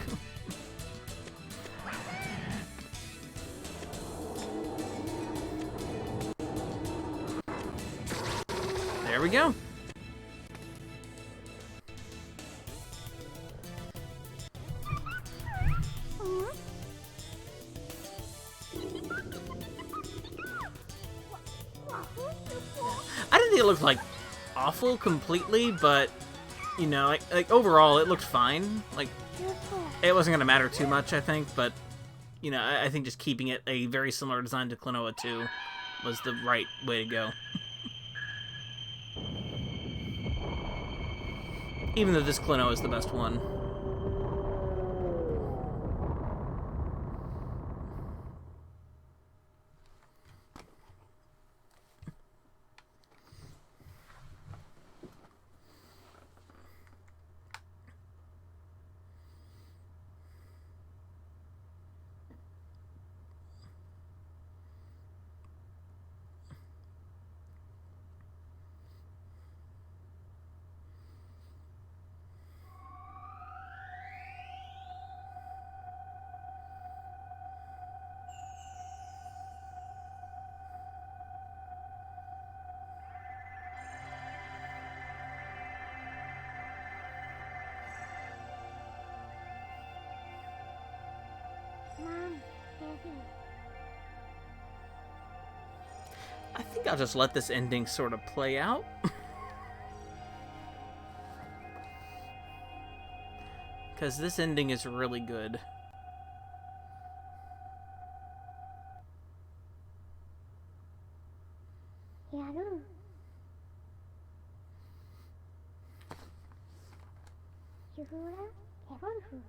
There we go. I didn't think it looked like awful completely, but you know, like overall it looked fine. Like it wasn't gonna matter too much, I think, but you know, I think just keeping it a very similar design to Klonoa 2 was the right way to go. Even though this Klonoa is the best one. Mom, Daddy. I think I'll just let this ending sort of play out. Because this ending is really good. Yaru. Yugura, Evolfu.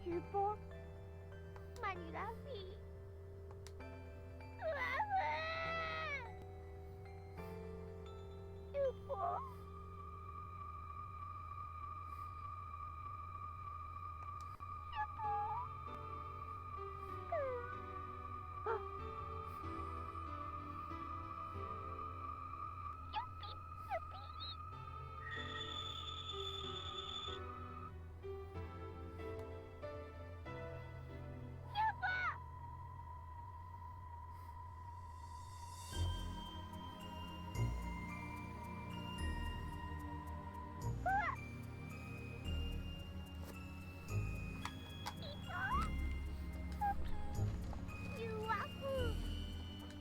Yupo, Manirafi. Yupo.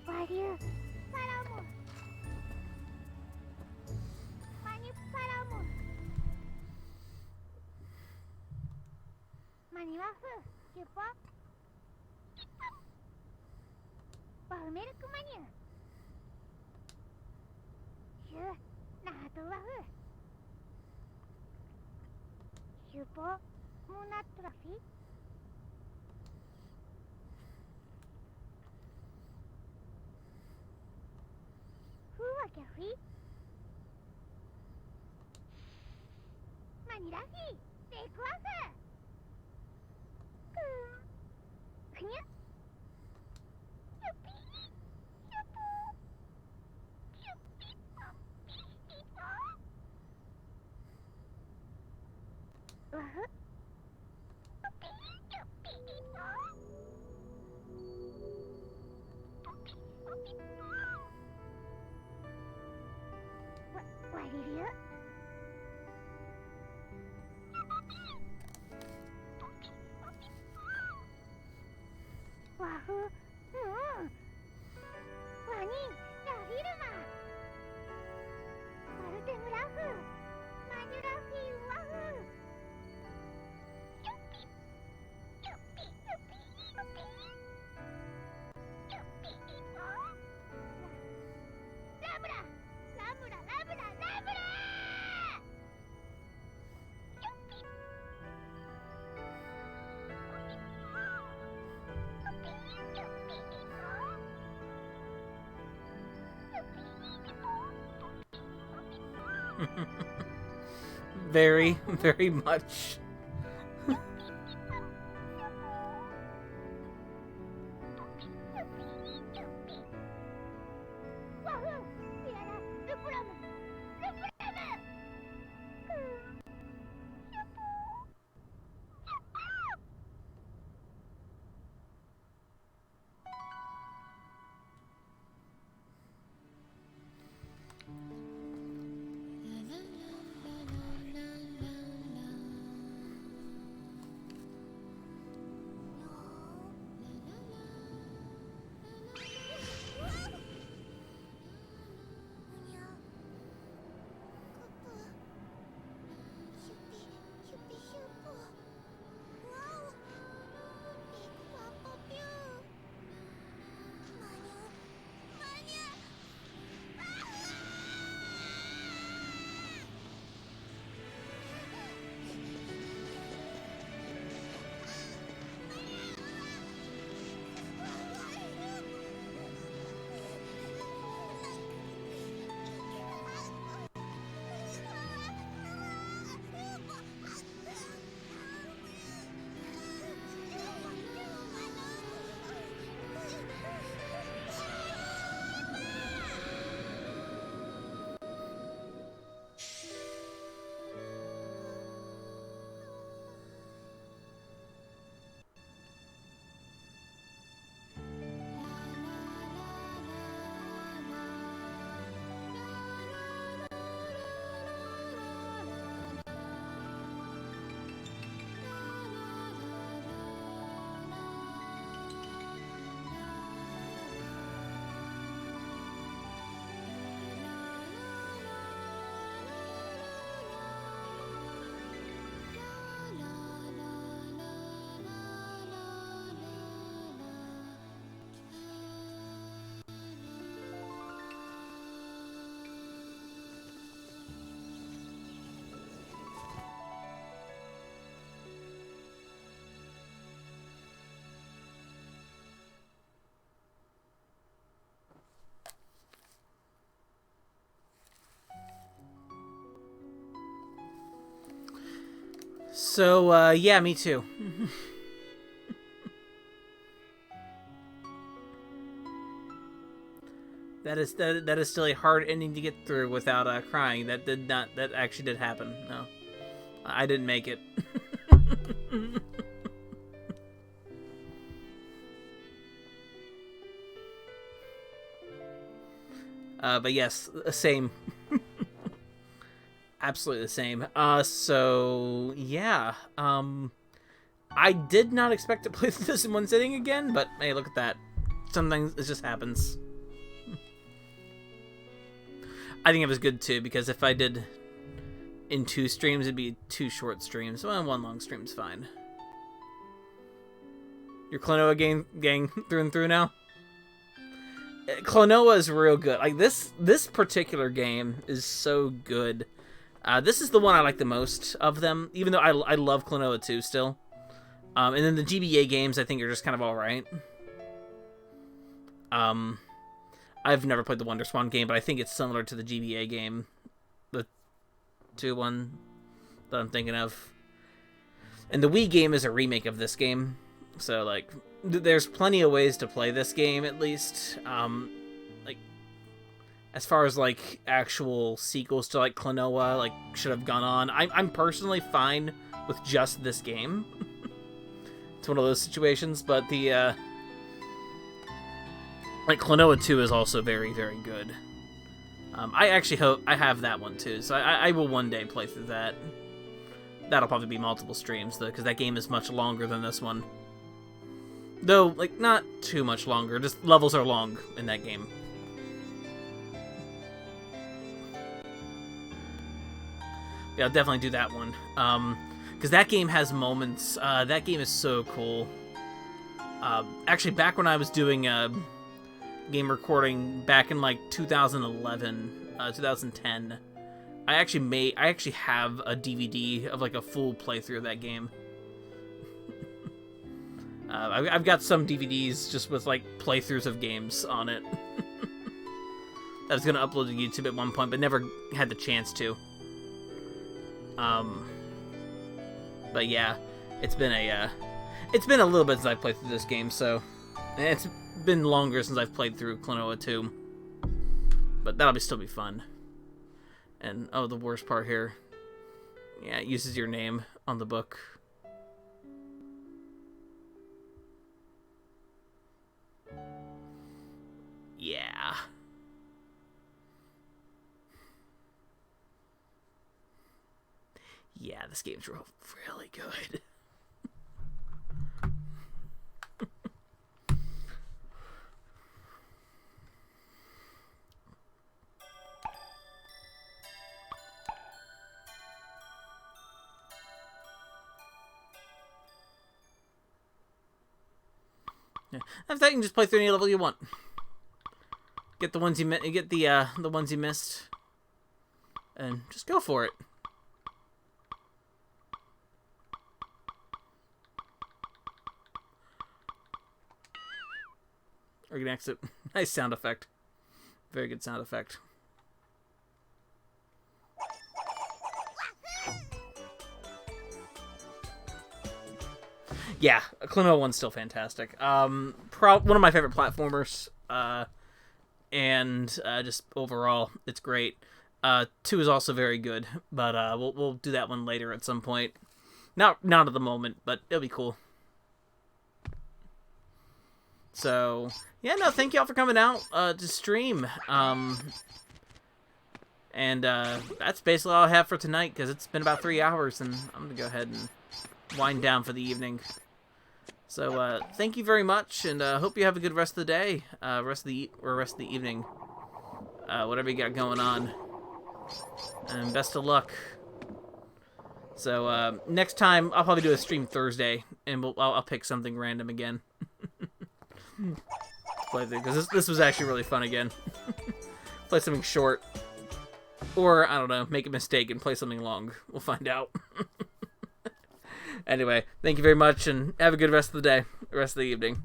Wario, Paramon. Mani Paramon. Mani Wafu, Yupo. Buttermilk Manu. Shu, Nato Wafu. Yupo, Munat Trophy. Cafe? Manirafi, take off. Knya? Yuppie, yupu, yuppie, yuppie, what did you? Wahoo! Wani, Rafirma! Marutemurafu! Manurafi, wahoo! Yuppie! Yuppie, yuppie, yuppie! Yuppie! Labra! Labra, labra, labra! Yuppie! Very, very much. So, yeah, me too. That is still a hard ending to get through without crying. That actually did happen. No, I didn't make it. But yes, same. Absolutely the same. So yeah. I did not expect to play this in one sitting again, but hey, look at that. Sometimes it just happens. I think it was good too, because if I did in 2 streams, it'd be 2 short streams. Well, 1 long stream's fine. Your Klonoa gang through and through now? Klonoa is real good. Like, this particular game is so good. This is the one I like the most of them, even though I love Klonoa too still. And then the GBA games I think are just kind of alright. I've never played the WonderSwan game, but I think it's similar to the GBA game. The 2-1 that I'm thinking of. And the Wii game is a remake of this game. So, like, there's plenty of ways to play this game, at least. Like, as far as, like, actual sequels to, like, Klonoa, like, should have gone on. I'm personally fine with just this game. It's one of those situations, but the, like, Klonoa 2 is also very, very good. I actually hope I have that one, too, so I will one day play through that. That'll probably be multiple streams, though, because that game is much longer than this one. Though, like, not too much longer, just levels are long in that game. Yeah, I'll definitely do that one. Because that game has moments, that game is so cool. Actually, back when I was doing, game recording back in like 2011, 2010. I actually have a DVD of like a full playthrough of that game. I've got some DVDs just with like playthroughs of games on it. I was gonna upload to YouTube at one point, but never had the chance to. But yeah, it's been a little bit since I played through this game, so it's been longer since I've played through Klonoa 2. But that'll still be fun. And, oh, the worst part here. Yeah, it uses your name on the book. Yeah. Yeah, this game's really good. Yeah. After that, you can just play through any level you want. Get the ones the ones you missed, and just go for it. Or you can exit. Nice sound effect. Very good sound effect. Yeah, Klonoa 1's still fantastic. One of my favorite platformers, and just overall, it's great. 2 is also very good, but we'll do that one later at some point. Not at the moment, but it'll be cool. So, yeah, no, thank y'all for coming out to stream. And that's basically all I have for tonight, because it's been about 3 hours, and I'm going to go ahead and wind down for the evening. So, thank you very much, and hope you have a good rest of the day, rest of the evening, whatever you got going on, and best of luck. So, next time, I'll probably do a stream Thursday, and I'll pick something random again. Play through, because this was actually really fun again. Play something short, or, I don't know, make a mistake and play something long. We'll find out. Anyway, thank you very much, and have a good rest of the day, rest of the evening.